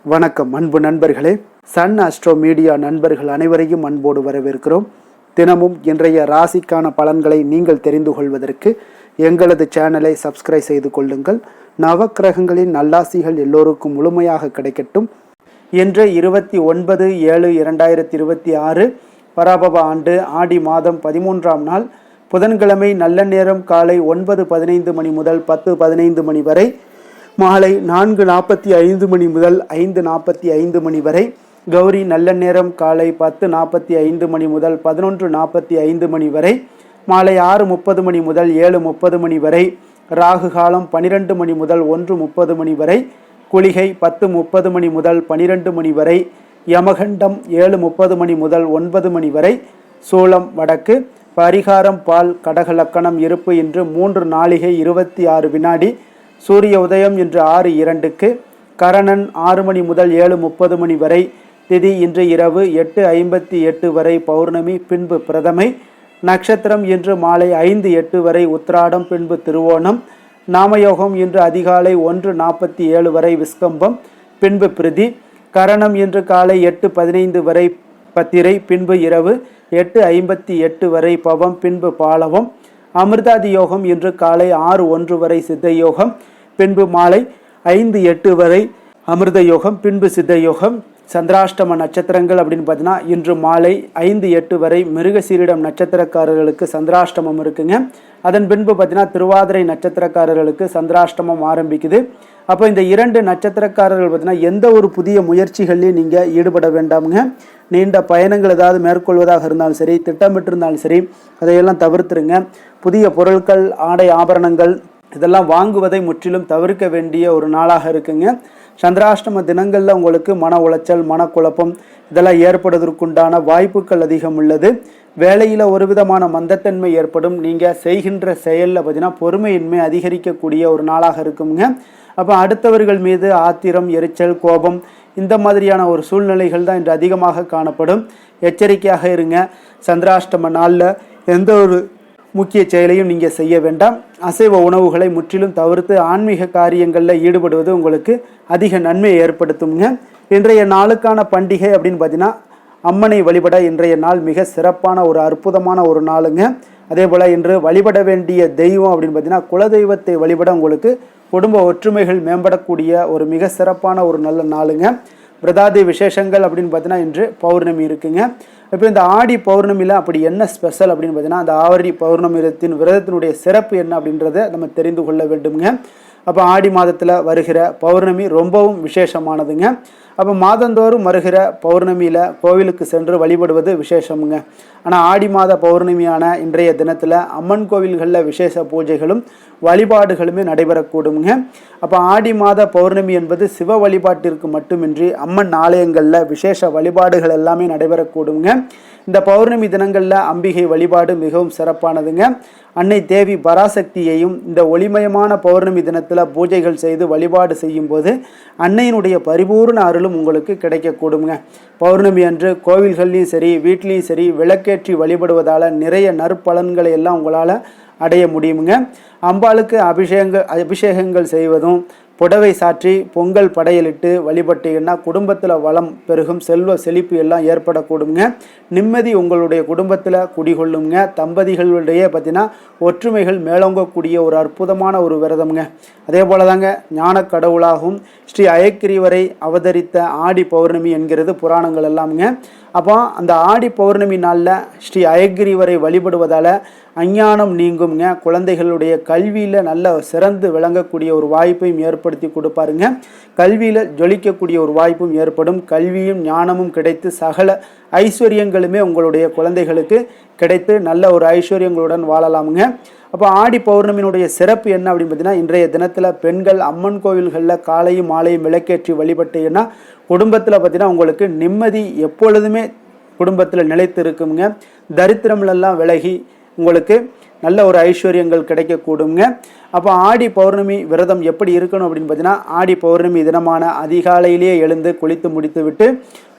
வணக்கம் அன்பு நண்பர்களே. சன் அஸ்ட்ரோ மீடியா நண்பர்கள் அனைவரையும் அன்போடு வரவேற்கிறோம். தினமும் இன்றைய ராசிக்கான பலன்களை நீங்கள் தெரிந்து கொள்வதற்கு எங்களது சேனலை சப்ஸ்கிரைப் செய்து கொள்ளுங்கள். நவக்கிரகங்களின் நல்லாசிகள் எல்லோருக்கும் முழுமையாக கிடைக்கட்டும். இன்று 29/7/2026 பராபவ ஆண்டு ஆடி மாதம் 13ஆம் நாள் புதன்கிழமை. நல்ல நேரம் காலை 9:15 மணி முதல் 10:15 மணி வரை, மாலை 4:45 மணி முதல் 5:45 மணி வரை. கௌரி நல்ல நேரம் காலை 10:45 மணி முதல் 11:45 மணி வரை, மாலை 6:30 மணி முதல் 7:30 மணி வரை. ராகு காலம் 12 மணி முதல் 1:30 மணி வரை. குளிகை 10:30 மணி முதல் 12 மணி வரை. யமகண்டம் 7:30 மணி முதல் 9 மணி வரை. சூலம் வடக்கு. பரிகாரம் பால். கடக லக்கணம். இருப்பு இன்று 3 நாழிகை 26 வினாடி. சூரிய உதயம் இன்று 6:02க்கு. கரணன் 6 மணி முதல் 7:30 மணி வரை. திதி இன்று இரவு 8:58 வரை பௌர்ணமி, பின்பு பிரதமை. நட்சத்திரம் இன்று மாலை 5:08 வரை உத்திராடம், பின்பு திருவோணம். நாமயோகம் இன்று அதிகாலை 1:47 வரை விஸ்கம்பம், பின்பு பிரிதி. கரணம் இன்று காலை 8:15 வரை பத்திரை, பின்பு இரவு 8:58 வரை பவம், பின்பு பாலவம். அமிர்தாதி யோகம் இன்று காலை 6:01 வரை சித்த யோகம், பின்பு மாலை 5:08 வரை அமிர்த யோகம், பின்பு சித்த யோகம். சந்திராஷ்டம நட்சத்திரங்கள் அப்படின்னு பார்த்தீங்கன்னா இன்று மாலை 5:08 வரை மிருகசீரிடம் நட்சத்திரக்காரர்களுக்கு சந்திராஷ்டமம் இருக்குங்க. அதன் பின்பு பார்த்தீங்கன்னா திருவாதிரை நட்சத்திரக்காரர்களுக்கு சந்திராஷ்டமம் ஆரம்பிக்குது. அப்போ இந்த 2 நட்சத்திரக்காரர்கள் பார்த்தீங்கன்னா எந்த ஒரு புதிய முயற்சிகள்லையும் நீங்கள் ஈடுபட வேண்டாமுங்க. நீண்ட பயணங்கள் ஏதாவது மேற்கொள்வதாக இருந்தாலும் சரி, திட்டமிட்டு இருந்தாலும் சரி, அதையெல்லாம் தவிர்த்துருங்க. புதிய பொருட்கள், ஆடை, ஆபரணங்கள் இதெல்லாம் வாங்குவதை முற்றிலும் தவிர்க்க வேண்டிய ஒரு நாளாக இருக்குங்க. சந்திராஷ்டம தினங்களில் உங்களுக்கு மன உளைச்சல், மனக்குழப்பம் இதெல்லாம் ஏற்படுவதற்குண்டான வாய்ப்புகள் அதிகம் உள்ளது. வேலையில் ஒரு விதமான மந்தத்தன்மை ஏற்படும். நீங்கள் செய்கின்ற செயலில் பார்த்தீங்கன்னா பொறுமையின்மை அதிகரிக்கக்கூடிய ஒரு நாளாக இருக்குங்க. அப்போ அடுத்தவர்கள் மீது ஆத்திரம், எரிச்சல், கோபம் இந்த மாதிரியான ஒரு சூழ்நிலைகள் தான் இன்று அதிகமாக காணப்படும். எச்சரிக்கையாக இருங்க. சந்திராஷ்டம நாளில் எந்த ஒரு முக்கிய செயலையும் நீங்கள் செய்ய வேண்டாம். அசைவ உணவுகளை முற்றிலும் தவிர்த்து ஆன்மீக காரியங்களில் ஈடுபடுவது உங்களுக்கு அதிக நன்மையை ஏற்படுத்துங்க. இன்றைய நாளுக்கான பண்டிகை அப்படின்னு பார்த்தீங்கன்னா அம்மனை வழிபட இன்றைய நாள் மிக சிறப்பான ஒரு அற்புதமான ஒரு நாளுங்க. அதே போல் இன்று வழிபட வேண்டிய தெய்வம் அப்படின்னு பார்த்தீங்கன்னா குலதெய்வத்தை வழிபட உங்களுக்கு குடும்ப ஒற்றுமைகள் மேம்படக்கூடிய ஒரு மிக சிறப்பான ஒரு நல்ல நாளுங்க. விரதாதி விசேஷங்கள் அப்படின்னு பார்த்தீங்கன்னா இன்று பௌர்ணமி இருக்குங்க. இப்போ இந்த ஆடி பௌர்ணமியில் அப்படி என்ன ஸ்பெஷல் அப்படின்னு பார்த்தீங்கன்னா அந்த ஆவரி பௌர்ணமி விரதத்தினுடைய சிறப்பு என்ன அப்படின்றத நம்ம தெரிந்து கொள்ள வேண்டுங்க. அப்போ ஆடி மாதத்தில் வருகிற பௌர்ணமி ரொம்பவும் விசேஷமானதுங்க. அப்போ மாதந்தோறும் வருகிற பௌர்ணமியில் கோவிலுக்கு சென்று வழிபடுவது விசேஷமுங்க. ஆனால் ஆடி மாத பௌர்ணமியான இன்றைய தினத்தில் அம்மன் கோவில்களில் விசேஷ பூஜைகளும் வழிபாடுகளுமே நடைபெறக்கூடுங்க. அப்போ ஆடி மாத பௌர்ணமி என்பது சிவ வழிபாட்டிற்கு மட்டுமின்றி அம்மன் ஆலயங்களில் விசேஷ வழிபாடுகள் எல்லாமே நடைபெறக்கூடுங்க. இந்த பௌர்ணமி தினங்களில் அம்பிகை வழிபாடு மிகவும் சிறப்பானதுங்க. அன்னை தேவி பராசக்தியையும் இந்த ஒளிமயமான பௌர்ணமி தினத்தில் பூஜைகள் செய்து வழிபாடு செய்யும் போது அன்னையினுடைய பரிபூர்ண அருளும் உங்களுக்கு கிடைக்கக்கூடுங்க. பௌர்ணமி அன்று கோவில்கள்லையும் சரி, வீட்லேயும் சரி விளக்கேற்றி வழிபடுவதால் நிறைய நற்பலன்களை எல்லாம் உங்களால் அடைய முடியுங்க. அம்பாளுக்கு அபிஷேகங்கள் செய்வதும், புடவை சாற்றி பொங்கல் படையலிட்டு வழிபட்டீங்கன்னா குடும்பத்தில் வளம் பெருகும், செல்வ செழிப்பு எல்லாம் ஏற்படக்கூடுங்க. நிம்மதி உங்களுடைய குடும்பத்தில் குடிகொள்ளுங்க. தம்பதிகளுடைய பார்த்தீங்கன்னா ஒற்றுமைகள் மேலோங்கக்கூடிய ஒரு அற்புதமான ஒரு விரதம்ங்க. அதே போல தாங்க ஞான கடவுளாகவும் ஸ்ரீ அயக்கிரிவரை அவதரித்த ஆடி பௌர்ணமி என்கிறது புராணங்கள் எல்லாமுங்க. அப்போ அந்த ஆடி பௌர்ணமி நாளில் ஸ்ரீ அயக்கிரிவரை வழிபடுவதால் அஞ்ஞானம் நீங்குங்க. குழந்தைகளுடைய கல்வியில் நல்ல சிறந்து விளங்கக்கூடிய ஒரு வாய்ப்பையும் ஏற்படுத்தி கொடுப்பாருங்க. கல்வியில் ஜொலிக்கக்கூடிய ஒரு வாய்ப்பும் ஏற்படும். கல்வியும் ஞானமும் கிடைத்து சகல ஐஸ்வர்யங்களுமே உங்களுடைய குழந்தைகளுக்கு கிடைத்து நல்ல ஒரு ஐஸ்வர்யங்களுடன் வாழலாமுங்க. அப்போ ஆடி பௌர்ணமியினுடைய சிறப்பு என்ன அப்படின்னு பார்த்தீங்கன்னா இன்றைய தினத்தில் பெண்கள் அம்மன் கோவில்களில் காலையும் மாலையும் விளக்கேற்றி வழிபட்டீங்கன்னா குடும்பத்தில் பார்த்தீங்கன்னா உங்களுக்கு நிம்மதி எப்பொழுதுமே குடும்பத்தில் நிலைத்து இருக்குங்க. தரித்திரம்லாம் விலகி உங்களுக்கு நல்ல ஒரு ஐஸ்வர்யங்கள் கிடைக்கக்கூடுங்க. அப்போ ஆடி பௌர்ணமி விரதம் எப்படி இருக்கணும் அப்படின்னு பார்த்தீங்கன்னா ஆடி பௌர்ணமி தினமான அதிகாலையிலேயே எழுந்து குளித்து முடித்து விட்டு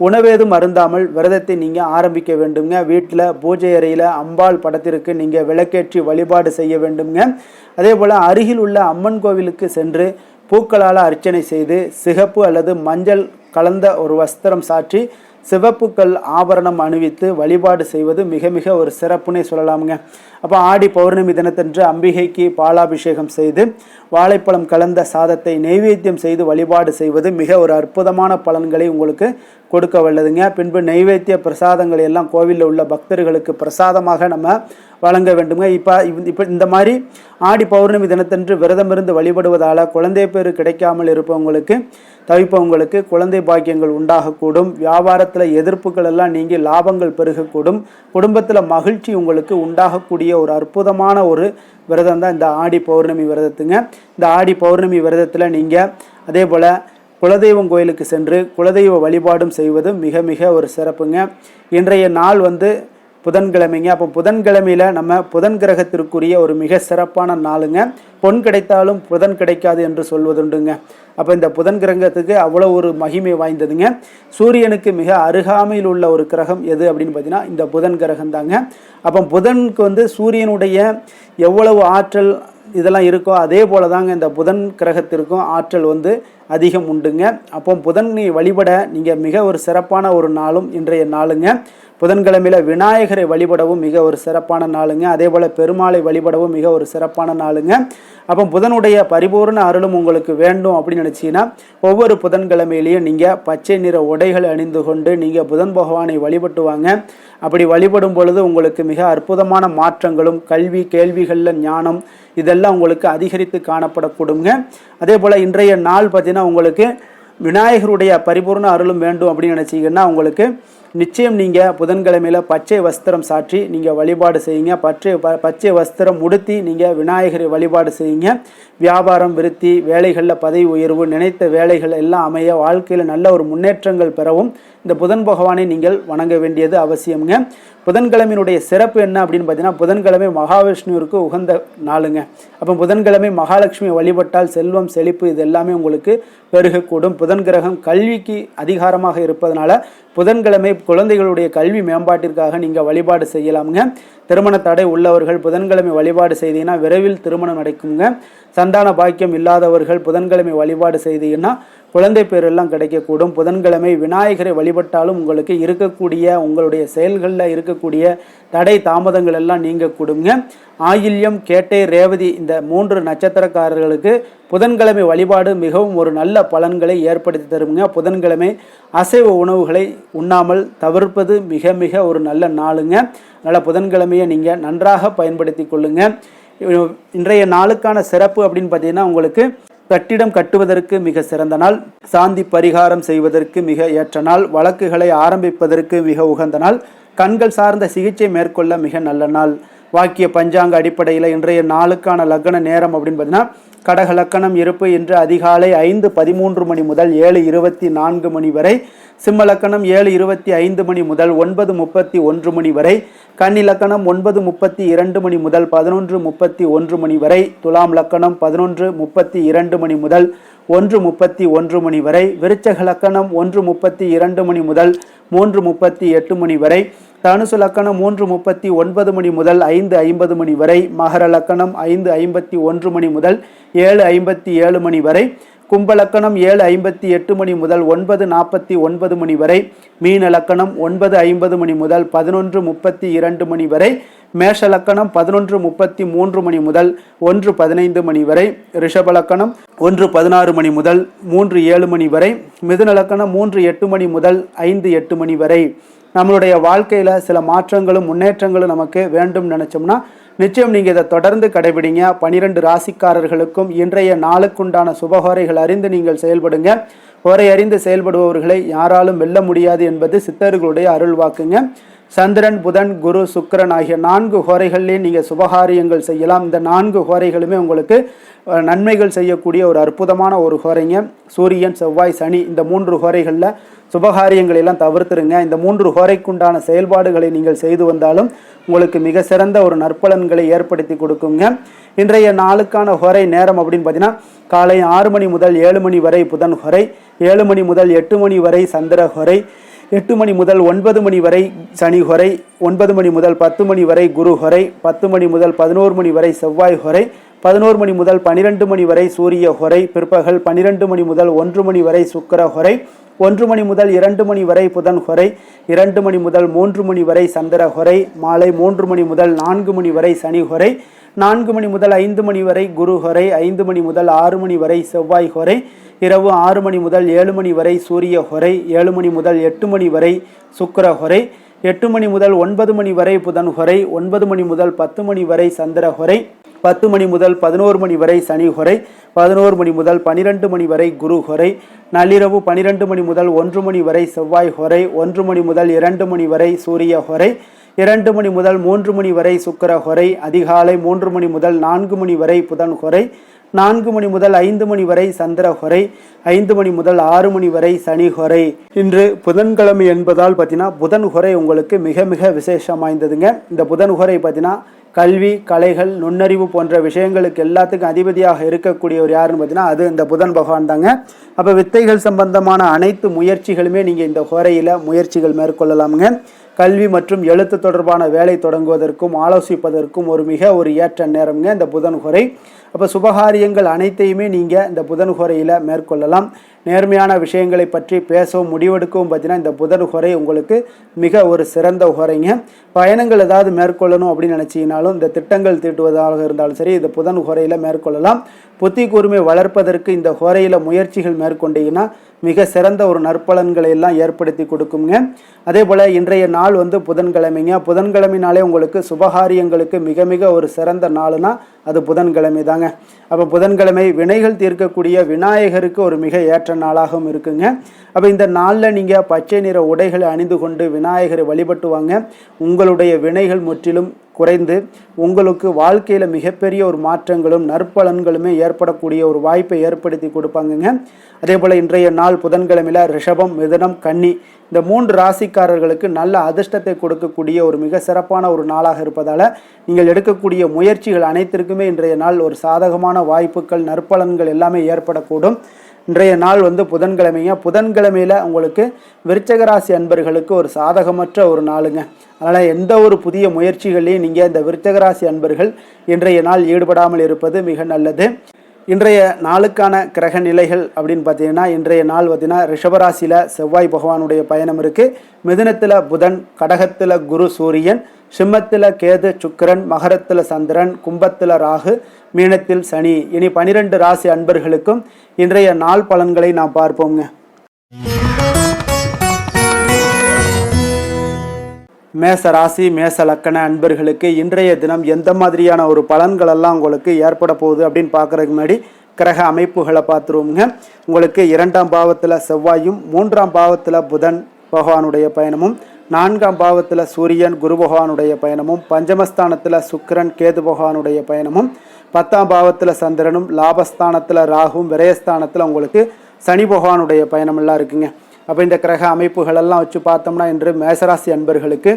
உணவேதும் அருந்தாமல் விரதத்தை நீங்கள் ஆரம்பிக்க வேண்டுங்க. வீட்டில் பூஜை அறையில் அம்பாள் படத்திற்கு நீங்கள் விளக்கேற்றி வழிபாடு செய்ய வேண்டுங்க. அதே போல் அருகில் உள்ள அம்மன் கோவிலுக்கு சென்று பூக்களால் அர்ச்சனை செய்து சிகப்பு அல்லது மஞ்சள் கலந்த ஒரு வஸ்திரம் சாற்றி சிவப்புக்கள் ஆபரணம் அணிவித்து வழிபாடு செய்வது மிக மிக ஒரு சிறப்புனே சொல்லலாமுங்க. அப்போ ஆடி பௌர்ணமி தினத்தன்று அம்பிகைக்கு பாலாபிஷேகம் செய்து வாழைப்பழம் கலந்த சாதத்தை நெய்வேத்தியம் செய்து வழிபாடு செய்வது மிக ஒரு அற்புதமான பலன்களை உங்களுக்கு கொடுக்க வல்லதுங்க. பின்பு நெய்வேத்திய பிரசாதங்களை எல்லாம் கோவிலில் உள்ள பக்தர்களுக்கு பிரசாதமாக நம்ம வழங்க வேண்டுங்க. இப்போ இந்த மாதிரி ஆடி பௌர்ணமி தினத்தன்று விரதமிருந்து வழிபடுவதால் குழந்தை பேர் கிடைக்காமல் இருப்பவங்களுக்கு தவிப்பவங்களுக்கு குழந்தை பாக்கியங்கள் உண்டாகக்கூடும். வியாபாரத்தில் எதிர்ப்புகள் எல்லாம் நீங்கி லாபங்கள் பெருகக்கூடும். குடும்பத்தில் மகிழ்ச்சி உங்களுக்கு உண்டாகக்கூடிய ஒரு அற்புதமான ஒரு விரதம் தான் இந்த ஆடி பௌர்ணமி விரதத்துங்க. இந்த ஆடி பௌர்ணமி விரதத்தில் நீங்கள் அதே போல் குலதெய்வம் கோயிலுக்கு சென்று குலதெய்வ வழிபாடும் செய்வது மிக மிக ஒரு சிறப்புங்க. இன்றைய நாள் புதன்கிழமைங்க. அப்போ புதன்கிழமையில் நம்ம புதன் கிரகத்திற்குரிய ஒரு மிக சிறப்பான நாளுங்க. பொன் கிடைத்தாலும் புதன் கிடைக்காது என்று சொல்வதுண்டுங்க. அப்போ இந்த புதன் கிரகத்துக்கு அவ்வளோ ஒரு மகிமை வாய்ந்ததுங்க. சூரியனுக்கு மிக அருகாமையில் உள்ள ஒரு கிரகம் எது அப்படின்னு பார்த்தீங்கன்னா இந்த புதன் கிரகம் தாங்க. அப்போ புதனுக்கு சூரியனுடைய எவ்வளவு ஆற்றல் இதெல்லாம் இருக்கோ அதே போல தாங்க இந்த புதன் கிரகத்திற்கும் ஆற்றல் அதிகம் உண்டுங்க. அப்போ புதனை வழிபட நீங்கள் மிக ஒரு சிறப்பான ஒரு நாளும் இன்றைய நாளுங்க. புதன்கிழமையில் விநாயகரை வழிபடவும் மிக ஒரு சிறப்பான நாளுங்க. அதே போல் பெருமாளை வழிபடவும் மிக ஒரு சிறப்பான நாளுங்க. அப்போ புதனுடைய பரிபூர்ண அருளும் உங்களுக்கு வேண்டும் அப்படின்னு நினச்சிங்கன்னா ஒவ்வொரு புதன்கிழமையிலையும் நீங்கள் பச்சை நிற உடைகள் அணிந்து கொண்டு நீங்கள் புதன் பகவானை வழிபட்டு வாங்க. அப்படி வழிபடும் பொழுது உங்களுக்கு மிக அற்புதமான மாற்றங்களும் கல்வி கேள்விகளில் ஞானம் இதெல்லாம் உங்களுக்கு அதிகரித்து காணப்படக்கூடுங்க. அதே போல் இன்றைய நாள் பார்த்தீங்கன்னா உங்களுக்கு விநாயகருடைய பரிபூர்ண அருளும் வேண்டும் அப்படின்னு நினச்சிங்கன்னா உங்களுக்கு நிச்சயம் நீங்கள் புதன்கிழமையில் பச்சை வஸ்திரம் சாற்றி நீங்கள் வழிபாடு செய்யுங்க. பச்சை வஸ்திரம் உடுத்தி நீங்கள் விநாயகரை வழிபாடு செய்யுங்க. வியாபாரம் விருத்தி வேலைகளில் பதவி உயர்வு நினைத்த வேலைகள் எல்லாம் அமைய வாழ்க்கையில் நல்ல ஒரு முன்னேற்றங்கள் பெறவும் இந்த புதன் பகவானை நீங்கள் வணங்க வேண்டியது அவசியம்ங்க. புதன்கிழமையினுடைய சிறப்பு என்ன அப்படின்னு பார்த்தீங்கன்னா புதன்கிழமை மகாவிஷ்ணுவிற்கு உகந்த நாளுங்க. அப்போ புதன்கிழமை மகாலட்சுமி வழிபட்டால் செல்வம் செழிப்பு இது எல்லாமே உங்களுக்கு பெருகக்கூடும். புதன் கிரகம் கல்விக்கு அதிகாரமாக இருப்பதனால புதன்கிழமை குழந்தைகளுடைய கல்வி மேம்பாட்டிற்காக நீங்கள் வழிபாடு செய்யலாமுங்க. திருமண தடை உள்ளவர்கள் புதன்கிழமை வழிபாடு செய்தீங்கன்னா விரைவில் திருமணம் நடக்குங்க. சந்தான பாக்கியம் இல்லாதவர்கள் புதன்கிழமை வழிபாடு செய்தீங்கன்னா குழந்தை பேர் எல்லாம் கிடைக்கக்கூடும். புதன்கிழமை விநாயகரை வழிபட்டாலும் உங்களுக்கு இருக்கக்கூடிய உங்களுடைய செயல்களில் இருக்கக்கூடிய தடை தாமதங்கள் எல்லாம் நீங்க கொடுங்க. ஆயில்யம் கேட்டை ரேவதி இந்த 3 நட்சத்திரக்காரர்களுக்கு புதன்கிழமை வழிபாடு மிகவும் ஒரு நல்ல பலன்களை ஏற்படுத்தி தருங்க. புதன்கிழமை அசைவ உணவுகளை உண்ணாமல் தவிர்ப்பது மிக மிக ஒரு நல்ல நாளுங்க. அதனால் புதன்கிழமையை நீங்கள் நன்றாக பயன்படுத்தி கொள்ளுங்க. இன்றைய நாளுக்கான சிறப்பு அப்படின்னு பார்த்தீங்கன்னா உங்களுக்கு கட்டிடம் கட்டுவதற்கு மிக சிறந்த நாள், சாந்தி பரிகாரம் செய்வதற்கு மிக ஏற்ற நாள், வழக்குகளை ஆரம்பிப்பதற்கு மிக உகந்த நாள், கண்கள் சார்ந்த சிகிச்சை மேற்கொள்ள மிக நல்ல நாள். வாக்கிய பஞ்சாங்க அடிப்படையில் இன்றைய நாளுக்கான லக்ன நேரம் அப்படின்னு பார்த்தீங்கன்னா கடக லக்கணம் இருப்பு இன்று அதிகாலை 5:13 மணி முதல் 7:24 மணி வரை, சிம்ம லக்கணம் 7:25 மணி முதல் 9:31 மணி வரை, கன்னி லக்கணம் 9:32 மணி முதல் 11:31 மணி வரை, துலாம் லக்கணம் 11:32 மணி முதல் 1:31 மணி வரை, விருச்சக லக்கணம் 1:32 மணி முதல் 3:38 மணி வரை, தனுசு லக்கணம் 3:39 மணி முதல் 5:50 மணி வரை, மகர லக்கணம் 5:51 மணி முதல் 7:57 மணி வரை, கும்ப லக்கணம் 7:58 மணி முதல் 9:49 மணி வரை, மீன லக்கணம் 9:50 மணி முதல் 11:32 மணி வரை, மேஷ லக்கணம் 11:33 மணி முதல் 1:15 மணி வரை, ரிஷப லக்கணம் 1:16 மணி முதல் 3:07 மணி வரை, மிதுன லக்கணம் 3:08 மணி முதல் 5:08 மணி வரை. நம்மளுடைய வாழ்க்கையில் சில மாற்றங்களும் முன்னேற்றங்களும் நமக்கு வேண்டும் நினச்சோம்னா நிச்சயம் நீங்கள் இதை தொடர்ந்து கடைபிடிங்க. 12 ராசிக்காரர்களுக்கும் இன்றைய நாளுக்குண்டான சுபஹோரைகள் அறிந்து நீங்கள் செயல்படுங்க. ஹோரை அறிந்து செயல்படுபவர்களை யாராலும் வெல்ல முடியாது என்பது சித்தர்களுடைய அருள் வாக்குங்க. சந்திரன் புதன் குரு சுக்கிரன் ஆகிய 4 ஹோரைகள்லேயே நீங்கள் சுபகாரியங்கள் செய்யலாம். இந்த 4 ஹோரைகளுமே உங்களுக்கு நன்மைகள் செய்யக்கூடிய ஒரு அற்புதமான ஒரு ஹோரைங்க. சூரியன் செவ்வாய் சனி இந்த 3 ஹோரைகளில் சுபகாரியங்களை எல்லாம் தவிர்த்துருங்க. இந்த 3 ஹோரைக்குண்டான செயல்பாடுகளை நீங்கள் செய்து வந்தாலும் உங்களுக்கு மிக சிறந்த ஒரு நற்பலன்களை ஏற்படுத்தி கொடுக்குங்க. இன்றைய நாளுக்கான ஹோரை நேரம் அப்படின்னு பார்த்தீங்கன்னா காலை 6 மணி முதல் 7 மணி வரை புதன் ஹோரை, 7 மணி முதல் 8 மணி வரை சந்திர ஹோரை, 8 மணி முதல் 9 மணி வரை சனி ஹோரை, 9 மணி முதல் 10 மணி வரை குரு ஹோரை, 10 மணி முதல் 11 மணி வரை செவ்வாய் ஹோரை, 11 மணி முதல் 12 மணி வரை சூரிய ஹொரை, பிற்பகல் 12 மணி முதல் 1 மணி வரை சுக்கிர ஹொரை, 1 மணி முதல் 2 மணி வரை புதன் ஹொரை, 2 மணி முதல் 3 மணி வரை சந்திர ஹொரை, மாலை 3 மணி முதல் 4 மணி வரை சனி ஹொரை, 4 மணி முதல் 5 மணி வரை குரு ஹொரை, 5 மணி முதல் 6 மணி வரை செவ்வாய் ஹொரை, இரவு 6 மணி முதல் 7 மணி வரை சூரிய ஹொரை, 7 மணி முதல் 8 மணி வரை சுக்கிர ஹொரை, 8 மணி முதல் 9 மணி வரை புதன் ஹொரை, 9 மணி முதல் 10 மணி வரை சந்திர ஹொரை, 10 மணி முதல் 11 மணி வரை சனி ஹொரை, 11 மணி முதல் 12 மணி வரை குரு ஹொரை, நள்ளிரவு 12 மணி முதல் 1 மணி வரை செவ்வாய் ஹொரை, 1 மணி முதல் 2 மணி வரை சூரிய ஹொரை, 2 மணி முதல் 3 மணி வரை சுக்கிர ஹொரை, அதிகாலை 3 மணி முதல் 4 மணி வரை புதன் ஹொரை, 4 மணி முதல் 5 மணி வரை சந்திர ஹொரை, 5 மணி முதல் 6 மணி வரை சனி ஹொரை. இன்று புதன்கிழமை என்பதால் பார்த்தீங்கன்னா புதன் ஹொரை உங்களுக்கு மிக மிக விசேஷம் வாய்ந்ததுங்க. இந்த புதன் ஹொரை பார்த்தீங்கன்னா கல்வி, கலைகள், நுண்ணறிவு போன்ற விஷயங்களுக்கு எல்லாத்துக்கும் அதிபதியாக இருக்கக்கூடியவர் யாருன்னு பார்த்தீங்கன்னா அது இந்த புதன் பகவான் தாங்க. அப்போ வித்தைகள் சம்பந்தமான அனைத்து முயற்சிகளுமே நீங்கள் இந்த ஹொரையில் முயற்சிகள் மேற்கொள்ளலாமுங்க. கல்வி மற்றும் எழுத்து தொடர்பான வேலை தொடங்குவதற்கும் ஆலோசிப்பதற்கும் மிக ஏற்ற நேரம்ங்க இந்த புதன் ஹொரை. அப்போ சுபகாரியங்கள் அனைத்தையுமே நீங்கள் இந்த புதன் ஹொரையில் மேற்கொள்ளலாம். நேர்மையான விஷயங்களை பற்றி பேசவும் முடிவெடுக்கவும் பார்த்தீங்கன்னா இந்த புதன் ஹொரை உங்களுக்கு மிக சிறந்த ஹொரைங்க. பயணங்கள் ஏதாவது மேற்கொள்ளணும் அப்படின்னு நினச்சிங்கனாலும் இந்த திட்டங்கள் தீட்டுவதாக இருந்தாலும் சரி இந்த புதன் ஹொரையில் மேற்கொள்ளலாம். புத்தி கூர்மை வளர்ப்பதற்கு இந்த ஹொரையில் முயற்சிகள் மேற்கொண்டீங்கன்னா மிக சிறந்த நற்பலன்களை எல்லாம் ஏற்படுத்தி கொடுக்குங்க. அதே போல் இன்றைய நாள் புதன்கிழமைங்க. புதன்கிழமைனாலே உங்களுக்கு சுபகாரியங்களுக்கு மிக மிக சிறந்த நாளுனா அது புதன்கிழமை தாங்க. அப்போ புதன்கிழமை வினைகள் தீர்க்கக்கூடிய விநாயகருக்கு மிக ஏற்ற நாளாகவும் இருக்குங்க. அப்போ இந்த நாளில் நீங்கள் பச்சை நிற உடைகளை அணிந்து கொண்டு விநாயகரை வழிபட்டு வாங்க. உங்களுடைய வினைகள் முற்றிலும் குறைந்து உங்களுக்கு வாழ்க்கையில் மிகப்பெரிய மாற்றங்களும் நற்பலன்களுமே ஏற்படக்கூடிய வாய்ப்பை ஏற்படுத்தி கொடுப்பாங்கங்க. அதே போல் இன்றைய நாள் புதன்கிழமையில் ரிஷபம், மிதுனம், கன்னி இந்த 3 ராசிக்காரர்களுக்கு நல்ல அதிர்ஷ்டத்தை கொடுக்கக்கூடிய மிக சிறப்பான நாளாக இருப்பதால் நீங்கள் எடுக்கக்கூடிய முயற்சிகள் அனைத்திற்குமே இன்றைய நாள் சாதகமான வாய்ப்புகள், நற்பலன்கள் எல்லாமே ஏற்படக்கூடும். இன்றைய நாள் புதன்கிழமைங்க. புதன்கிழமையில் உங்களுக்கு விருச்சிக ராசி அன்பர்களுக்கு சாதகமற்ற நாளுங்க. அதனால் எந்த புதிய முயற்சிகளையும் நீங்கள் இந்த விருச்சிக ராசி அன்பர்கள் இன்றைய நாள் ஈடுபடாமல் இருப்பது மிக நல்லது. இன்றைய நாளுக்கான கிரக நிலைகள் அப்படின்னு பார்த்தீங்கன்னா இன்றைய நாள் பார்த்தீங்கன்னா ரிஷபராசியில் செவ்வாய் பகவானுடைய பயணம் இருக்குது. மிதுனத்தில் புதன், கடகத்தில் குரு சூரியன், சிம்மத்தில் கேது சுக்கிரன், மகரத்தில் சந்திரன், கும்பத்தில் ராகு, மீனத்தில் சனி. இனி 12 ராசி அன்பர்களுக்கும் இன்றைய நாள் பலன்களை நாம் பார்ப்போங்க. மேச ராசி, மேச லக்கண அன்பர்களுக்கு இன்றைய தினம் எந்த மாதிரியான பலன்களெல்லாம் உங்களுக்கு ஏற்பட போகுது அப்படின்னு பார்க்குறதுக்கு முன்னாடி கிரக அமைப்புகளை பார்த்துருவோங்க. உங்களுக்கு 2ஆம் பாவத்தில் செவ்வாயும், 3ஆம் பாவத்தில் புதன் பகவானுடைய பயணமும், 4ஆம் பாவத்தில் சூரியன் குரு பகவானுடைய பயணமும், பஞ்சமஸ்தானத்தில் சுக்கிரன் கேது பகவானுடைய பயணமும், 10ஆம் பாவத்தில் சந்திரனும், லாபஸ்தானத்தில் ராகுவும், விரயஸ்தானத்தில் உங்களுக்கு சனி பகவானுடைய பயணமெல்லாம் இருக்குங்க. அப்போ இந்த கிரக அமைப்புகளெல்லாம் வச்சு பார்த்தோம்னா இன்று மேசராசி அன்பர்களுக்கு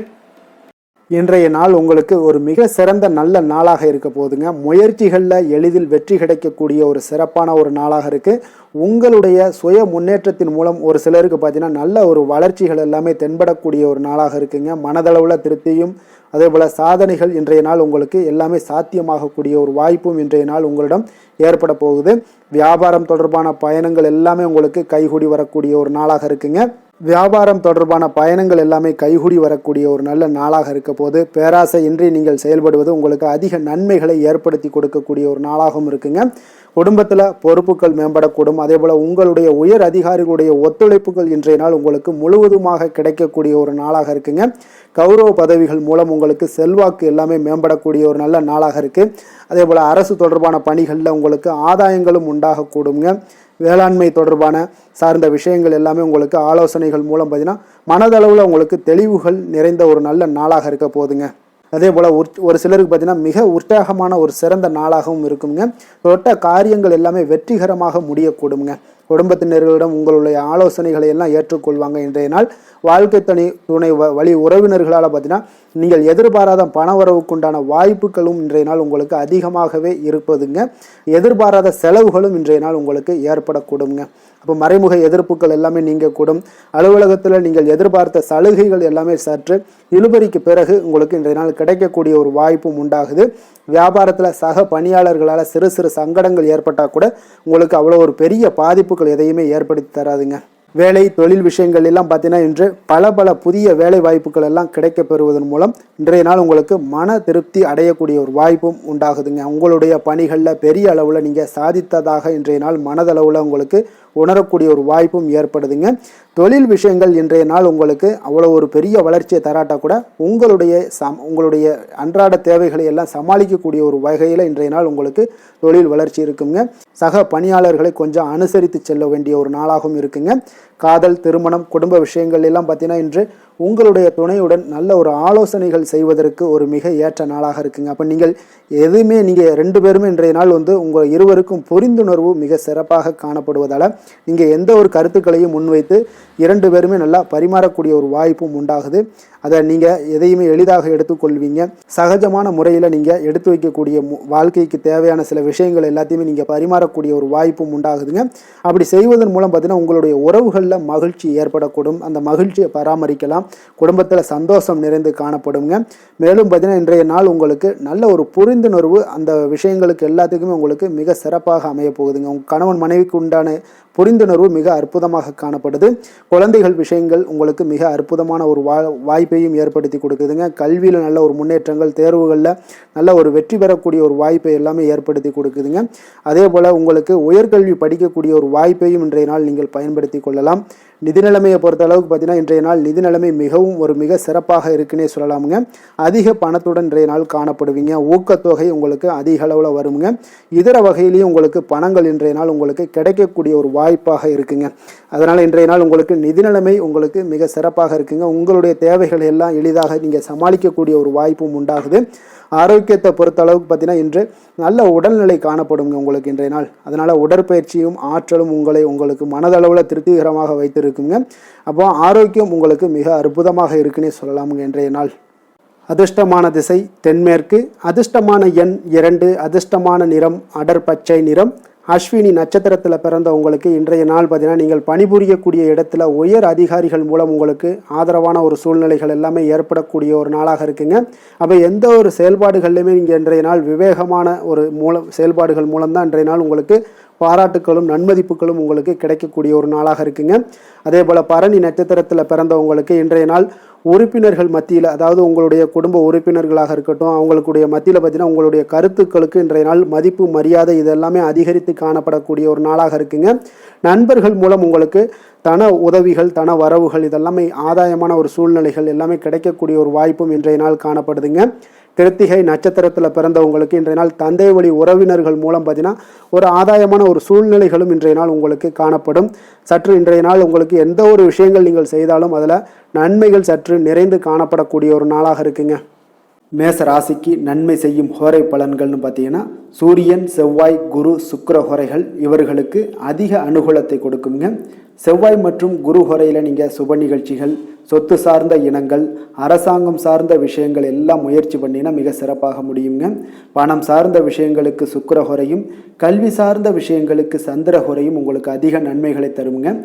இன்றைய நாள் உங்களுக்கு மிக சிறந்த நல்ல நாளாக இருக்க போகுதுங்க. முயற்சிகளில் எளிதில் வெற்றி கிடைக்கக்கூடிய சிறப்பான நாளாக இருக்குது. உங்களுடைய சுய முன்னேற்றத்தின் மூலம் சிலருக்கு பார்த்தீங்கன்னா நல்ல வளர்ச்சிகள் எல்லாமே தென்படக்கூடிய நாளாக இருக்குங்க. மனதளவில் திருப்தியும் அதே போல் சாதனைகள் இன்றைய நாள் உங்களுக்கு எல்லாமே சாத்தியமாகக்கூடிய வாய்ப்பும் இன்றைய நாள் உங்களிடம் ஏற்பட போகுது. வியாபாரம் தொடர்பான பயணங்கள் எல்லாமே உங்களுக்கு கைகூடி வரக்கூடிய நாளாக இருக்குங்க. வியாபாரம் தொடர்பான பயணங்கள் எல்லாமே கைகூடி வரக்கூடிய நல்ல நாளாக இருக்க போது பேராசை இன்றி நீங்கள் செயல்படுவது உங்களுக்கு அதிக நன்மைகளை ஏற்படுத்தி கொடுக்கக்கூடிய நாளாகவும் இருக்குங்க. குடும்பத்தில் பொறுப்புகள் மேம்படக்கூடும். அதே போல் உங்களுடைய உயர் அதிகாரிகளுடைய ஒத்துழைப்புகள் இன்றைய நாள் உங்களுக்கு முழுவதுமாக கிடைக்கக்கூடிய நாளாக இருக்குங்க. கௌரவ பதவிகள் மூலம் உங்களுக்கு செல்வாக்கு எல்லாமே மேம்படக்கூடிய நல்ல நாளாக இருக்குது. அதே போல் அரசு தொடர்பான பணிகளில் உங்களுக்கு ஆதாயங்களும் உண்டாகக்கூடுங்க. வேளாண்மை தொடர்பான சார்ந்த விஷயங்கள் எல்லாமே உங்களுக்கு ஆலோசனைகள் மூலம் பார்த்தீங்கன்னா மனதளவில் உங்களுக்கு தெளிவுகள் நிறைந்த நல்ல நாளாக இருக்க போகுதுங்க. அதே போல் ஒரு சிலருக்கு பார்த்தீங்கன்னா மிக உற்சாகமான சிறந்த நாளாகவும் இருக்குங்க. தொட்ட காரியங்கள் எல்லாமே வெற்றிகரமாக முடியக்கூடுங்க. குடும்பத்தினர்களிடம் உங்களுடைய ஆலோசனைகளை எல்லாம் ஏற்றுக்கொள்வாங்க. இன்றைய நாள் வாழ்க்கை துணை வழி உறவினர்களால் பார்த்தீங்கன்னா நீங்கள் எதிர்பாராத பண வரவுக்குண்டான வாய்ப்புகளும் இன்றைய நாள் உங்களுக்கு அதிகமாகவே இருப்பதுங்க. எதிர்பாராத செலவுகளும் இன்றைய நாள் உங்களுக்கு ஏற்படக்கூடுங்க. அப்போ மறைமுக எதிர்ப்புகள் எல்லாமே நீங்கக்கூடும். அலுவலகத்தில் நீங்கள் எதிர்பார்த்த சலுகைகள் எல்லாமே சற்று இழுபறிக்கு பிறகு உங்களுக்கு இன்றைய நாள் கிடைக்கக்கூடிய ஒரு வாய்ப்பும் உண்டாகுது. வியாபாரத்தில் சக பணியாளர்களால் சிறு சிறு சங்கடங்கள் ஏற்பட்டால் கூட உங்களுக்கு அவ்வளோ ஒரு பெரிய பாதிப்புகள் எதையுமே ஏற்படுத்தி தராதுங்க. வேலை தொழில் விஷயங்கள் எல்லாம் பார்த்தீங்கன்னா இன்று பல புதிய வேலை வாய்ப்புகள் எல்லாம் கிடைக்க பெறுவதன் மூலம் இன்றைய நாள் உங்களுக்கு மன திருப்தி அடையக்கூடிய ஒரு வாய்ப்பும் உண்டாகுதுங்க. உங்களுடைய பணிகளில் பெரிய அளவில் நீங்கள் சாதித்ததாக இன்றைய நாள் மனதளவில் உங்களுக்கு உணரக்கூடிய ஒரு வாய்ப்பும் ஏற்படுதுங்க. தொழில் விஷயங்கள் இன்றைய நாள் உங்களுக்கு அவ்வளோ ஒரு பெரிய வளர்ச்சியை தராட்டா கூட உங்களுடைய அன்றாட தேவைகளை எல்லாம் சமாளிக்கக்கூடிய ஒரு வகையில் இன்றைய நாள் உங்களுக்கு தொழில் வளர்ச்சி இருக்குங்க. சக பணியாளர்களை கொஞ்சம் அனுசரித்து செல்ல வேண்டிய ஒரு நாளாகவும் இருக்குங்க. காதல், திருமணம், குடும்ப விஷயங்கள் எல்லாம் பார்த்தீங்கன்னா இன்று உங்களுடைய துணையுடன் நல்ல ஒரு ஆலோசனைகள் செய்வதற்கு ஒரு மிக ஏற்ற நாளாக இருக்குங்க. அப்போ நீங்கள் ரெண்டு பேருமே இன்றைய நாள் உங்கள் இருவருக்கும் புரிந்துணர்வு மிக சிறப்பாக காணப்படுவதால் நீங்கள் எந்த ஒரு கருத்துக்களையும் முன்வைத்து இரண்டு பேருமே நல்லா பரிமாறக்கூடிய ஒரு வாய்ப்பும் உண்டாகுது. அதை நீங்கள் எதையுமே எளிதாக எடுத்துக்கொள்வீங்க. சகஜமான முறையில் நீங்கள் எடுத்து வைக்கக்கூடிய வாழ்க்கைக்கு தேவையான சில விஷயங்கள் எல்லாத்தையுமே நீங்கள் பரிமாறக்கூடிய ஒரு வாய்ப்பும் உண்டாகுதுங்க. அப்படி செய்வதன் மூலம் பார்த்தீங்கன்னா உங்களுடைய உறவுகளில் மகிழ்ச்சி ஏற்படக்கூடும். அந்த மகிழ்ச்சியை பராமரிக்கலாம். குடும்பத்தில் சந்தோஷம் நிறைந்து காணப்படுங்க. மேலும் பார்த்தீங்கன்னா இன்றைய நாள் உங்களுக்கு நல்ல ஒரு புரிந்துணர்வு அந்த விஷயங்களுக்கு எல்லாத்துக்குமே உங்களுக்கு மிக சிறப்பாக அமைய போகுதுங்க. உங்கள் கணவன் மனைவிக்கு உண்டான புரிந்துணர்வு மிக அற்புதமாக காணப்படுது. குழந்தைகள் விஷயங்கள் உங்களுக்கு மிக அற்புதமான ஒரு வாய்ப்பையும் ஏற்படுத்தி கொடுக்குதுங்க. கல்வியில் நல்ல ஒரு முன்னேற்றங்கள், தேர்வுகளில் நல்ல ஒரு வெற்றி பெறக்கூடிய ஒரு வாய்ப்பை எல்லாமே ஏற்படுத்தி கொடுக்குதுங்க. அதே போல் உங்களுக்கு உயர்கல்வி படிக்கக்கூடிய ஒரு வாய்ப்பையும் இன்றைய நாள் நீங்கள் பயன்படுத்தி கொள்ளலாம். நிதி நிலைமையை பொறுத்த அளவுக்கு பார்த்தீங்கன்னா இன்றைய நாள் நிதி நிலைமை மிக சிறப்பாக இருக்குன்னே சொல்லலாமுங்க. அதிக பணத்துடன் இன்றைய நாள் காணப்படுவீங்க. ஊக்கத்தொகை உங்களுக்கு அதிக அளவில் வருங்க. இதர வகையிலையும் உங்களுக்கு பணங்கள் இன்றைய நாள் உங்களுக்கு கிடைக்கக்கூடிய ஒரு வாய்ப்பாக இருக்குங்க. அதனால் இன்றைய நாள் உங்களுக்கு நிதி நிலைமை உங்களுக்கு மிக சிறப்பாக இருக்குங்க. உங்களுடைய தேவைகளை எல்லாம் எளிதாக நீங்கள் சமாளிக்கக்கூடிய ஒரு வாய்ப்பும் உண்டாகுது. ஆரோக்கியத்தை பொறுத்த அளவுக்கு பார்த்தீங்கன்னா இன்று நல்ல உடல்நிலை காணப்படுங்க உங்களுக்கு இன்றைய நாள். அதனால் உடற்பயிற்சியும் ஆற்றலும் உங்களுக்கு மனதளவில் திருப்திகரமாக வைத்திருக்குங்க. அப்போ ஆரோக்கியம் உங்களுக்கு மிக அற்புதமாக இருக்குன்னே சொல்லலாமுங்க இன்றைய நாள். அதிர்ஷ்டமான திசை தென்மேற்கு. அதிர்ஷ்டமான எண் 2. அதிர்ஷ்டமான நிறம் அடர் பச்சை நிறம். அஸ்வினி நட்சத்திரத்தில் பிறந்த உங்களுக்கு இன்றைய நாள் பார்த்தீங்கன்னா நீங்கள் பணிபுரியக்கூடிய இடத்துல உயர் அதிகாரிகள் மூலம் உங்களுக்கு ஆதரவான ஒரு சூழ்நிலைகள் எல்லாமே ஏற்படக்கூடிய ஒரு நாளாக இருக்குங்க. அப்போ எந்த ஒரு செயல்பாடுகள்லையுமே நீங்கள் இன்றைய நாள் விவேகமான ஒரு செயல்பாடுகள் மூலம்தான் இன்றைய நாள் உங்களுக்கு பாராட்டுக்களும் நன்மதிப்புகளும் உங்களுக்கு கிடைக்கக்கூடிய ஒரு நாளாக இருக்குங்க. அதே போல் பரணி நட்சத்திரத்தில் பிறந்தவங்களுக்கு இன்றைய நாள் உறுப்பினர்கள் மத்தியில், அதாவது உங்களுடைய குடும்ப உறுப்பினர்களாக இருக்கட்டும், அவங்களுடைய மத்தியில் பார்த்தீங்கன்னா உங்களுடைய கருத்துக்களுக்கு இன்றைய நாள் மதிப்பு, மரியாதை இதெல்லாமே அதிகரித்து காணப்படக்கூடிய ஒரு நாளாக இருக்குங்க. நண்பர்கள் மூலம் உங்களுக்கு தன உதவிகள், தன வரவுகள் இதெல்லாமே ஆதாயமான ஒரு சூழ்நிலைகள் எல்லாமே கிடைக்கக்கூடிய ஒரு வாய்ப்பும் இன்றைய நாள் காணப்படுதுங்க. கிருத்திகை நட்சத்திரத்தில் பிறந்தவங்களுக்கு இன்றைய நாள் தந்தை வழி உறவினர்கள் மூலம் பார்த்தீங்கன்னா ஒரு ஆதாயமான ஒரு சூழ்நிலைகளும் இன்றைய நாள் உங்களுக்கு காணப்படும். சற்று இன்றைய நாள் உங்களுக்கு எந்த ஒரு விஷயங்கள் நீங்கள் செய்தாலும் அதில் நன்மைகள் சற்று நிறைந்து காணப்படக்கூடிய ஒரு நாளாக இருக்குங்க. மேச ராசிக்கு நன்மை செய்யும் ஹோரை பலன்கள்னு பார்த்தீங்கன்னா சூரியன், செவ்வாய், குரு, சுக்கிர ஹோரைகள் இவர்களுக்கு அதிக அனுகூலத்தை கொடுக்குங்க. செவ்வாய் மற்றும் குரு ஹோரையில் நீங்கள் சுப நிகழ்ச்சிகள், சொத்து சார்ந்த இனங்கள், அரசாங்கம் சார்ந்த விஷயங்கள் எல்லாம் முயற்சி பண்ணினா மிக சிறப்பாக முடியுங்க. பணம் சார்ந்த விஷயங்களுக்கு சுக்கிர ஹோரையும், கல்வி சார்ந்த விஷயங்களுக்கு சந்திர ஹோரையும் உங்களுக்கு அதிக நன்மைகளை தருங்க.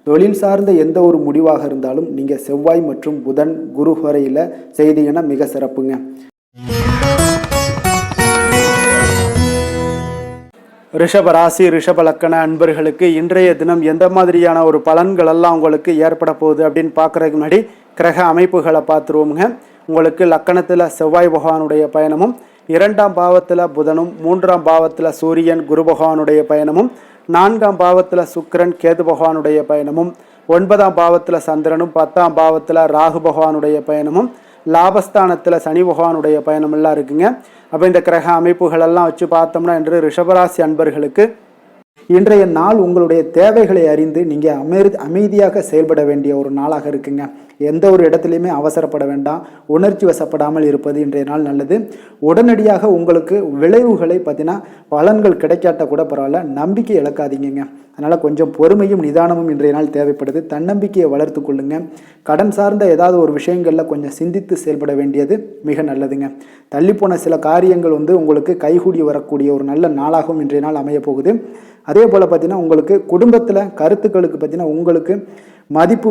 தொழில் சார்ந்த எந்த ஒரு முடிவாக இருந்தாலும் நீங்கள் செவ்வாய் மற்றும் புதன், குரு ஹோரையில் செய்தீங்கன்னா மிக சிறப்புங்க. ரிஷப ராசி, ரிஷப லக்கண அன்பர்களுக்கு இன்றைய தினம் எந்த மாதிரியான ஒரு பலன்கள் எல்லாம் உங்களுக்கு ஏற்பட போகுது அப்படின்னு பார்க்குறதுக்கு முன்னாடி கிரக அமைப்புகளை பார்த்துருவோமுங்க. உங்களுக்கு லக்கணத்தில் செவ்வாய் பகவானுடைய பயணமும், 2ஆம் பாவத்தில் புதனும், 3ஆம் பாவத்தில் சூரியன், குரு பகவானுடைய பயணமும், 4ஆம் பாவத்தில் சுக்கிரன், கேது பகவானுடைய பயணமும், 9ஆம் பாவத்தில் சந்திரனும், 10ஆம் பாவத்தில் ராகு பகவானுடைய பயணமும், லாபஸ்தானத்தில் சனி பகவானுடைய பயணம் எல்லாம் இருக்குங்க. அப்போ இந்த கிரக அமைப்புகளெல்லாம் வச்சு பார்த்தோம்னா இன்று ரிஷபராசி அன்பர்களுக்கு இன்றைய நாள் உங்களுடைய தேவைகளை அறிந்து நீங்கள் அமைதியாக செயல்பட வேண்டிய ஒரு நாளாக இருக்குங்க. எந்த ஒரு இடத்துலையுமே அவசரப்பட வேண்டாம். உணர்ச்சி வசப்படாமல் இருப்பது இன்றைய நாள் நல்லது. உடனடியாக உங்களுக்கு விளைவுகளை பார்த்தீங்கன்னா பலன்கள் கிடைக்காட்ட கூட பரவாயில்ல, நம்பிக்கை இழக்காதீங்க. அதனால் கொஞ்சம் பொறுமையும் நிதானமும் இன்றைய நாள் தேவைப்படுது. தன்னம்பிக்கையை வளர்த்து கொள்ளுங்க. கடன் சார்ந்த ஏதாவது ஒரு விஷயங்களில் கொஞ்சம் சிந்தித்து செயல்பட வேண்டியது மிக நல்லதுங்க. தள்ளிப்போன சில காரியங்கள் உங்களுக்கு கைகூடி வரக்கூடிய ஒரு நல்ல நாளாகவும் இன்றைய நாள் அமைய போகுது. அதே போல் பார்த்தீங்கன்னா உங்களுக்கு குடும்பத்தில் கருத்துக்களுக்கு பார்த்தீங்கன்னா உங்களுக்கு மதிப்பு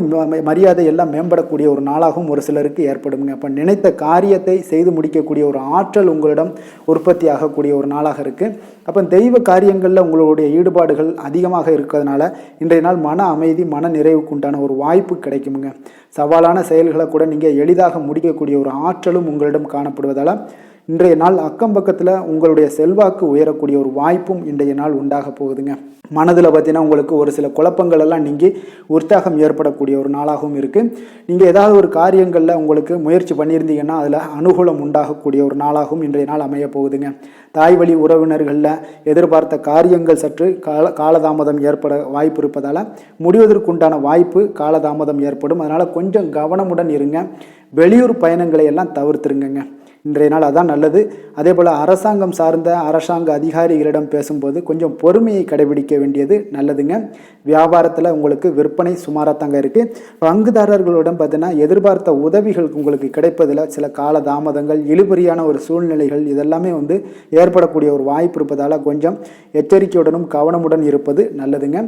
மரியாதை எல்லாம் மேம்படக்கூடிய ஒரு நாளாகவும் ஒரு சிலருக்கு ஏற்படுங்க. அப்போ நினைத்த காரியத்தை செய்து முடிக்கக்கூடிய ஒரு ஆற்றல் உங்களிடம் உற்பத்தி ஆகக்கூடிய ஒரு நாளாக இருக்குது. அப்போ தெய்வ காரியங்களில் உங்களுடைய ஈடுபாடுகள் அதிகமாக இருக்கிறதுனால இன்றைய நாள் மன அமைதி மன நிறைவுக்கு உண்டான ஒரு வாய்ப்பு கிடைக்குமுங்க. சவாலான செயல்களை கூட நீங்கள் எளிதாக முடிக்கக்கூடிய ஒரு ஆற்றலும் உங்களிடம் காணப்படுவதால் இன்றைய நாள் அக்கம் பக்கத்தில் உங்களுடைய செல்வாக்கு உயரக்கூடிய ஒரு வாய்ப்பும் இன்றைய நாள் உண்டாக போகுதுங்க. மனதில் பார்த்தீங்கன்னா உங்களுக்கு ஒரு சில குழப்பங்கள் எல்லாம் நீங்கி உற்சாகம் ஏற்படக்கூடிய ஒரு நாளாகவும் இருக்குது. நீங்கள் ஏதாவது ஒரு காரியங்களில் உங்களுக்கு முயற்சி பண்ணியிருந்தீங்கன்னா அதில் அனுகூலம் உண்டாகக்கூடிய ஒரு நாளாகவும் இன்றைய நாள் அமைய போகுதுங்க. தாய் வழி உறவினர்களில் எதிர்பார்த்த காரியங்கள் சற்று காலதாமதம் ஏற்பட வாய்ப்பு இருப்பதால் முடிவதற்குண்டான வாய்ப்பு காலதாமதம் ஏற்படும். அதனால் கொஞ்சம் கவனமுடன் இருங்க. வெளியூர் பயணங்களை எல்லாம் தவிர்த்துருங்க. இன்றைய நாள் அதான் நல்லது. அதே போல் அரசாங்கம் சார்ந்த அரசாங்க அதிகாரிகளிடம் பேசும்போது கொஞ்சம் பொறுமையை கடைபிடிக்க வேண்டியது நல்லதுங்க. வியாபாரத்தில் உங்களுக்கு விற்பனை சுமாராக தாங்க இருக்குது. பங்குதாரர்களிடம் பார்த்தீங்கன்னா எதிர்பார்த்த உதவிகள் உங்களுக்கு கிடைப்பதில் சில கால தாமதங்கள் இழுபறியான ஒரு சூழ்நிலைகள் இதெல்லாமே ஏற்படக்கூடிய ஒரு வாய்ப்பு இருப்பதால் கொஞ்சம் எச்சரிக்கையுடனும் கவனமுடன் இருப்பது நல்லதுங்க.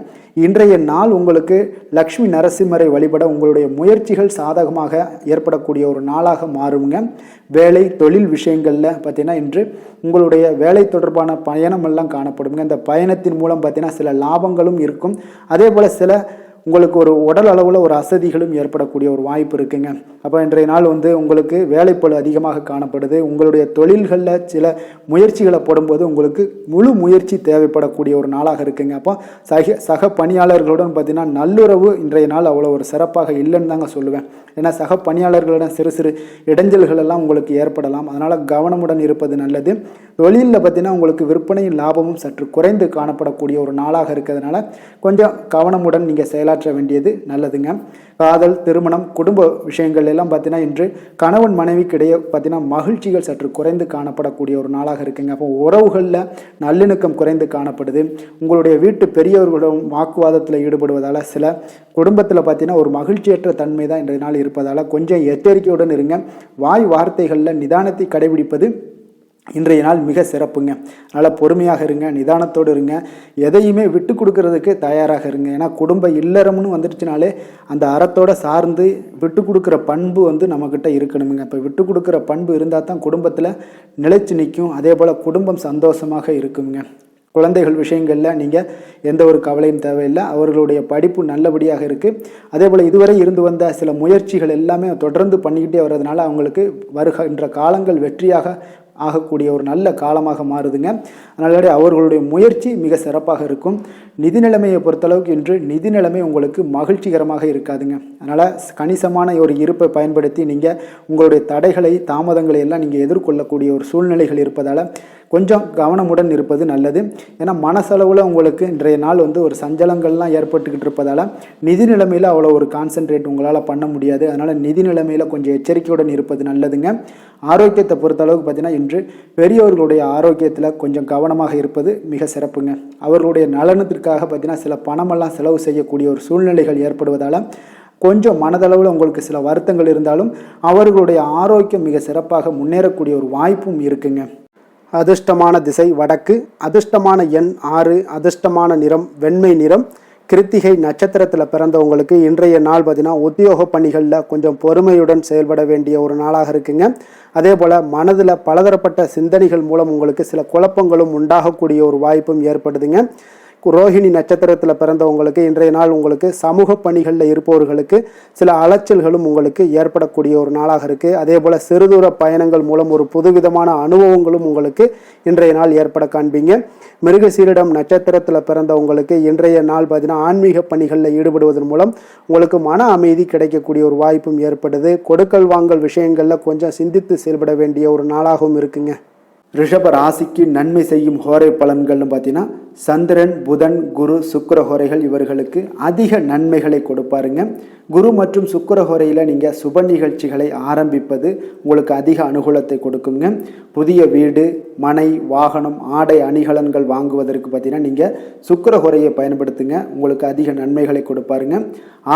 இன்றைய நாள் உங்களுக்கு லக்ஷ்மி நரசிம்மரை வழிபட உங்களுடைய முயற்சிகள் சாதகமாக ஏற்படக்கூடிய ஒரு நாளாக மாறுங்க. வேலை தொழில் விஷயங்களில் பார்த்தீங்கன்னா இன்று உங்களுடைய வேலை தொடர்பான பயணமெல்லாம் காணப்படுங்க. இந்த பயணத்தின் மூலம் பார்த்தீங்கன்னா சில லாபங்களும் இருக்கும். அதே போல் சில உங்களுக்கு ஒரு உடல் அளவில் ஒரு அசதிகளும் ஏற்படக்கூடிய ஒரு வாய்ப்பு இருக்குங்க. அப்போ இன்றைய நாள் உங்களுக்கு வேலைப்பளு அதிகமாக காணப்படுது. உங்களுடைய தொழில்களில் சில முயற்சிகளை போடும்போது உங்களுக்கு முழு முயற்சி தேவைப்படக்கூடிய ஒரு நாளாக இருக்குங்க. அப்போ சக பணியாளர்களுடன் பார்த்தீங்கன்னா நல்லுறவு இன்றைய நாள் அவ்வளோ ஒரு சிறப்பாக இல்லைன்னு தாங்க சொல்லுவேன். ஏன்னா சக பணியாளர்களிடம் சிறு சிறு இடைஞ்சல்கள் எல்லாம் உங்களுக்கு ஏற்படலாம். அதனால் கவனமுடன் இருப்பது நல்லது. தொழிலில் பார்த்தீங்கன்னா உங்களுக்கு விற்பனையும் லாபமும் சற்று குறைந்து காணப்படக்கூடிய ஒரு நாளாக இருக்கிறதுனால கொஞ்சம் கவனமுடன் நீங்கள் செயலாற்ற வேண்டியது நல்லதுங்க. காதல் திருமணம் குடும்ப விஷயங்கள் எல்லாம் பார்த்தீங்கன்னா இன்று கணவன் மனைவிக்கிடையே பார்த்தீங்கன்னா மகிழ்ச்சிகள் சற்று குறைந்து காணப்படக்கூடிய ஒரு நாளாக இருக்குங்க. அப்போ உறவுகளில் நல்லிணக்கம் குறைந்து காணப்படுது. உங்களுடைய வீட்டு பெரியவர்களும் வாக்குவாதத்தில் ஈடுபடுவதால் சில குடும்பத்தில் பார்த்தீங்கன்னா ஒரு மகிழ்ச்சியற்ற தன்மை தான் இன்றைய நாள் இருப்பதால் கொஞ்சம் எச்சரிக்கையுடன் இருங்க. வாய் வார்த்தைகளில் நிதானத்தை கடைபிடிப்பது இன்றைய நாள் மிக சிறப்புங்க. அதனால் பொறுமையாக இருங்க, நிதானத்தோடு இருங்க, எதையுமே விட்டு கொடுக்கறதுக்கு தயாராக இருங்க. ஏன்னா குடும்ப இல்லறம்னு வந்துடுச்சுனாலே அந்த அறத்தோடு சார்ந்து விட்டு கொடுக்குற பண்பு நம்மக்கிட்ட இருக்கணுங்க. இப்போ விட்டு கொடுக்குற பண்பு இருந்தால் தான் குடும்பத்தில் நிலைச்சு நிற்கும். அதே போல் குடும்பம் சந்தோஷமாக இருக்குங்க. குழந்தைகள் விஷயங்களில் நீங்கள் எந்த ஒரு கவலையும் தேவையில்லை. அவர்களுடைய படிப்பு நல்லபடியாக இருக்குது. அதே போல் இதுவரை இருந்து வந்த சில முயற்சிகள் எல்லாமே தொடர்ந்து பண்ணிக்கிட்டே வர்றதுனால அவங்களுக்கு வருகின்ற காலங்கள் வெற்றியாக ஆகக்கூடிய ஒரு நல்ல காலமாக மாறுதுங்க. அதனால அவர்களுடைய முயற்சி மிக சிறப்பாக இருக்கும். நிதி நிலைமையை பொறுத்தளவுக்கு இன்று நிதி நிலைமை உங்களுக்கு மகிழ்ச்சிகரமாக இருக்காதுங்க. அதனால் கணிசமான ஒரு இருப்பை பயன்படுத்தி நீங்கள் உங்களுடைய தடைகளை தாமதங்களை எல்லாம் நீங்கள் எதிர்கொள்ளக்கூடிய ஒரு சூழ்நிலைகள் இருப்பதால் கொஞ்சம் கவனமுடன் இருப்பது நல்லது. ஏன்னா மனசளவில் உங்களுக்கு இன்றைய நாள் ஒரு சஞ்சலங்கள்லாம் ஏற்பட்டுக்கிட்டு இருப்பதால் நிதி நிலைமையில் அவ்வளோ ஒரு கான்சென்ட்ரேட் உங்களால் பண்ண முடியாது. அதனால் நிதி நிலைமையில் கொஞ்சம் எச்சரிக்கையுடன் இருப்பது நல்லதுங்க. ஆரோக்கியத்தை பொறுத்தளவுக்கு பார்த்தீங்கன்னா இன்று பெரியவர்களுடைய ஆரோக்கியத்தில் கொஞ்சம் கவனமாக இருப்பது மிக சிறப்புங்க. அவர்களுடைய நலனத்திற்காக பார்த்தீங்கன்னா சில பணமெல்லாம் செலவு செய்யக்கூடிய ஒரு சூழ்நிலைகள் ஏற்படுவதால் கொஞ்சம் மனதளவில் உங்களுக்கு சில வருத்தங்கள் இருந்தாலும் அவர்களுடைய ஆரோக்கியம் மிக சிறப்பாக முன்னேறக்கூடிய ஒரு வாய்ப்பும் இருக்குங்க. அதிர்ஷ்டமான திசை வடக்கு, அதிர்ஷ்டமான எண் 6, அதிர்ஷ்டமான நிறம் வெண்மை நிறம். கிருத்திகை நட்சத்திரத்தில் பிறந்தவங்களுக்கு இன்றைய நாள் பார்த்தீங்கன்னா உத்தியோக பணிகளில் கொஞ்சம் பொறுமையுடன் செயல்பட வேண்டிய ஒரு நாளாக இருக்குங்க. அதே போல் மனதில் பலதரப்பட்ட சிந்தனைகள் மூலம் உங்களுக்கு சில குழப்பங்களும் உண்டாகக்கூடிய ஒரு வாய்ப்பும் ஏற்படுதுங்க. ரோஹிணி நட்சத்திரத்தில் பிறந்தவங்களுக்கு இன்றைய நாள் உங்களுக்கு சமூக பணிகளில் இருப்பவர்களுக்கு சில அலைச்சல்களும் உங்களுக்கு ஏற்படக்கூடிய ஒரு நாளாக இருக்குது. அதே போல் சிறுதூர பயணங்கள் மூலம் ஒரு புதுவிதமான அனுபவங்களும் உங்களுக்கு இன்றைய நாள் ஏற்பட காண்பீங்க. மிருகசீரிடம் நட்சத்திரத்தில் பிறந்தவங்களுக்கு இன்றைய நாள் பார்த்தீங்கன்னா ஆன்மீக பணிகளில் ஈடுபடுவதன் மூலம் உங்களுக்கு மன அமைதி கிடைக்கக்கூடிய ஒரு வாய்ப்பும் ஏற்படுது. கொடுக்கல் வாங்கல் விஷயங்களில் கொஞ்சம் சிந்தித்து செயல்பட வேண்டிய ஒரு நாளாகவும் இருக்குங்க. ரிஷப ராசிக்கு நன்மை செய்யும் ஹோரை பலன்கள்னு பார்த்தீங்கன்னா சந்திரன் புதன் குரு சுக்கிர ஹோரைகள் இவர்களுக்கு அதிக நன்மைகளை கொடுப்பாருங்க. குரு மற்றும் சுக்கிர ஹோரையில் நீங்கள் சுப நிகழ்ச்சிகளை ஆரம்பிப்பது உங்களுக்கு அதிக அனுகூலத்தை கொடுக்குங்க. புதிய வீடு மனை வாகனம் ஆடை அணிகலன்கள் வாங்குவதற்கு பார்த்தீங்கன்னா நீங்கள் சுக்கிர ஹோரையை பயன்படுத்துங்க, உங்களுக்கு அதிக நன்மைகளை கொடுப்பாருங்க.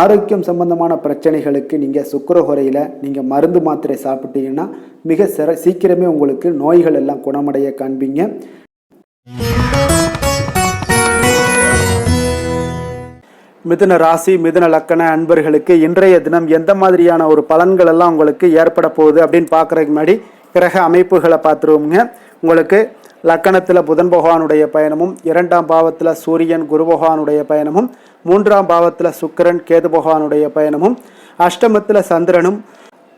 ஆரோக்கியம் சம்பந்தமான பிரச்சனைகளுக்கு நீங்கள் சுக்கிர ஹோரையில் நீங்கள் மருந்து மாத்திரை சாப்பிட்டீங்கன்னா மிக சீக்கிரமே உங்களுக்கு நோய்கள் எல்லாம் குணமடைய காண்பீங்க. மிதுன ராசி மிதுன லக்கண அன்பர்களுக்கு இன்றைய தினம் எந்த மாதிரியான ஒரு பலன்கள் எல்லாம் உங்களுக்கு ஏற்பட போகுது அப்படின்னு பார்க்குறதுக்கு முன்னாடி கிரக அமைப்புகளை பார்த்துருவோங்க. உங்களுக்கு லக்கணத்தில் புதன் பகவானுடைய பயணமும், 2ஆம் பாவத்தில் சூரியன் குரு பகவானுடைய பயணமும், 3ஆம் பாவத்தில் சுக்கிரன் கேது பகவானுடைய பயணமும், அஷ்டமத்தில் சந்திரனும்,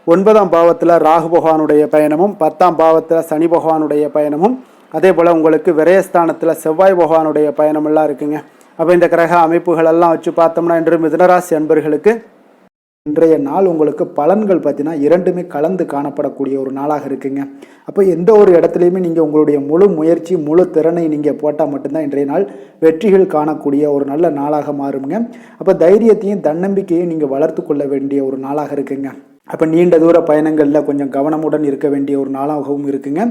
9ஆம் பாவத்தில் ராகு பகவானுடைய பயணமும், 10ஆம் பாவத்தில் சனி பகவானுடைய பயணமும், அதே போல் உங்களுக்கு விரயஸ்தானத்தில் செவ்வாய் பகவானுடைய பயணமெல்லாம் இருக்குங்க. அப்போ இந்த கிரக அமைப்புகளெல்லாம் வச்சு பார்த்தோம்னா இன்று மிதுனராசி அன்பர்களுக்கு இன்றைய நாள் உங்களுக்கு பலன்கள் பார்த்தீங்கன்னா இரண்டுமே கலந்து காணப்படக்கூடிய ஒரு நாளாக இருக்குங்க. அப்போ எந்த ஒரு இடத்துலையுமே நீங்கள் உங்களுடைய முழு முயற்சி முழு திறனை நீங்கள் போட்டால் மட்டும்தான் இன்றைய நாள் வெற்றிகள் காணக்கூடிய ஒரு நல்ல நாளாக மாறுங்க. அப்போ தைரியத்தையும் தன்னம்பிக்கையும் நீங்கள் வளர்த்து கொள்ள வேண்டிய ஒரு நாளாக இருக்குங்க. அப்போ நீண்ட தூர பயணங்களில் கொஞ்சம் கவனமுடன் இருக்க வேண்டிய ஒரு நாளாகவும் இருக்குங்க.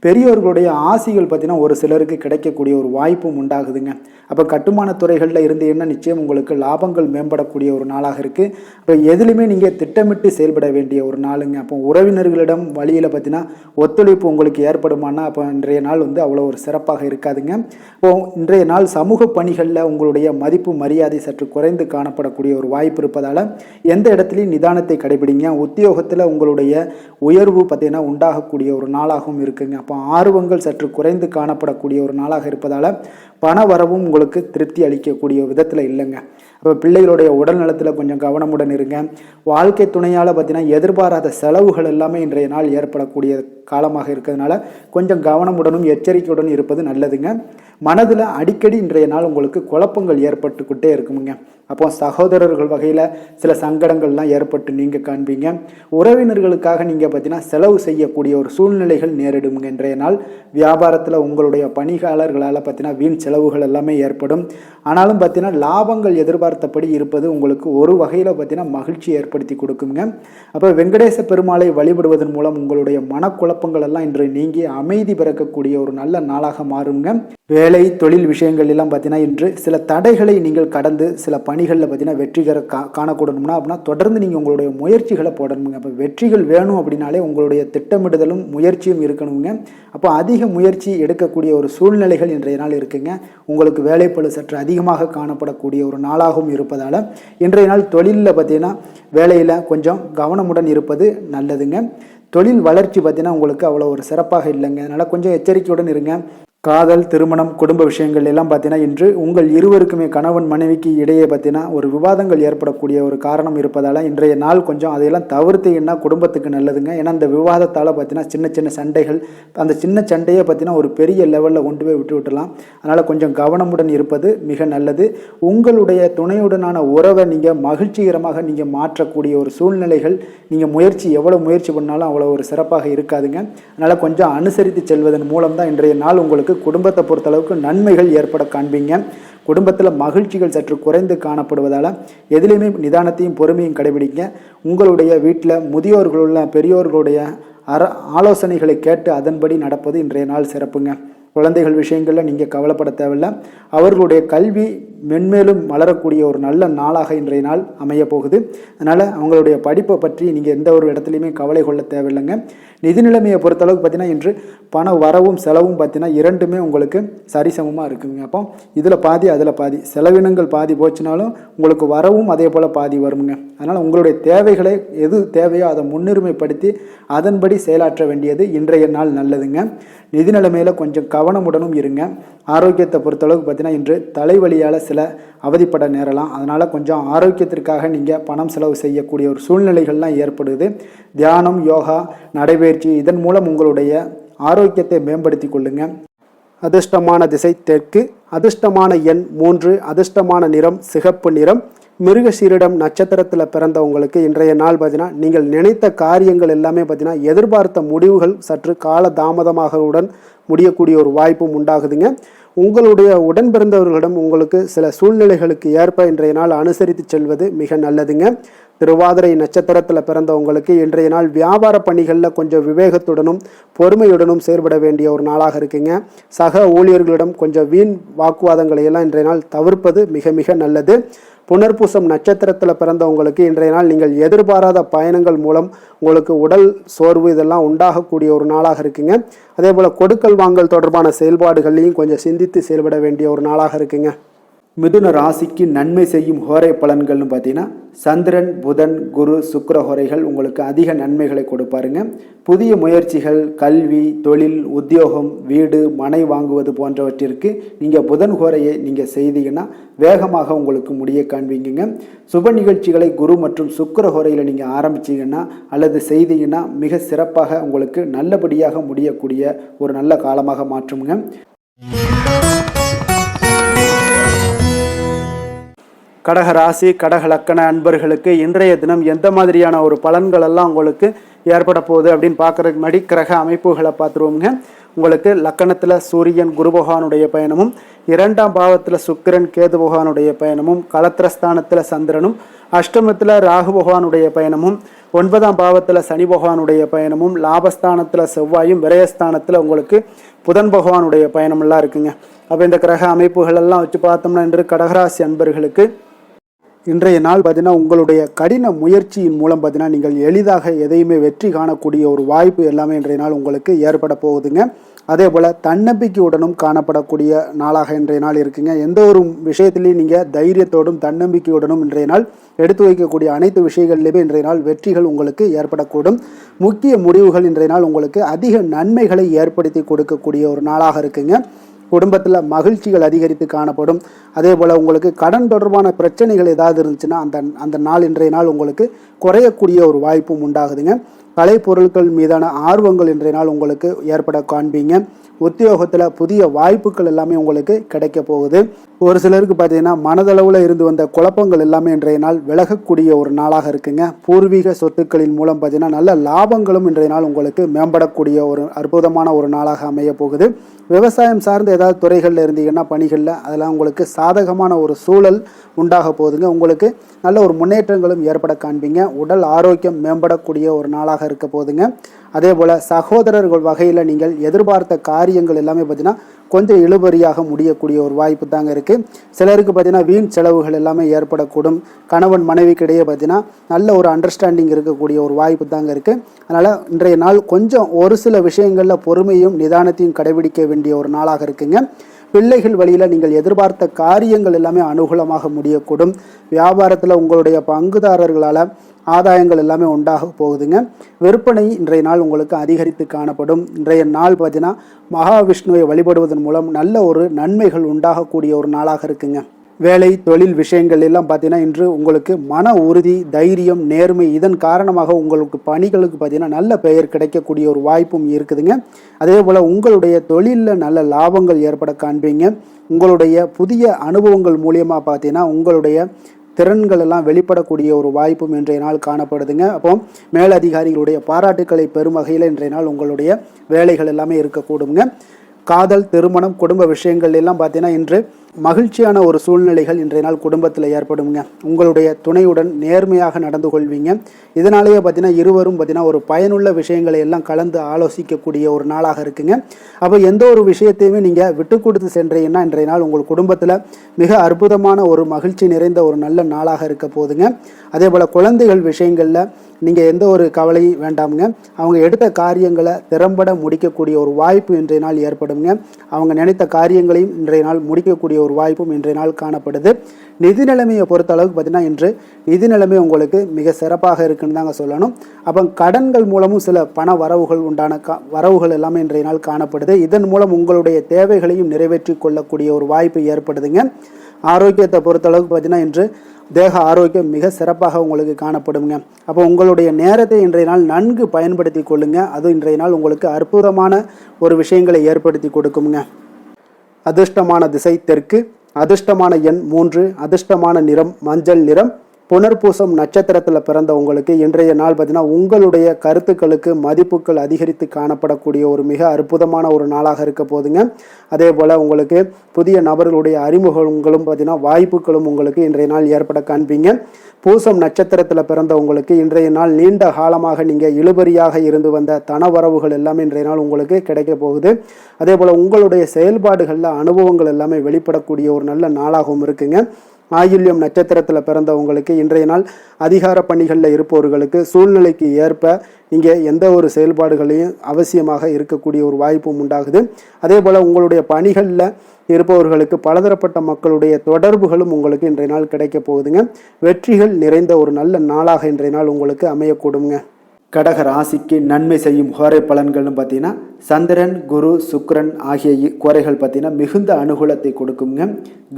பெரியோர்களுடைய ஆசிகள் பார்த்தீங்கன்னா ஒரு சிலருக்கு கிடைக்கக்கூடிய ஒரு வாய்ப்பும் உண்டாகுதுங்க. அப்போ கட்டுமான துறைகளில் இருந்தீங்கன்னா நிச்சயம் உங்களுக்கு லாபங்கள் மேம்படக்கூடிய ஒரு நாளாக இருக்குது. அப்போ எதுலையுமே நீங்கள் திட்டமிட்டு செயல்பட வேண்டிய ஒரு நாளுங்க. அப்போ உறவினர்களிடம் வழியில் பார்த்தீங்கன்னா ஒத்துழைப்பு உங்களுக்கு ஏற்படுமானா அப்போ இன்றைய நாள் அவ்வளோ ஒரு சிறப்பாக இருக்காதுங்க. இப்போ இன்றைய நாள் சமூக பணிகளில் உங்களுடைய மதிப்பு மரியாதை சற்று குறைந்து காணப்படக்கூடிய ஒரு வாய்ப்பு இருப்பதால் எந்த இடத்துலையும் நிதானத்தை கடைபிடிங்க. உத்தியோகத்தில் உங்களுடைய உயர்வு பார்த்தீங்கன்னா உண்டாகக்கூடிய ஒரு நாளாகவும் இருக்குங்க. அப்போ ஆர்வங்கள் சற்று குறைந்து காணப்படக்கூடிய ஒரு நாளாக இருப்பதால் பண வரவும் உங்களுக்கு திருப்தி அளிக்கக்கூடிய விதத்தில் இல்லைங்க. அப்போ பிள்ளைகளுடைய உடல் நலத்தில் கொஞ்சம் கவனமுடன் இருங்க. வாழ்க்கை துணையால் பார்த்தீங்கன்னா எதிர்பாராத செலவுகள் எல்லாமே இன்றைய நாள் ஏற்படக்கூடிய காலமாக இருக்கிறதுனால கொஞ்சம் கவனமுடனும் எச்சரிக்கையுடன் இருப்பது நல்லதுங்க. மனதில் அடிக்கடி இன்றைய நாள் உங்களுக்கு குழப்பங்கள் ஏற்பட்டுக்கிட்டே இருக்குமுங்க. அப்போ சகோதரர்கள் வகையில் சில சங்கடங்கள்லாம் ஏற்பட்டு நீங்கள் காண்பீங்க. உறவினர்களுக்காக நீங்கள் பார்த்தீங்கன்னா செலவு செய்யக்கூடிய ஒரு சூழ்நிலைகள் நேரிடுங்க. இன்றைய நாள் வியாபாரத்தில் உங்களுடைய பணியாளர்களால் பார்த்தீங்கன்னா வீண் செலவுகள் எல்லாமே ஏற்படும். ஆனாலும் பார்த்தீங்கன்னா லாபங்கள் எதிர்பார்த்தபடி இருப்பது உங்களுக்கு ஒரு வகையில் பார்த்தீங்கன்னா மகிழ்ச்சி ஏற்படுத்தி கொடுக்குங்க. அப்போ வெங்கடேச பெருமாளை வழிபடுவதன் மூலம் உங்களுடைய மனக்குழப்பங்கள் எல்லாம் இன்று நீங்கி அமைதி பிறக்கக்கூடிய ஒரு நல்ல நாளாக மாறுங்க. வேலை தொழில் விஷயங்கள் எல்லாம் பார்த்தீங்கன்னா இன்று சில தடைகளை நீங்கள் கடந்து சில பணிகளில் பார்த்தீங்கன்னா வெற்றிகர காணக்கூடணும்னா அப்படின்னா தொடர்ந்து நீங்கள் உங்களுடைய முயற்சிகளை போடணுங்க. அப்போ வெற்றிகள் வேணும் அப்படின்னாலே உங்களுடைய திட்டமிடுதலும் முயற்சியும் இருக்கணுங்க. அப்போ அதிக முயற்சி எடுக்கக்கூடிய ஒரு சூழ்நிலைகள் இன்றைய நாள் இருக்குங்க. உங்களுக்கு வேலைப்பளு சற்று அதிகமாக காணப்படக்கூடிய ஒரு நாளாகவும் இருப்பதால் இன்றைய நாள் தொழிலில் பார்த்தீங்கன்னா வேலையில் கொஞ்சம் கவனமுடன் இருப்பது நல்லதுங்க. தொழில் வளர்ச்சி பார்த்தீங்கன்னா உங்களுக்கு அவ்வளோ ஒரு சிறப்பாக இல்லைங்க. அதனால் கொஞ்சம் எச்சரிக்கையுடன் இருங்க. காதல் திருமணம் குடும்ப விஷயங்கள் எல்லாம் பார்த்தீங்கன்னா இன்று உங்கள் இருவருக்குமே கணவன் மனைவிக்கு இடையே பார்த்தீங்கன்னா ஒரு விவாதங்கள் ஏற்படக்கூடிய ஒரு காரணம் இருப்பதால் இன்றைய நாள் கொஞ்சம் அதையெல்லாம் தவிர்த்தீங்கன்னா குடும்பத்துக்கு நல்லதுங்க. ஏன்னா அந்த விவாதத்தால் பார்த்தீங்கன்னா சின்ன சின்ன சண்டைகள், அந்த சின்ன சண்டையை பார்த்தீங்கன்னா ஒரு பெரிய லெவலில் கொண்டு போய் விட்டுலாம். அதனால் கொஞ்சம் கவனமுடன் இருப்பது மிக நல்லது. உங்களுடைய துணையுடனான உறவை நீங்கள் மகிழ்ச்சிகரமாக நீங்கள் மாற்றக்கூடிய ஒரு சூழ்நிலைகள் நீங்கள் எவ்வளோ முயற்சி பண்ணாலும் அவ்வளோ ஒரு சிறப்பாக இருக்காதுங்க. அதனால் கொஞ்சம் அனுசரித்து செல்வதன் மூலம் தான் இன்றைய நாள் உங்களுக்கு குடும்பத்தை பொறுத்தளவுக்கு நன்மைகள் ஏற்பட காண்பீங்க. குடும்பத்தில் மகிழ்ச்சிகள் சற்று குறைந்து காணப்படுவதால் எதிலையுமே நிதானத்தையும் பொறுமையும் கடைபிடிங்க. உங்களுடைய வீட்டில் முதியோர்களுள்ள பெரியோர்களுடைய ஆலோசனைகளை கேட்டு அதன்படி நடப்பது இன்றைய நாள் சிறப்புங்க. குழந்தைகள் விஷயங்களில் நீங்கள் கவலைப்பட தேவையில்லை. அவர்களுடைய கல்வி மென்மேலும் வளரக்கூடிய ஒரு நல்ல நாளாக இன்றைய நாள் அமைய போகுது. அதனால் அவங்களுடைய படிப்பை பற்றி நீங்கள் எந்த ஒரு இடத்துலையுமே கவலை கொள்ள தேவையில்லைங்க. நிதி நிலைமையை பொறுத்தளவுக்கு பார்த்தீங்கன்னா இன்று பண வரவும் செலவும் பார்த்தீங்கன்னா இரண்டுமே உங்களுக்கு சரிசமமாக இருக்குங்க. அப்போ இதில் பாதி அதில் பாதி, செலவினங்கள் பாதி போச்சுனாலும் உங்களுக்கு வரவும் அதே போல் பாதி வருங்க. அதனால் உங்களுடைய தேவைகளை எது தேவையோ அதை முன்னுரிமைப்படுத்தி அதன்படி செயலாற்ற வேண்டியது இன்றைய நாள் நல்லதுங்க. நிதி நிலைமையில் கொஞ்சம் கவனமுடனும் இருங்க. ஆரோக்கியத்தை பொறுத்தளவுக்கு பார்த்தீங்கன்னா இன்று தலைவலியால் சில அவதிப்பட நேரலாம். அதனால் கொஞ்சம் ஆரோக்கியத்திற்காக நீங்கள் பணம் செலவு செய்யக்கூடிய ஒரு சூழ்நிலைகள்லாம் ஏற்படுது. தியானம், யோகா, நடைபயிற்சி இதன் மூலம் உங்களுடைய ஆரோக்கியத்தை மேம்படுத்தி கொள்ளுங்க. அதிர்ஷ்டமான திசை தெற்கு, அதிர்ஷ்டமான எண் 3, அதிர்ஷ்டமான நிறம் சிகப்பு நிறம். மிருகசீரிடம் நட்சத்திரத்தில் பிறந்தவங்களுக்கு இன்றைய நாள் பார்த்தீங்கன்னா நீங்கள் நினைத்த காரியங்கள் எல்லாமே பார்த்தீங்கன்னா எதிர்பார்த்த முடிவுகள் சற்று கால தாமதமாகவுடன் முடியக்கூடிய ஒரு வாய்ப்பும் உண்டாகுதுங்க. உங்களுடைய உடன் பிறந்தவர்களிடம் உங்களுக்கு சில சூழ்நிலைகளுக்கு ஏற்ப இன்றைய நாள் அனுசரித்து செல்வது மிக நல்லதுங்க. திருவாதிரை நட்சத்திரத்தில் பிறந்தவங்களுக்கு இன்றைய நாள் வியாபார பணிகளில் கொஞ்சம் விவேகத்துடனும் பொறுமையுடனும் செயல்பட வேண்டிய ஒரு நாளாக இருக்குங்க. சக ஊழியர்களிடம் கொஞ்சம் வீண் வாக்குவாதங்களை எல்லாம் இன்றைய நாள் தவிர்ப்பது மிக மிக நல்லது. புனர்பூசம் நட்சத்திரத்தில் பிறந்தவங்களுக்கு இன்றைய நாள் நீங்கள் எதிர்பாராத பயணங்கள் மூலம் உங்களுக்கு உடல் சோர்வு இதெல்லாம் உண்டாகக்கூடிய ஒரு நாளாக இருக்குங்க. அதே போல் கொடுக்கல் வாங்கல் தொடர்பான செயல்பாடுகள்லையும் கொஞ்சம் சிந்தித்து செயல்பட வேண்டிய ஒரு நாளாக இருக்குங்க. மிதுன ராசிக்கு நன்மை செய்யும் ஹோரை பலன்கள்னு பார்த்தீங்கன்னா சந்திரன், புதன், குரு, சுக்கிர ஹோரைகள் உங்களுக்கு அதிக நன்மைகளை கொடுப்பாருங்க. புதிய முயற்சிகள், கல்வி, தொழில், உத்தியோகம், வீடு, மனை வாங்குவது போன்றவற்றிற்கு நீங்கள் புதன் ஹோரையை நீங்கள் செய்தீங்கன்னா வேகமாக உங்களுக்கு முடிய காண்பீங்க. சுப நிகழ்ச்சிகளை குரு மற்றும் சுக்கிர ஹோரையில் நீங்கள் ஆரம்பிச்சிங்கன்னா அல்லது செய்தீங்கன்னா மிக சிறப்பாக உங்களுக்கு நல்லபடியாக முடியக்கூடிய ஒரு நல்ல காலமாக மாற்றுங்க. கடக ராசி, கடக லக்கண அன்பர்களுக்கு இன்றைய தினம் எந்த மாதிரியான ஒரு பலன்கள் எல்லாம் உங்களுக்கு ஏற்பட போகுது அப்படின்னு பார்க்குறதுக்கு முன்னாடி கிரக அமைப்புகளை பார்த்துருவோங்க. உங்களுக்கு லக்கணத்தில் சூரியன் குரு பகவானுடைய பயணமும், 2ஆம் பாவத்தில் சுக்கிரன் கேது பகவானுடைய பயணமும், களத்திரஸ்தானத்தில் சந்திரனும், அஷ்டமத்தில் ராகு பகவானுடைய பயணமும், 9ஆம் பாவத்தில் சனி பகவானுடைய பயணமும், லாபஸ்தானத்தில் செவ்வாயும், விரயஸ்தானத்தில் உங்களுக்கு புதன் பகவானுடைய பயணமெல்லாம் இருக்குங்க. அப்போ இந்த கிரக அமைப்புகள் எல்லாம் வச்சு பார்த்தோம்னா இன்று கடகராசி அன்பர்களுக்கு இன்றைய நாள் பார்த்தீங்கன்னா உங்களுடைய கடின முயற்சியின் மூலம் பார்த்தீங்கன்னா நீங்கள் எளிதாக எதையுமே வெற்றி காணக்கூடிய ஒரு வாய்ப்பு எல்லாமே இன்றைய நாள் உங்களுக்கு ஏற்பட போகுதுங்க. அதே போல் தன்னம்பிக்கையுடனும் காணப்படக்கூடிய நாளாக இன்றைய நாள் இருக்குங்க. எந்த ஒரு விஷயத்திலையும் நீங்கள் தைரியத்தோடும் தன்னம்பிக்கையுடனும் இன்றைய நாள் எடுத்து வைக்கக்கூடிய அனைத்து விஷயங்களிலுமே இன்றைய நாள் வெற்றிகள் உங்களுக்கு ஏற்படக்கூடும். முக்கிய முடிவுகள் இன்றைய நாள் உங்களுக்கு அதிக நன்மைகளை ஏற்படுத்தி கொடுக்கக்கூடிய ஒரு நாளாக இருக்குங்க. குடும்பத்தில் மகிழ்ச்சிகள் அதிகரித்து காணப்படும். அதே போல் உங்களுக்கு கடன் தொடர்பான பிரச்சனைகள் ஏதாவது இருந்துச்சுன்னா அந்த நாள் இன்றைய நாள் உங்களுக்கு குறையக்கூடிய ஒரு வாய்ப்பும் உண்டாகுதுங்க. கலை பொருட்கள் மீதான ஆர்வங்கள் இன்றைய நாள் உங்களுக்கு ஏற்பட காண்பீங்க. உத்தியோகத்தில் புதிய வாய்ப்புகள் எல்லாமே உங்களுக்கு கிடைக்க போகுது. ஒரு சிலருக்கு பார்த்தீங்கன்னா மனதளவில் இருந்து வந்த குழப்பங்கள் எல்லாமே இன்றைய நாள் விலகக்கூடிய ஒரு நாளாக இருக்குங்க. பூர்வீக சொத்துக்களின் மூலம் பார்த்தீங்கன்னா நல்ல லாபங்களும் இன்றைய நாள் உங்களுக்கு மேம்படக்கூடிய ஒரு அற்புதமான ஒரு நாளாக அமைய போகுது. விவசாயம் சார்ந்த ஏதாவது துறைகளில் இருந்தீங்கன்னா பணிகளில் அதெல்லாம் உங்களுக்கு சாதகமான ஒரு சூழல் உண்டாக போகுதுங்க. உங்களுக்கு நல்ல ஒரு முன்னேற்றங்களும் ஏற்பட காண்பீங்க. உடல் ஆரோக்கியம் மேம்படக்கூடிய ஒரு நாளாக இருக்க போகுதுங்க. அதே போல் சகோதரர்கள் வகையில் நீங்கள் எதிர்பார்த்த காரியங்கள் எல்லாமே பார்த்தீங்கன்னா கொஞ்சம் இழுபறியாக முடியக்கூடிய ஒரு வாய்ப்பு தாங்க இருக்குது. சிலருக்கு பார்த்தீங்கன்னா வீண் செலவுகள் எல்லாமே ஏற்படக்கூடும். கணவன் மனைவிக்கிடையே பார்த்தீங்கன்னா நல்ல ஒரு அண்டர்ஸ்டாண்டிங் இருக்கக்கூடிய ஒரு வாய்ப்பு தாங்க இருக்குது. அதனால் இன்றைய நாள் கொஞ்சம் ஒரு சில விஷயங்களில் பொறுமையும் நிதானத்தையும் கடைபிடிக்க வேண்டிய ஒரு நாளாக இருக்குங்க. பிள்ளைகள் வழியில் நீங்கள் எதிர்பார்த்த காரியங்கள் எல்லாமே அனுகூலமாக முடியக்கூடும். வியாபாரத்தில் உங்களுடைய பங்குதாரர்களால் ஆதாயங்கள் எல்லாமே உண்டாக போகுதுங்க. விற்பனை இன்றைய நாள் உங்களுக்கு அதிகரித்து காணப்படும். இன்றைய நாள் பார்த்தீங்கன்னா மகாவிஷ்ணுவை வழிபடுவதன் மூலம் நல்ல ஒரு நன்மைகள் உண்டாகக்கூடிய ஒரு நாளாக இருக்குங்க. வேலை தொழில் விஷயங்கள் எல்லாம் பார்த்தீங்கன்னா இன்று உங்களுக்கு மன உறுதி, தைரியம், நேர்மை இதன் காரணமாக உங்களுக்கு பணிகளுக்கு பார்த்தீங்கன்னா நல்ல பெயர் கிடைக்கக்கூடிய ஒரு வாய்ப்பும் இருக்குதுங்க. அதே போல் உங்களுடைய தொழிலில் நல்ல லாபங்கள் ஏற்பட காண்பீங்க. உங்களுடைய புதிய அனுபவங்கள் மூலியமாக பார்த்தீங்கன்னா உங்களுடைய திறன்கள் எல்லாம் வெளிப்படக்கூடிய ஒரு வாய்ப்பும் இன்றைய நாள் காணப்படுதுங்க. அப்போ மேலதிகாரிகளுடைய பாராட்டுக்களை பெறும் வகையில் இன்றைய நாள் உங்களுடைய வேலைகள் எல்லாமே இருக்கக்கூடுங்க. காதல், திருமணம், குடும்ப விஷயங்கள் எல்லாம் பார்த்தீங்கன்னா இன்று மகிழ்ச்சியான ஒரு சூழ்நிலைகள் இன்றைய நாள் குடும்பத்தில் ஏற்படுங்க. உங்களுடைய துணையுடன் நேர்மையாக நடந்து கொள்வீங்க. இதனாலேயே பார்த்தீங்கன்னா இருவரும் பார்த்தீங்கன்னா ஒரு பயனுள்ள விஷயங்களை எல்லாம் கலந்து ஆலோசிக்கக்கூடிய ஒரு நாளாக இருக்குங்க. அப்போ எந்த ஒரு விஷயத்தையுமே நீங்கள் விட்டு கொடுத்து சென்றீங்கன்னா இன்றைய நாள் உங்கள் குடும்பத்தில் மிக அற்புதமான ஒரு மகிழ்ச்சி நிறைந்த ஒரு நல்ல நாளாக இருக்க போகுதுங்க. அதே போல் குழந்தைகள் விஷயங்களில் நீங்கள் எந்த ஒரு கவலையும் வேண்டாமுங்க. அவங்க எடுத்த காரியங்களை திறம்பட முடிக்கக்கூடிய ஒரு வாய்ப்பு இன்றைய நாள் ஏற்படுங்க. அவங்க நினைத்த காரியங்களையும் இன்றைய நாள் முடிக்கக்கூடிய ஒரு வாய்ப்பும் இன்றைய நாள் காணப்படுது. நிதி நிலைமையை பொறுத்த அளவுக்கு பார்த்தீங்கன்னா இன்று நிதி நிலைமை உங்களுக்கு மிக சிறப்பாக இருக்குன்னு தாங்க சொல்லணும். அப்போ கடன்கள் மூலமும் சில பண வரவுகள் உண்டான வரவுகள் எல்லாமே இன்றைய நாள் காணப்படுது. இதன் மூலம் உங்களுடைய தேவைகளையும் நிறைவேற்றி கொள்ளக்கூடிய ஒரு வாய்ப்பு ஏற்படுதுங்க. ஆரோக்கியத்தை பொறுத்த அளவுக்கு பார்த்தீங்கன்னா இன்று தேக ஆரோக்கியம் மிக சிறப்பாக உங்களுக்கு காணப்படுங்க. அப்போ உங்களுடைய நேரத்தை இன்றைய நாள் நன்கு பயன்படுத்தி கொள்ளுங்க. அது இன்றைய நாள் உங்களுக்கு அற்புதமான ஒரு விஷயங்களை ஏற்படுத்தி கொடுக்குங்க. அதிர்ஷ்டமான திசை தெற்கு, அதிர்ஷ்டமான எண் 3, அதிர்ஷ்டமான நிறம் மஞ்சள் நிறம். புனர்பூசம் நட்சத்திரத்தில் பிறந்த உங்களுக்கு இன்றைய நாள் பார்த்தீங்கன்னா உங்களுடைய கருத்துக்களுக்கு மதிப்புகள் அதிகரித்து காணப்படக்கூடிய ஒரு மிக அற்புதமான ஒரு நாளாக இருக்க போதுங்க. அதே போல் உங்களுக்கு புதிய நபர்களுடைய அறிமுகங்களும் பார்த்தீங்கன்னா வாய்ப்புகளும் உங்களுக்கு இன்றைய நாள் ஏற்பட காண்பீங்க. பூசம் நட்சத்திரத்தில் பிறந்த உங்களுக்கு இன்றைய நாள் நீண்ட காலமாக நீங்கள் இழுபறியாக இருந்து வந்த தனவரவுகள் எல்லாமே இன்றைய நாள் உங்களுக்கு கிடைக்க போகுது. அதே போல் உங்களுடைய செயல்பாடுகளில் அனுபவங்கள் எல்லாமே வெளிப்படக்கூடிய ஒரு நல்ல நாளாகவும் இருக்குங்க. ஆயில்யம் நட்சத்திரத்தில் பிறந்தவங்களுக்கு இன்றைய நாள் அதிகார பணிகளில் இருப்பவர்களுக்கு சூழ்நிலைக்கு ஏற்ப நீங்கள் எந்த ஒரு செயல்பாடுகளையும் அவசியமாக இருக்கக்கூடிய ஒரு வாய்ப்பும் உண்டாகுது. அதே போல் உங்களுடைய பணிகளில் இருப்பவர்களுக்கு பலதரப்பட்ட மக்களுடைய தொடர்புகளும் உங்களுக்கு இன்றைய நாள் கிடைக்க போகுதுங்க. வெற்றிகள் நிறைந்த ஒரு நல்ல நாளாக இன்றைய நாள் உங்களுக்கு அமையக்கூடுங்க. கடக ராசிக்கு நன்மை செய்யும் கோரை பலன்கள்னு பார்த்தீங்கன்னா சந்திரன், குரு, சுக்கிரன் ஆகிய கோரைகள் பார்த்தீங்கன்னா மிகுந்த அனுகூலத்தை கொடுக்குங்க.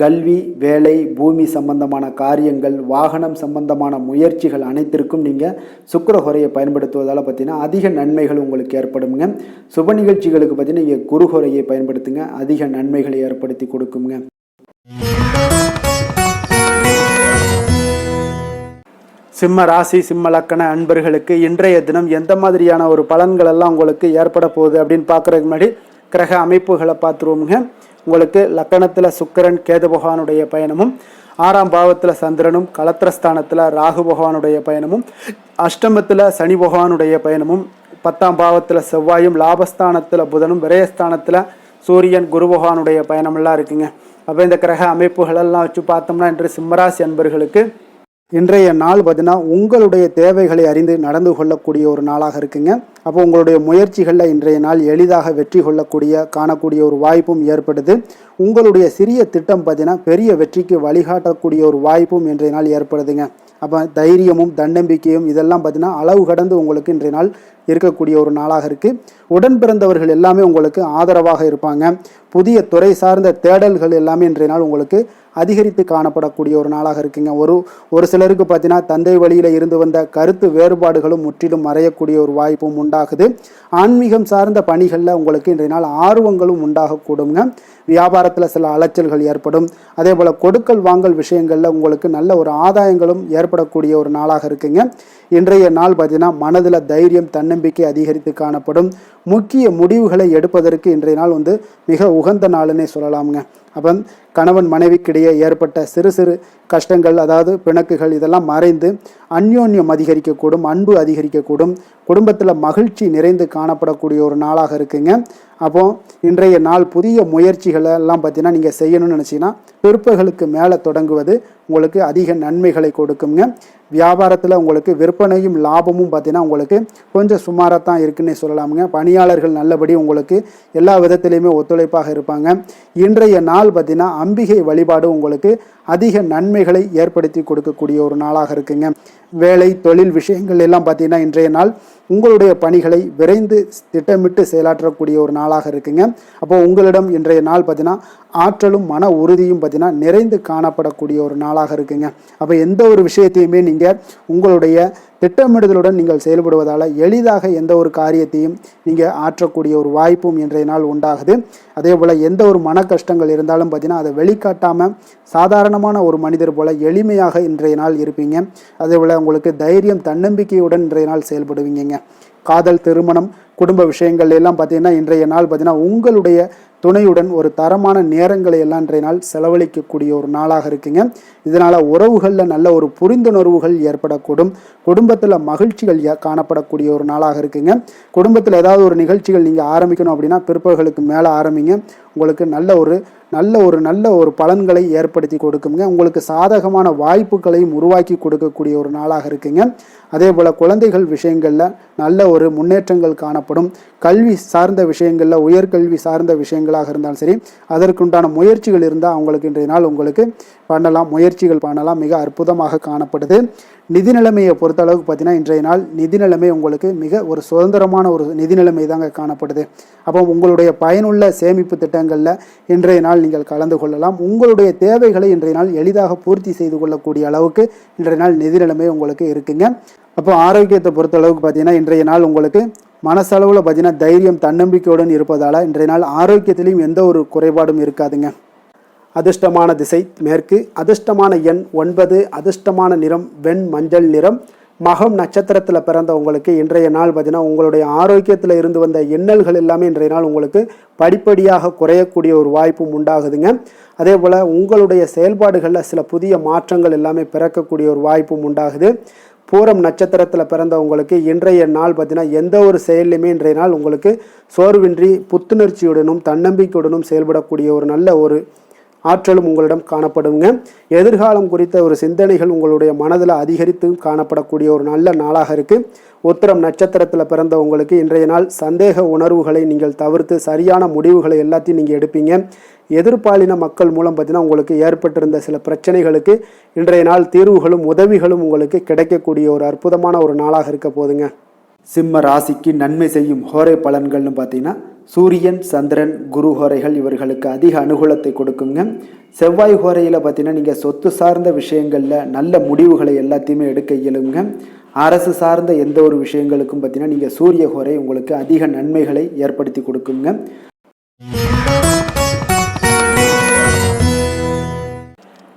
கல்வி, வேலை, பூமி சம்பந்தமான காரியங்கள், வாகனம் சம்பந்தமான முயற்சிகள் அனைத்திற்கும் நீங்கள் சுக்கிர கோரையை பயன்படுத்துவதால் பார்த்தீங்கன்னா அதிக நன்மைகள் உங்களுக்கு ஏற்படுங்க. சுப நிகழ்ச்சிகளுக்கு பார்த்தீங்கன்னா நீங்கள் குரு கோரையை பயன்படுத்துங்க, அதிக நன்மைகளை ஏற்படுத்தி கொடுக்குங்க. சிம்ம ராசி, சிம்ம லக்கண அன்பர்களுக்கு இன்றைய தினம் எந்த மாதிரியான ஒரு பலன்கள் எல்லாம் உங்களுக்கு ஏற்பட போகுது அப்படின்னு பார்க்குறதுக்கு முன்னாடி கிரக அமைப்புகளை பார்த்துருவோமுங்க. உங்களுக்கு லக்கணத்தில் சுக்கிரன் கேது பகவானுடைய பயணமும், 6ஆம் பாவத்தில் சந்திரனும், கலத்திரஸ்தானத்தில் ராகு பகவானுடைய பயணமும், அஷ்டமத்தில் சனி பகவானுடைய பயணமும், 10ஆம் பாவத்தில் செவ்வாயும், லாபஸ்தானத்தில் புதனும், விரயஸ்தானத்தில் சூரியன், குரு பகவானுடைய பயணமெல்லாம் இருக்குங்க. அப்போ இந்த கிரக அமைப்புகளெல்லாம் வச்சு பார்த்தோம்னா இன்று சிம்மராசி அன்பர்களுக்கு இன்றைய நாள் பார்த்தீங்கன்னா உங்களுடைய தேவைகளை அறிந்து நடந்து கொள்ளக்கூடிய ஒரு நாளாக இருக்குங்க. அப்போ உங்களுடைய முயற்சிகளில் இன்றைய நாள் எளிதாக வெற்றி காணக்கூடிய ஒரு வாய்ப்பும் ஏற்படுது. உங்களுடைய சிறிய திட்டம் பார்த்தீங்கன்னா பெரிய வெற்றிக்கு வழிகாட்டக்கூடிய ஒரு வாய்ப்பும் இன்றைய நாள் ஏற்படுதுங்க. அப்போ தைரியமும் தன்னம்பிக்கையும் இதெல்லாம் பார்த்தீங்கன்னா அளவு கடந்து உங்களுக்கு இன்றைய நாள் இருக்கக்கூடிய ஒரு நாளாக இருக்குது. உடன் பிறந்தவர்கள் எல்லாமே உங்களுக்கு ஆதரவாக இருப்பாங்க. புதிய துறை சார்ந்த தேடல்கள் எல்லாமே இன்றைய நாள் உங்களுக்கு அதிகரித்து காணப்படக்கூடிய ஒரு நாளாக இருக்குங்க. ஒரு சிலருக்கு பார்த்தீங்கன்னா தந்தை வழியில் இருந்து வந்த கருத்து வேறுபாடுகளும் முற்றிலும் மறையக்கூடிய ஒரு வாய்ப்பும் உண்டாகுது. ஆன்மீகம் சார்ந்த பணிகளில் உங்களுக்கு இன்றைய நாள் ஆர்வங்களும் உண்டாகக்கூடுங்க. வியாபாரத்தில் சில அலைச்சல்கள் ஏற்படும். அதே போல் கொடுக்கல் வாங்கல் விஷயங்களில் உங்களுக்கு நல்ல ஒரு ஆதாயங்களும் ஏற்படக்கூடிய ஒரு நாளாக இருக்குங்க. இன்றைய நாள் பார்த்தீங்கன்னா மனதில் தைரியம், தன்னம்பிக்கை அதிகரித்து காணப்படும். முக்கிய முடிவுகளை எடுப்பதற்கு இன்றைய நாள் மிக உகந்த நாளுன்னே சொல்லலாமுங்க. அப்போ கணவன் மனைவிக்கிடையே ஏற்பட்ட சிறு சிறு கஷ்டங்கள், அதாவது பிணக்குகள், இதெல்லாம் மறைந்து அந்யோன்யம் அதிகரிக்கக்கூடும், அன்பு அதிகரிக்கக்கூடும். குடும்பத்தில் மகிழ்ச்சி நிறைந்து காணப்படக்கூடிய ஒரு நாளாக இருக்குங்க. அப்போ இன்றைய நாள் புதிய முயற்சிகளை எல்லாம் பார்த்தீங்கன்னா நீங்கள் செய்யணும்னு நினச்சிங்கன்னா பிற்பகலுக்கு மேலே தொடங்குவது உங்களுக்கு அதிக நன்மைகளை கொடுக்குங்க. வியாபாரத்தில் உங்களுக்கு விற்பனையும் லாபமும் பார்த்தீங்கன்னா உங்களுக்கு கொஞ்சம் சுமாராக தான் இருக்குன்னே சொல்லலாமுங்க. பணியாளர்கள் நல்லபடி உங்களுக்கு எல்லா விதத்திலையுமே ஒத்துழைப்பாக இருப்பாங்க. இன்றைய நாள் பார்த்தீங்கன்னா அம்பிகை வழிபாடு உங்களுக்கு அதிக நன்மைகளை ஏற்படுத்தி கொடுக்கக்கூடிய ஒரு நாளாக இருக்குங்க. வேலை, தொழில் விஷயங்கள் எல்லாம் பார்த்தீங்கன்னா இன்றைய நாள் உங்களுடைய பணிகளை விரைந்து திட்டமிட்டு செயலாற்றக்கூடிய ஒரு நாளாக இருக்குங்க. அப்போ உங்களிடம் இன்றைய நாள் பார்த்தீங்கன்னா ஆற்றலும் மன உறுதியும் பார்த்தீங்கன்னா நிறைந்து காணப்படக்கூடிய ஒரு நாளாக இருக்குங்க. அப்போ எந்த ஒரு விஷயத்தையுமே நீங்கள் உங்களுடைய திட்டமிடுதலுடன் நீங்கள் செயல்படுவதால் எளிதாக எந்த ஒரு காரியத்தையும் நீங்கள் ஆற்றக்கூடிய ஒரு வாய்ப்பும் இன்றைய நாள் உண்டாகுது. அதே போல் எந்த ஒரு மன கஷ்டங்கள் இருந்தாலும் பார்த்தீங்கன்னா அதை வெளிக்காட்டாமல் சாதாரணமான ஒரு மனிதர் போல் எளிமையாக இன்றைய நாள் இருப்பீங்க. அதே போல் உங்களுக்கு தைரியம், தன்னம்பிக்கையுடன் இன்றைய நாள் செயல்படுவீங்க. காதல், திருமணம், குடும்ப விஷயங்கள் எல்லாம் பார்த்தீங்கன்னா இன்றைய நாள் பார்த்தீங்கன்னா உங்களுடைய துணையுடன் ஒரு தரமான நேரங்களை எல்லாம் இன்றைய நாள் செலவழிக்கக்கூடிய ஒரு நாளாக இருக்குங்க. இதனால் உறவுகளில் நல்ல ஒரு புரிந்துணர்வுகள் ஏற்படக்கூடும். குடும்பத்தில் மகிழ்ச்சிகள் காணப்படக்கூடிய ஒரு நாளாக இருக்குங்க. குடும்பத்தில் ஏதாவது ஒரு நிகழ்ச்சிகள் நீங்கள் ஆரம்பிக்கணும் அப்படின்னா பிற்பகலுக்கு மேலே ஆரம்பிங்க. உங்களுக்கு நல்ல ஒரு பலன்களை ஏற்படுத்தி கொடுக்குங்க. உங்களுக்கு சாதகமான வாய்ப்புகளையும் உருவாக்கி கொடுக்கக்கூடிய ஒரு நாளாக இருக்குங்க. அதே போல் குழந்தைகள் விஷயங்களில் நல்ல ஒரு முன்னேற்றங்கள் காணப்படும். கல்வி சார்ந்த விஷயங்களில், உயர்கல்வி சார்ந்த விஷயங்களாக இருந்தாலும் சரி, அதற்குண்டான முயற்சிகள் இருந்தால் அவங்களுக்கு இன்றைய நாள் உங்களுக்கு முயற்சிகள் பண்ணலாம். மிக அற்புதமாக காணப்படுது. நிதி நிலைமையை பொறுத்தளவுக்கு பார்த்தீங்கன்னா இன்றைய நாள் நிதி நிலைமை உங்களுக்கு மிக ஒரு சுதந்திரமான ஒரு நிதி நிலைமை தாங்க காணப்படுது. அப்போ உங்களுடைய பயனுள்ள சேமிப்பு திட்டங்களில் இன்றைய நாள் நீங்கள் கலந்து கொள்ளலாம். உங்களுடைய தேவைகளை இன்றைய நாள் எளிதாக பூர்த்தி செய்து கொள்ளக்கூடிய அளவுக்கு இன்றைய நாள் நிதி நிலைமை உங்களுக்கு இருக்குங்க. அப்போ ஆரோக்கியத்தை பொறுத்தளவுக்கு பார்த்தீங்கன்னா இன்றைய நாள் உங்களுக்கு மனசளவில் பார்த்தீங்கன்னா தைரியம், தன்னம்பிக்கையுடன் இருப்பதால் இன்றைய நாள் ஆரோக்கியத்திலையும் எந்த ஒரு குறைபாடும் இருக்காதுங்க. அதிர்ஷ்டமான திசை மேற்கு, அதிர்ஷ்டமான எண் 9, அதிர்ஷ்டமான நிறம் வெண் மஞ்சள் நிறம். மகம் நட்சத்திரத்தில் பிறந்த உங்களுக்கு இன்றைய நாள் பார்த்தீங்கன்னா உங்களுடைய ஆரோக்கியத்தில் இருந்து வந்த இன்னல்கள் எல்லாமே இன்றைய நாள் உங்களுக்கு படிப்படியாக குறையக்கூடிய ஒரு வாய்ப்பும் உண்டாகுதுங்க. அதே போல் உங்களுடைய செயல்பாடுகளில் சில புதிய மாற்றங்கள் எல்லாமே பிறக்கக்கூடிய ஒரு வாய்ப்பும் உண்டாகுது. பூரம் நட்சத்திரத்தில் பிறந்தவங்களுக்கு இன்றைய நாள் பார்த்தீங்கன்னா எந்த ஒரு செயல்லையுமே இன்றைய நாள் உங்களுக்கு சோர்வின்றி புத்துணர்ச்சியுடனும் தன்னம்பிக்கையுடனும் செயல்படக்கூடிய ஒரு நல்ல ஒரு ஆற்றலும் உங்களிடம் காணப்படுங்க. எதிர்காலம் குறித்த ஒரு சிந்தனைகள் உங்களுடைய மனதில் அதிகரித்து காணப்படக்கூடிய ஒரு நல்ல நாளாக இருக்குது. உத்திரம் நட்சத்திரத்தில் பிறந்த உங்களுக்கு இன்றைய நாள் சந்தேக உணர்வுகளை நீங்கள் தவிர்த்து சரியான முடிவுகளை எல்லாத்தையும் நீங்கள் எடுப்பீங்க. எதிர்பாலின மக்கள் மூலம் பார்த்தீங்கன்னா உங்களுக்கு ஏற்பட்டிருந்த சில பிரச்சனைகளுக்கு இன்றைய நாள் தீர்வுகளும் உதவிகளும் உங்களுக்கு கிடைக்கக்கூடிய ஒரு அற்புதமான ஒரு நாளாக இருக்க போதுங்க. சிம்ம ராசிக்கு நன்மை செய்யும் ஹோரை பலன்கள்னு பார்த்தீங்கன்னா சூரியன், சந்திரன், குரு ஹோரைகள் இவர்களுக்கு அதிக அனுகூலத்தை கொடுக்குங்க. செவ்வாய் ஹோரையில் பார்த்தீங்கன்னா நீங்கள் சொத்து சார்ந்த விஷயங்களில் நல்ல முடிவுகளை எல்லாத்தையுமே எடுக்க இயலுங்க. அரசு சார்ந்த எந்த ஒரு விஷயங்களுக்கும் பார்த்தீங்கன்னா நீங்கள் சூரிய ஹோரை உங்களுக்கு அதிக நன்மைகளை ஏற்படுத்தி கொடுக்குங்க.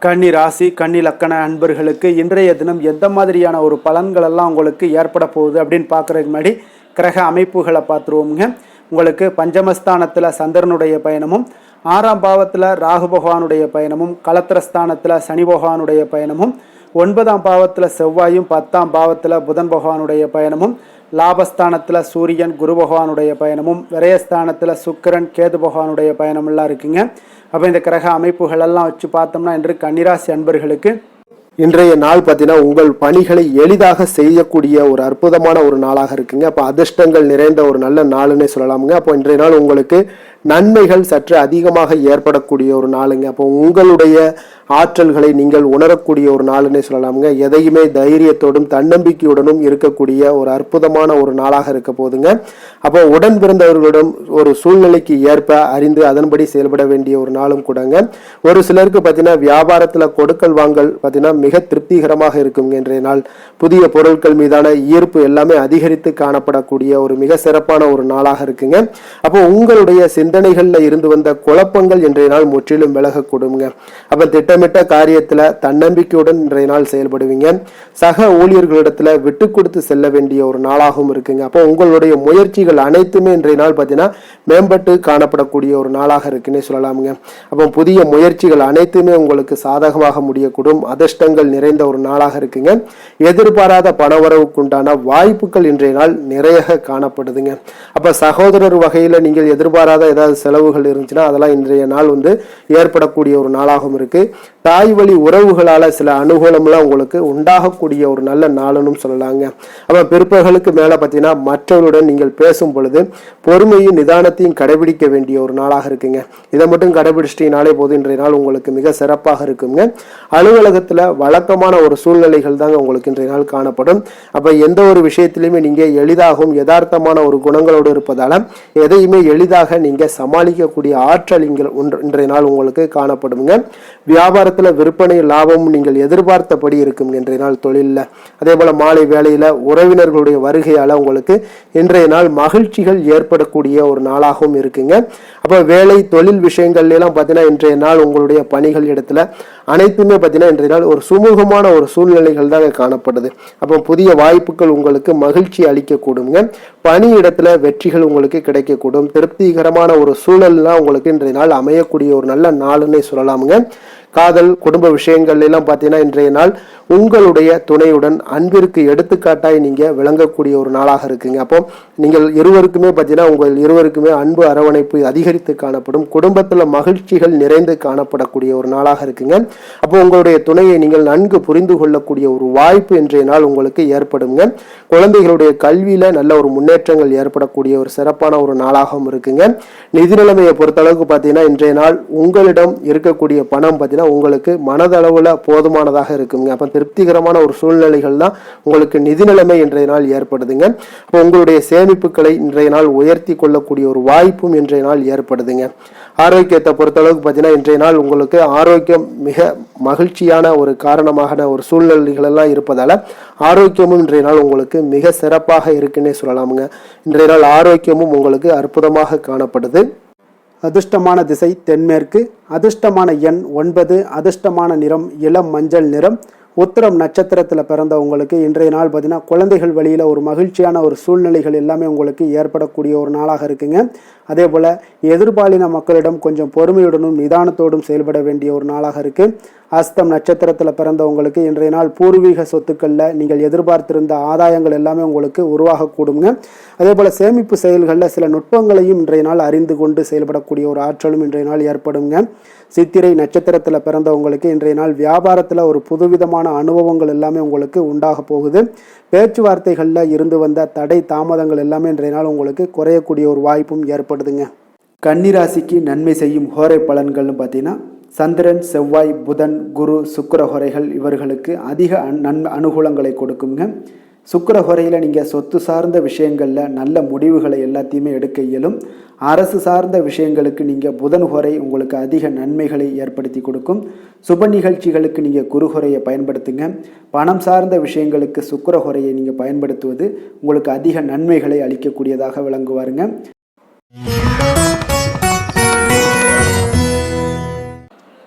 கன்னி ராசி, கன்னி லக்கண அன்பர்களுக்கு இன்றைய தினம் எந்த மாதிரியான ஒரு பலன்கள் எல்லாம் உங்களுக்கு ஏற்பட போகுது அப்படின்னு பார்க்குறதுக்கு முன்னாடி கிரக அமைப்புகளை பார்த்துருவோங்க. உங்களுக்கு பஞ்சமஸ்தானத்தில் சந்திரனுடைய பயணமும், 6ஆம் பாவத்தில் ராகு பகவானுடைய பயணமும், களத்திரஸ்தானத்தில் சனி பகவானுடைய பயணமும், 9ஆம் பாவத்தில் செவ்வாயும், 10ஆம் பாவத்தில் புதன் பகவானுடைய பயணமும், லாபஸ்தானத்தில் சூரியன் குரு பகவானுடைய பயணமும், விரயஸ்தானத்தில் சுக்கிரன் கேது பகவானுடைய பயணமெல்லாம் இருக்குங்க. அப்போ இந்த கிரக அமைப்புகளெல்லாம் வச்சு பார்த்தோம்னா இன்று கன்னிராசி அன்பர்களுக்கு இன்றைய நாள் பார்த்தீங்கன்னா உங்கள் பணிகளை எளிதாக செய்யக்கூடிய ஒரு அற்புதமான ஒரு நாளாக இருக்குங்க. அப்போ அதிர்ஷ்டங்கள் நிறைந்த ஒரு நல்ல நாளுன்னே சொல்லலாமுங்க. அப்போ இன்றைய நாள் உங்களுக்கு நன்மைகள் சற்று அதிகமாக ஏற்படக்கூடிய ஒரு நாளுங்க. அப்போ உங்களுடைய ஆற்றல்களை நீங்கள் உணரக்கூடிய ஒரு நாளுன்னே சொல்லலாமுங்க. எதையுமே தைரியத்தோடும் தன்னம்பிக்கையுடனும் இருக்கக்கூடிய ஒரு அற்புதமான ஒரு நாளாக இருக்க போதுங்க. அப்போ உடன் பிறந்தவர்களிடம் ஒரு சூழ்நிலைக்கு ஏற்ப அறிந்து அதன்படி செயல்பட வேண்டிய ஒரு நாளும் கூடங்க. ஒரு சிலருக்கு பார்த்தீங்கன்னா வியாபாரத்தில் கொடுக்கல் வாங்கல் பார்த்தீங்கன்னா மிக திருப்திகரமாக இருக்குங்க. இன்றைய நாள் புதிய பொருட்கள் மீதான ஈர்ப்பு எல்லாமே அதிகரித்து காணப்படக்கூடிய ஒரு மிக சிறப்பான ஒரு நாளாக இருக்குங்க. அப்போ உங்களுடைய சிந்தனைகள்ல இருந்து வந்த குழப்பங்கள் இன்றைய நாள் முற்றிலும் விலகக்கூடுங்க. அப்ப திட்டமிட்ட காரியத்துல தன்னம்பிக்கையுடன் இன்றைய நாள் செயல்படுவீங்க. சக ஊழியர்களிடத்துல விட்டு கொடுத்து செல்ல வேண்டிய ஒரு நாளாகவும் இருக்குங்க. அப்போ உங்களுடைய முயற்சிகள் அனைத்துமே இன்றைய நாள் பார்த்தீங்கன்னா மேம்பட்டு காணப்படக்கூடிய ஒரு நாளாக இருக்குன்னே சொல்லலாமுங்க. அப்போ புதிய முயற்சிகள் அனைத்துமே உங்களுக்கு சாதகமாக முடியக்கூடும். அதிர்ஷ்டங்கள் நிறைந்த ஒரு நாளாக இருக்குங்க. எதிர்பாராத பணவரவுக்குண்டான வாய்ப்புகள் இன்றைய நாள் நிறைய காணப்படுதுங்க. அப்ப சகோதரர் வகையில நீங்கள் எதிர்பாராத ஏதாவது செலவுகள் இருந்துச்சுன்னா அதெல்லாம் இன்றைய நாள் ஏற்படக்கூடிய ஒரு நாளாகவும் இருக்கு. தாய் வழி உறவுகளால சில அனுகூலம்லாம் உங்களுக்கு உண்டாகக்கூடிய ஒரு நல்ல நாளுன்னு சொல்லலாங்க. அப்ப பிற்பகலுக்கு மேல பார்த்தீங்கன்னா மற்றவருடன் நீங்கள் பேசும் பொழுது பொறுமையும் நிதானத்தையும் கடைபிடிக்க வேண்டிய ஒரு நாளாக இருக்குங்க. இதை மட்டும் கடைபிடிச்சிட்டீங்கனாலே போது இன்றைய நாள் உங்களுக்கு மிக சிறப்பாக இருக்குங்க. அலுவலகத்துல வழக்கமான ஒரு சூழ்நிலைகள் தாங்க உங்களுக்கு இன்றைய நாள் காணப்படும். அப்ப எந்த ஒரு விஷயத்திலுமே நீங்க எளிதாகவும் யதார்த்தமான ஒரு குணங்களோடு இருப்பதால எதையுமே எளிதாக நீங்க சமாளிக்கக்கூடிய ஆற்றல் இன்றைய நாள் உங்களுக்கு காணப்படுங்க. வியாபாரத்துல விற்பனை லாபமும் நீங்கள் எதிர்பார்த்தபடி இருக்கும் இன்றைய நாள் தொழிலில். அதே போல மாலை வேளையில உறவினர்களுடைய வருகையால உங்களுக்கு இன்றைய நாள் மகிழ்ச்சிகள் ஏற்படக்கூடிய ஒரு நாளாகவும் இருக்குங்க. அப்ப வேலை தொழில் விஷயங்கள்ல எல்லாம் பார்த்தீங்கன்னா இன்றைய நாள் உங்களுடைய பணிகள் இடத்துல அனைத்துமே பார்த்தீங்கன்னா இன்றைய நாள் ஒரு சுமூகமான ஒரு சூழ்நிலைகள் தாங்க காணப்படுது. அப்போ புதிய வாய்ப்புகள் உங்களுக்கு மகிழ்ச்சி அளிக்கக்கூடுங்க. பணி இடத்துல வெற்றிகள் உங்களுக்கு கிடைக்கக்கூடும். திருப்திகரமான ஒரு சூழல்லாம் உங்களுக்கு இன்றைய நாள் அமையக்கூடிய ஒரு நல்ல நாளுன்னே சொல்லலாமுங்க. காதல் குடும்ப விஷயங்கள் எல்லாம் பார்த்தீங்கன்னா இன்றைய நாள் உங்களுடைய துணையுடன் அன்பிற்கு எடுத்துக்காட்டாய் நீங்க விளங்கக்கூடிய ஒரு நாளாக இருக்குங்க. அப்போ நீங்கள் இருவருக்குமே பார்த்தீங்கன்னா உங்கள் இருவருக்குமே அன்பு அரவணைப்பு அதிகரித்து காணப்படும். குடும்பத்துல மகிழ்ச்சிகள் நிறைந்து காணப்படக்கூடிய ஒரு நாளாக இருக்குங்க. அப்போ உங்களுடைய துணையை நீங்கள் நன்கு புரிந்து கொள்ளக்கூடிய ஒரு வாய்ப்பு இன்றைய நாள் உங்களுக்கு ஏற்படுங்க. குழந்தைகளுடைய கல்வியில நல்ல ஒரு முன்னேற்றங்கள் ஏற்படக்கூடிய ஒரு சிறப்பான ஒரு நாளாகவும் இருக்குங்க. நிதி நிலைமையை பொறுத்த அளவுக்கு பார்த்தீங்கன்னா இன்றைய நாள் உங்களிடம் இருக்கக்கூடிய பணம் பார்த்தீங்கன்னா உங்களுக்கு மனதளவுல போதுமானதாக இருக்குங்க. அப்ப திருப்திகரமான ஒரு சூழ்நிலைகள் தான் உங்களுக்கு நிதி நிலைமை இன்றைய நாள் ஏற்படுதுங்க. அப்போ உங்களுடைய சேமிப்புகளை இன்றைய நாள் உயர்த்தி கொள்ளக்கூடிய ஒரு வாய்ப்பும் இன்றைய நாள் ஏற்படுதுங்க. ஆரோக்கியத்தை பொறுத்தளவுக்கு பார்த்தீங்கன்னா இன்றைய நாள் உங்களுக்கு ஆரோக்கியம் மிக மகிழ்ச்சியான ஒரு காரணமாக ஒரு சூழ்நிலைகள் எல்லாம் இருப்பதால ஆரோக்கியமும் இன்றைய நாள் உங்களுக்கு மிக சிறப்பாக இருக்குன்னே சொல்லலாமுங்க. இன்றைய நாள் ஆரோக்கியமும் உங்களுக்கு அற்புதமாக காணப்படுது. அதிர்ஷ்டமான திசை தென்மேற்கு, அதிர்ஷ்டமான எண் 9, அதிர்ஷ்டமான நிறம் இளம் மஞ்சள் நிறம், உத்திரம் நட்சத்திரத்தில் பிறந்தவங்களுக்கு இன்றைய நாள் பார்த்தீங்கன்னா குழந்தைகள் வழியில் ஒரு மகிழ்ச்சியான ஒரு சூழ்நிலைகள் எல்லாமே உங்களுக்கு ஏற்படக்கூடிய ஒரு நாளாக இருக்குங்க. அதே போல் எதிர்பாலின மக்களிடம் கொஞ்சம் பொறுமையுடனும் நிதானத்தோடும் செயல்பட வேண்டிய ஒரு நாளாக இருக்குது. அஸ்தம் நட்சத்திரத்தில் பிறந்தவங்களுக்கு இன்றைய நாள் பூர்வீக சொத்துக்களில் நீங்கள் எதிர்பார்த்திருந்த ஆதாயங்கள் எல்லாமே உங்களுக்கு உருவாகக்கூடுங்க. அதே போல் சேமிப்பு செயல்களில் சில நுட்பங்களையும் இன்றைய நாள் அறிந்து கொண்டு செயல்படக்கூடிய ஒரு ஆற்றலும் இன்றைய நாள் ஏற்படுங்க. சித்திரை நட்சத்திரத்தில் பிறந்தவங்களுக்கு இன்றைய நாள் வியாபாரத்தில் ஒரு புதுவிதமான அனுபவங்கள் எல்லாமே உங்களுக்கு உண்டாக போகுது. பேச்சுவார்த்தைகளில் இருந்து வந்த தடை தாமதங்கள் எல்லாமே இன்றைய நாள் உங்களுக்கு குறையக்கூடிய ஒரு வாய்ப்பும் ஏற்படுதுங்க. கன்னிராசிக்கு நன்மை செய்யும் ஹோரை பலன்கள்னு பார்த்தீங்கன்னா சந்திரன், செவ்வாய், புதன், குரு, சுக்கிர ஹோரைகள் இவர்களுக்கு அதிக அனுகூலங்களை கொடுக்குங்க. சுக்கிர ஹோரையில் நீங்கள் சொத்து சார்ந்த விஷயங்களில் நல்ல முடிவுகளை எல்லாத்தையுமே எடுக்க இயலும். அரசு சார்ந்த விஷயங்களுக்கு நீங்கள் புதன் ஹோரை உங்களுக்கு அதிக நன்மைகளை ஏற்படுத்தி கொடுக்கும். சுப நிகழ்ச்சிகளுக்கு நீங்கள் குரு ஹோரையை பயன்படுத்துங்க. பணம் சார்ந்த விஷயங்களுக்கு சுக்கிர ஹோரையை நீங்கள் பயன்படுத்துவது உங்களுக்கு அதிக நன்மைகளை அளிக்கக்கூடியதாக விளங்குவாருங்க.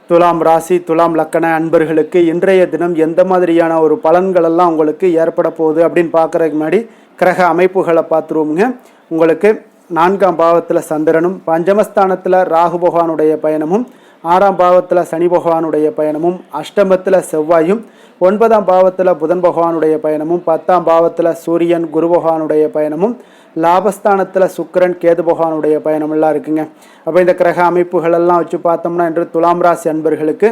துலாம் ராசி, துலாம் லக்கண அன்பர்களுக்கு இன்றைய தினம் எந்த மாதிரியான ஒரு பலன்களெல்லாம் உங்களுக்கு ஏற்பட போகுது அப்படின்னு பார்க்குறதுக்கு முன்னாடி கிரக அமைப்புகளை பார்த்துருவோமுங்க. உங்களுக்கு 4ஆம் பாவத்தில் சந்திரனும், பஞ்சமஸ்தானத்தில் ராகு பகவானுடைய பயணமும், 6ஆம் பாவத்தில் சனி பகவானுடைய பயணமும், அஷ்டமத்தில் செவ்வாயும், 9ஆம் பாவத்தில் புதன் பகவானுடைய பயணமும், 10ஆம் பாவத்தில் சூரியன் குரு பகவானுடைய பயணமும், லாபஸ்தானத்தில் சுக்கிரன் கேது பகவானுடைய பயணமெல்லாம் இருக்குங்க. அப்போ இந்த கிரக அமைப்புகளெல்லாம் வச்சு பார்த்தோம்னா இன்று துலாம் ராசி அன்பர்களுக்கு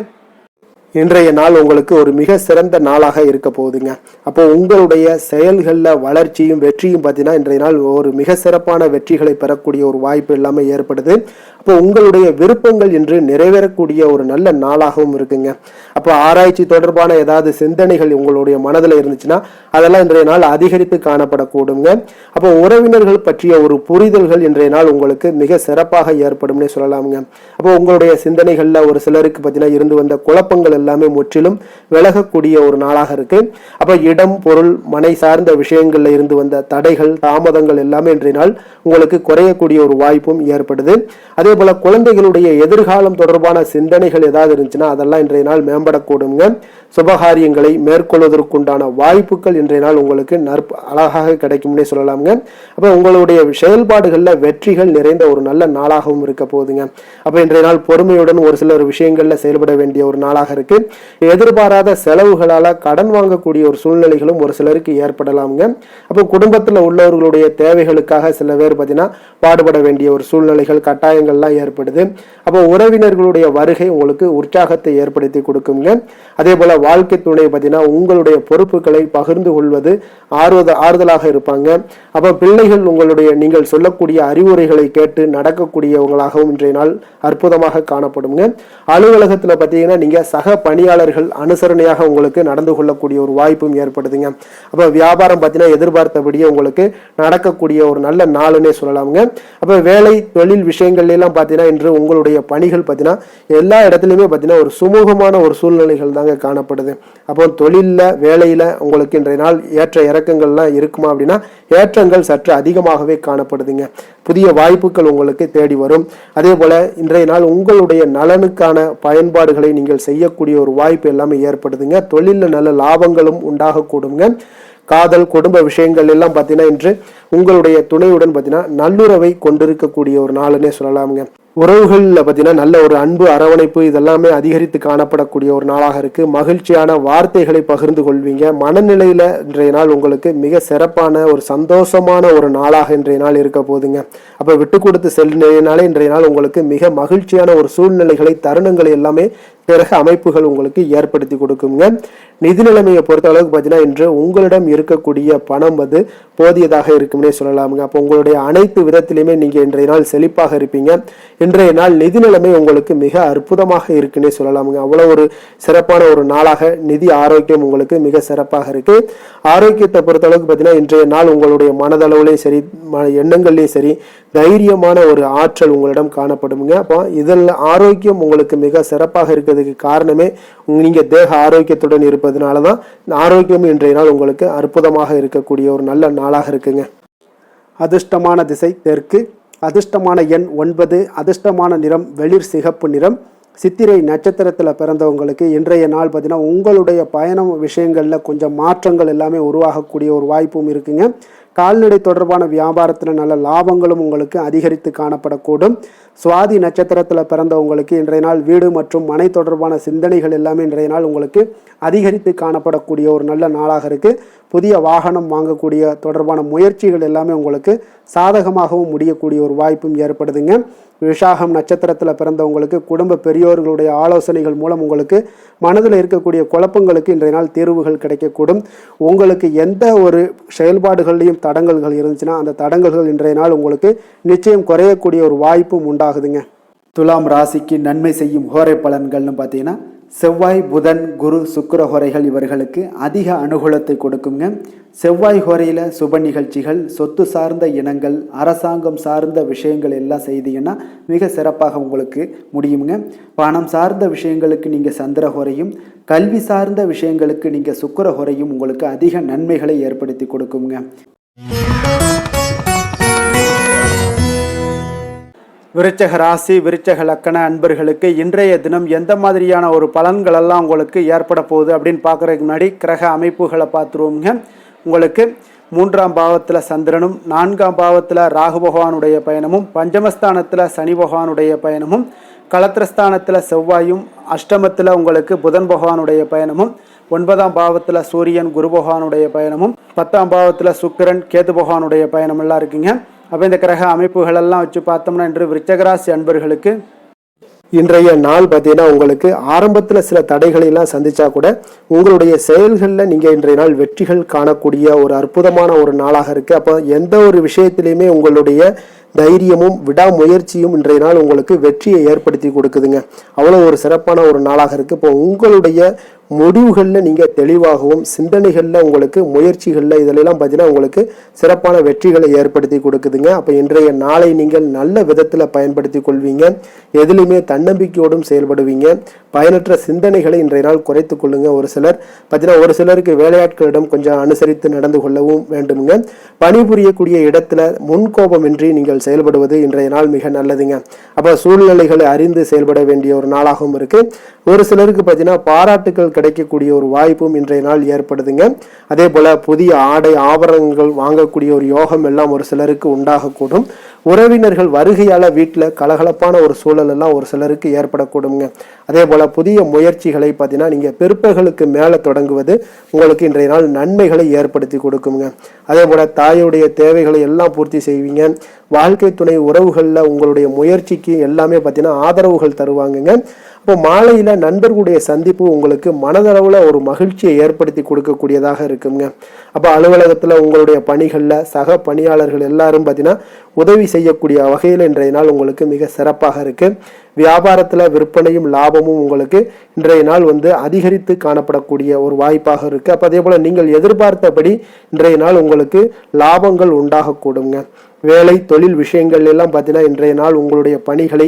இன்றைய நாள் உங்களுக்கு ஒரு மிக சிறந்த நாளாக இருக்க போகுதுங்க. அப்போ உங்களுடைய செயல்களில் வளர்ச்சியும் வெற்றியும் பார்த்தீங்கன்னா இன்றைய நாள் ஒரு மிக சிறப்பான வெற்றிகளை பெறக்கூடிய ஒரு வாய்ப்பு எல்லாமே ஏற்படுது. அப்போ உங்களுடைய விருப்பங்கள் இன்று நிறைவேறக்கூடிய ஒரு நல்ல நாளாகவும் இருக்குங்க. அப்போ ஆராய்ச்சி தொடர்பான ஏதாவது சிந்தனைகள் உங்களுடைய மனதில் இருந்துச்சுன்னா அதெல்லாம் இன்றைய நாள் அதிகரித்து காணப்படக்கூடுங்க. அப்போ உறவினர்கள் பற்றிய ஒரு புரிதல்கள் இன்றைய நாள் உங்களுக்கு மிக சிறப்பாக ஏற்படும்னே சொல்லலாமுங்க. அப்போ உங்களுடைய சிந்தனைகளில் ஒரு சிலருக்கு பார்த்தீங்கன்னா இருந்து வந்த குழப்பங்கள் எல்லாமே முற்றிலும் விலகக்கூடிய ஒரு நாளாக இருக்கு. அப்ப இடம், பொருள், மனை சார்ந்த விஷயங்கள்ல இருந்து வந்த தடைகள் தாமதங்கள் எல்லாமே இன்றைய நாள் உங்களுக்கு குறையக்கூடிய ஒரு வாய்ப்பும் ஏற்படுது. அதே போல குழந்தைகளுடைய எதிர்காலம் தொடர்பான சிந்தனைகள் ஏதாவது இருந்துச்சுன்னா அதெல்லாம் இன்றைய நாள் மேம்படக்கூடுங்க. சுபகாரியங்களை மேற்கொள்வதற்குண்டான வாய்ப்புகள் இன்றைய நாள் உங்களுக்கு அழகாக கிடைக்கும்னே சொல்லலாமுங்க. அப்ப உங்களுடைய செயல்பாடுகள்ல வெற்றிகள் நிறைந்த ஒரு நல்ல நாளாகவும் இருக்க போகுதுங்க. அப்ப இன்றைய நாள் பொறுமையுடன் ஒரு சில விஷயங்கள்ல செயல்பட வேண்டிய ஒரு நாளாக இருக்கு. எதிர்பாராத செலவுகளால கடன் வாங்கக்கூடிய ஒரு சூழ்நிலைகளும் ஒரு சிலருக்கு ஏற்படலாமுங்க. அப்போ குடும்பத்தில் உள்ளவர்களுடைய தேவைகளுக்காக சில பேர் பார்த்தீங்கன்னா பாடுபட வேண்டிய ஒரு சூழ்நிலைகள் கட்டாயங்கள்லாம் ஏற்படுது. அப்போ உறவினர்களுடைய வருகை உங்களுக்கு உற்சாகத்தை ஏற்படுத்தி கொடுக்குங்க. அதே போல வாழ்க்கை துணை பார்த்தீங்கன்னா உங்களுடைய பொறுப்புகளை பகிர்ந்து கொள்வது ஆறுதலாக இருப்பாங்க. அப்போ பிள்ளைகள் உங்களுடைய நீங்கள் சொல்லக்கூடிய அறிவுரைகளை கேட்டு நடக்கக்கூடியவங்களாகவும் இன்றைய நாள் அற்புதமாக காணப்படுங்க. அலுவலகத்தில் பார்த்தீங்கன்னா நீங்க சக பணியாளர்கள் அனுசரணையாக உங்களுக்கு நடந்து கொள்ளக்கூடிய ஒரு வாய்ப்பும் ஏற்படுதுங்க. அப்ப வியாபாரம் பார்த்தீங்கன்னா எதிர்பார்த்தபடியே உங்களுக்கு நடக்கக்கூடிய ஒரு நல்ல நாளுன்னே சொல்லலாமுங்க. அப்ப வேலை தொழில் விஷயங்கள்ல எல்லாம் பார்த்தீங்கன்னா இன்று உங்களுடைய பணிகள் பார்த்தீங்கன்னா எல்லா இடத்துலையுமே பார்த்தீங்கன்னா ஒரு சுமூகமான ஒரு சூழ்நிலைகள் தாங்க காணப்படுது. அப்போ தொழிலில் வேலையில உங்களுக்கு இன்றைய நாள் ஏற்ற இறக்கங்கள்லாம் இருக்குமா அப்படின்னா ஏற்றங்கள் சற்று அதிகமாகவே காணப்படுதுங்க. புதிய வாய்ப்புகள் உங்களுக்கு தேடி வரும். அதே போல இன்றைய நாள் உங்களுடைய நலனுக்கான பயன்பாடுகளை நீங்கள் செய்யக்கூடிய ஒரு வாய்ப்பு எல்லாமே ஏற்படுதுங்க. தொழிலில் நல்ல லாபங்களும் உண்டாகக்கூடுங்க. காதல் குடும்ப விஷயங்கள் எல்லாம் பார்த்தீங்கன்னா இன்று உங்களுடைய துணையுடன் பார்த்தீங்கன்னா நல்லுறவை கொண்டிருக்கக்கூடிய ஒரு நாளுன்னே சொல்லலாமுங்க. உறவுகளில் பார்த்தீங்கன்னா நல்ல ஒரு அன்பு அரவணைப்பு இதெல்லாமே அதிகரித்து காணப்படக்கூடிய ஒரு நாளாக இருக்கு. மகிழ்ச்சியான வார்த்தைகளை பகிர்ந்து கொள்வீங்க. மனநிலையில இன்றைய நாள் உங்களுக்கு மிக சிறப்பான ஒரு சந்தோஷமான ஒரு நாளாக இன்றைய நாள் இருக்க போதுங்க. அப்ப விட்டு கொடுத்து செல்லினாலே இன்றைய நாள் உங்களுக்கு மிக மகிழ்ச்சியான ஒரு சூழ்நிலைகளை தருணங்களை எல்லாமே பிறகு அமைப்புகள் உங்களுக்கு ஏற்படுத்தி கொடுக்குங்க. நிதி நிலைமையை பொறுத்த அளவுக்கு பார்த்தீங்கன்னா இன்று உங்களிடம் இருக்கக்கூடிய பணம் போதியதாக இருக்கும்னே சொல்லலாமுங்க. அப்போ உங்களுடைய அனைத்து விதத்திலையுமே நீங்க இன்றைய நாள் செழிப்பாக இருப்பீங்க. இன்றைய நாள் நிதி நிலைமை உங்களுக்கு மிக அற்புதமாக இருக்குன்னே சொல்லலாமுங்க. அவ்வளவு ஒரு சிறப்பான ஒரு நாளாக நிதி ஆரோக்கியம் உங்களுக்கு மிக சிறப்பாக இருக்கு. ஆரோக்கியத்தை பொறுத்த அளவுக்கு பார்த்தீங்கன்னா இன்றைய நாள் உங்களுடைய மனதளவுலையும் சரி எண்ணங்கள்லையும் சரி தைரியமான ஒரு ஆற்றல் உங்களிடம் காணப்படுங்க. அப்போ இதில் ஆரோக்கியம் உங்களுக்கு மிக சிறப்பாக இருக்கிறதுக்கு காரணமே நீங்க தேக ஆரோக்கியத்துடன் இருப்பதனாலதான் ஆரோக்கியம் இன்றைய நாள் உங்களுக்கு அற்புதமாக இருக்கக்கூடிய ஒரு நல்ல நாளாக இருக்குங்க. அதிர்ஷ்டமான திசை தெற்கு, அதிர்ஷ்டமான எண் 9, அதிர்ஷ்டமான நிறம் வெளிர் சிகப்பு நிறம், சித்திரை நட்சத்திரத்தில் பிறந்தவங்களுக்கு இன்றைய நாள் பார்த்தீங்கன்னா உங்களுடைய பயணம் விஷயங்களில் கொஞ்சம் மாற்றங்கள் எல்லாமே உருவாகக்கூடிய ஒரு வாய்ப்பும் இருக்குங்க. கால்நடை தொடர்பான வியாபாரத்தில் நல்ல லாபங்களும் உங்களுக்கு அதிகரித்து காணப்படக்கூடும். சுவாதி நட்சத்திரத்தில் பிறந்தவங்களுக்கு இன்றைய நாள் வீடு மற்றும் மனை தொடர்பான சிந்தனைகள் எல்லாமே இன்றைய நாள் உங்களுக்கு அதிகரித்து காணப்படக்கூடிய ஒரு நல்ல நாளாக இருக்குது. புதிய வாகனம் வாங்கக்கூடிய தொடர்பான முயற்சிகள் எல்லாமே உங்களுக்கு சாதகமாகவும் முடியக்கூடிய ஒரு வாய்ப்பும் ஏற்படுதுங்க. விசாகம் நட்சத்திரத்தில் பிறந்தவங்களுக்கு குடும்ப பெரியோர்களுடைய ஆலோசனைகள் மூலம் உங்களுக்கு மனதில் இருக்கக்கூடிய குழப்பங்களுக்கு இன்றைய நாள் தீர்வுகள் கிடைக்கக்கூடும். உங்களுக்கு எந்த ஒரு செயல்பாடுகள்லையும் தடங்கல்கள் இருந்துச்சுன்னா அந்த தடங்கல்கள் இன்றைய நாள் உங்களுக்கு நிச்சயம் குறையக்கூடிய ஒரு வாய்ப்பும் உண்டாகுதுங்க. துலாம் ராசிக்கு நன்மை செய்யும் ஹோரை பலன்கள்னு பார்த்தீங்கன்னா செவ்வாய், புதன், குரு, சுக்கிர ஹோரைகள் இவர்களுக்கு அதிக அனுகூலத்தை கொடுக்குங்க. செவ்வாய் ஹோரையில் சுப நிகழ்ச்சிகள், சொத்து சார்ந்த இனங்கள், அரசாங்கம் சார்ந்த விஷயங்கள் எல்லாம் செய்தீங்கன்னா மிக சிறப்பாக உங்களுக்கு முடியுங்க. பணம் சார்ந்த விஷயங்களுக்கு நீங்கள் சந்திர ஹோரையும், கல்வி சார்ந்த விஷயங்களுக்கு நீங்கள் சுக்கிர ஹோரையும் உங்களுக்கு அதிக நன்மைகளை ஏற்படுத்தி கொடுக்குங்க. விருச்சக ராசி, விருச்சக லக்கண அன்பர்களுக்கு இன்றைய தினம் எந்த மாதிரியான ஒரு பலன்கள் எல்லாம் உங்களுக்கு ஏற்பட போகுது அப்படின்னு பார்க்குறதுக்கு முன்னாடி கிரக அமைப்புகளை பார்த்துருவோங்க. உங்களுக்கு 3ஆம் பாவத்தில் சந்திரனும், 4ஆம் பாவத்தில் ராகு பகவானுடைய பயணமும், பஞ்சமஸ்தானத்தில் சனி பகவானுடைய பயணமும், களத்திரஸ்தானத்தில் செவ்வாயும், அஷ்டமத்தில் உங்களுக்கு புதன் பகவானுடைய பயணமும், 9ஆம் பாவத்தில் சூரியன் குரு பகவானுடைய பயணமும், 10ஆம் பாவத்தில் சுக்கிரன் கேது பகவானுடைய பயணம் எல்லாம் இருக்குங்க. அப்போ இந்த கிரக அமைப்புகளெல்லாம் வச்சு பார்த்தோம்னா இன்று விருச்சகராசி அன்பர்களுக்கு இன்றைய நாள் பார்த்தீங்கன்னா உங்களுக்கு ஆரம்பத்தில் சில தடைகளை எல்லாம் சந்திச்சா கூட உங்களுடைய செயல்களில் நீங்கள் இன்றைய நாள் வெற்றிகள் காணக்கூடிய ஒரு அற்புதமான ஒரு நாளாக இருக்குது. அப்போ எந்த ஒரு விஷயத்திலையுமே உங்களுடைய தைரியமும் விடாமுயற்சியும் இன்றைய நாள் உங்களுக்கு வெற்றியை ஏற்படுத்தி கொடுக்குதுங்க. அவ்வளோ ஒரு சிறப்பான ஒரு நாளாக இருக்குது. இப்போ உங்களுடைய முடிவுகளில் நீங்கள் தெளிவாகவும், சிந்தனைகளில் உங்களுக்கு முயற்சிகளில் இதிலெல்லாம் பார்த்தீங்கன்னா உங்களுக்கு சிறப்பான வெற்றிகளை ஏற்படுத்தி கொடுக்குதுங்க. அப்போ இன்றைய நாளை நீங்கள் நல்ல விதத்தில் பயன்படுத்தி கொள்வீங்க. எதுலையுமே தன்னம்பிக்கையோடும் செயல்படுவீங்க. பயனற்ற சிந்தனைகளை இன்றைய நாள் குறைத்து கொள்ளுங்க. ஒரு சிலர் பார்த்தீங்கன்னா ஒரு சிலருக்கு வேலையாட்களிடம் கொஞ்சம் அனுசரித்து நடந்து கொள்ளவும் வேண்டுமுங்க. பணிபுரியக்கூடிய இடத்துல முன்கோபமின்றி நீங்கள் செயல்படுவது இன்றைய நாள் மிக நல்லதுங்க. அப்போ சூழ்நிலைகளை அறிந்து செயல்பட வேண்டிய ஒரு நாளாகவும் இருக்கு. ஒரு சிலருக்கு பார்த்தீங்கன்னா பாராட்டுகள் கிடைக்கக்கூடிய ஒரு வாய்ப்பும் இன்றைய நாள் ஏற்படுதுங்க. அதே போல புதிய ஆடை ஆபரணங்கள் வாங்கக்கூடிய ஒரு யோகம் எல்லாம் ஒரு சிலருக்கு உண்டாகக்கூடும். உறவினர்கள் வருகையால வீட்டில் கலகலப்பான ஒரு சூழல் எல்லாம் ஒரு சிலருக்கு ஏற்படக்கூடுங்க. அதே போல புதிய முயற்சிகளை பார்த்தீங்கன்னா நீங்க பிற்பகலுக்கு மேலே தொடங்குவது உங்களுக்கு இன்றைய நாள் நன்மைகளை ஏற்படுத்தி கொடுக்குங்க. அதே போல தாயுடைய தேவைகளை எல்லாம் பூர்த்தி செய்வீங்க. வாழ்க்கை துணை உறவுகளில் உங்களுடைய முயற்சிக்கு எல்லாமே பார்த்தீங்கன்னா ஆதரவுகள் தருவாங்கங்க. இப்போ மாலையில நண்பர்களுடைய சந்திப்பு உங்களுக்கு மனதளவுல ஒரு மகிழ்ச்சியை ஏற்படுத்தி கொடுக்கக்கூடியதாக இருக்குங்க. அப்போ அலுவலகத்தில் உங்களுடைய பணிகளில் சக பணியாளர்கள் எல்லாரும் பார்த்தீங்கன்னா உதவி செய்யக்கூடிய வகையில் இன்றைய நாள் உங்களுக்கு மிக சிறப்பாக இருக்கு. வியாபாரத்தில் விற்பனையும் லாபமும் உங்களுக்கு இன்றைய நாள் அதிகரித்து காணப்படக்கூடிய ஒரு வாய்ப்பாக இருக்கு. அப்போ அதே போல நீங்கள் எதிர்பார்த்தபடி இன்றைய நாள் உங்களுக்கு லாபங்கள் உண்டாகக்கூடுங்க. வேலை தொழில் விஷயங்கள் எல்லாம் பார்த்தீங்கன்னா இன்றைய நாள் உங்களுடைய பணிகளை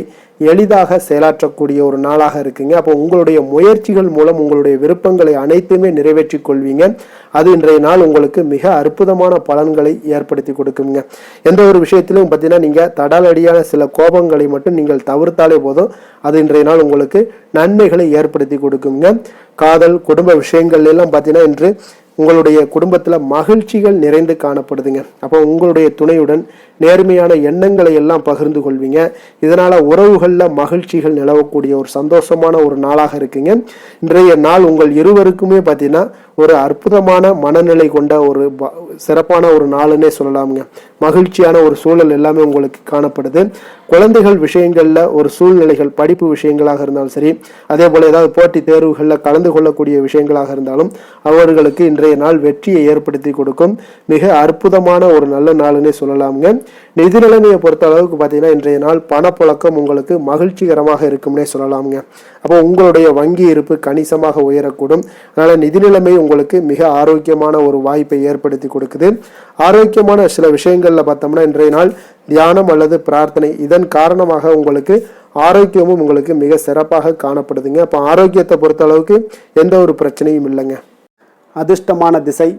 எளிதாக செயலாற்றக்கூடிய ஒரு நாளாக இருக்குங்க. அப்போ உங்களுடைய முயற்சிகள் மூலம் உங்களுடைய விருப்பங்களை அனைத்துமே நிறைவேற்றி கொள்வீங்க. அது இன்றைய நாள் உங்களுக்கு மிக அற்புதமான பலன்களை ஏற்படுத்தி கொடுக்குங்க. எந்த ஒரு விஷயத்திலும் பார்த்தீங்கன்னா நீங்கள் தடாலடியான சில கோபங்களை மட்டும் நீங்கள் தவிர்த்தாலே போதும், அது இன்றைய நாள் உங்களுக்கு நன்மைகளை ஏற்படுத்தி கொடுக்குங்க. காதல் குடும்ப விஷயங்கள் எல்லாம் பார்த்தீங்கன்னா இன்று உங்களுடைய குடும்பத்தில் மகிழ்ச்சிகள் நிறைந்து காணப்படுதுங்க. அப்போ உங்களுடைய துணையுடன் நேர்மையான எண்ணங்களை எல்லாம் பகிர்ந்து கொள்வீங்க. இதனால உறவுகளில் மகிழ்ச்சிகள் நிலவக்கூடிய ஒரு சந்தோஷமான ஒரு நாளாக இருக்குங்க. இன்றைய நாள் உங்கள் இருவருக்குமே பார்த்தீங்கன்னா ஒரு அற்புதமான மனநிலை கொண்ட ஒரு சிறப்பான ஒரு நாளுன்னே சொல்லலாமுங்க. மகிழ்ச்சியான ஒரு சூழல் எல்லாமே உங்களுக்கு காணப்படுது. குழந்தைகள் விஷயங்கள்ல ஒரு சூழ்நிலைகள் படிப்பு விஷயங்களாக இருந்தாலும் சரி, அதே போல ஏதாவது போட்டி தேர்வுகளில் கலந்து கொள்ளக்கூடிய விஷயங்களாக இருந்தாலும் அவர்களுக்கு இன்றைய நாள் வெற்றியை ஏற்படுத்தி கொடுக்கும் மிக அற்புதமான ஒரு நல்ல நாளுன்னே சொல்லலாமுங்க. நிதி நிலைமையை பொறுத்த அளவுக்கு பார்த்தீங்கன்னா இன்றைய நாள் பணப்புழக்கம் உங்களுக்கு மகிழ்ச்சிகரமாக இருக்கும்னே சொல்லலாமுங்க. அப்போ உங்களுடைய வங்கி இருப்பு கணிசமாக உயரக்கூடும். அதனால நிதி நிலைமை உங்களுக்கு மிக ஆரோக்கியமான ஒரு வாய்ப்பை ஏற்படுத்தி கொடுக்குது. ஆரோக்கியமான சில விஷயங்கள்ல பார்த்தோம்னா இன்றைய நாள் தியானம் அல்லது பிரார்த்தனை, இதன் காரணமாக உங்களுக்கு ஆரோக்கியமும் உங்களுக்கு மிக சிறப்பாக காணப்படுதுங்க. அப்போ ஆரோக்கியத்தை பொறுத்த அளவுக்கு எந்த ஒரு பிரச்சனையும் இல்லைங்க. அதிர்ஷ்டமான திசை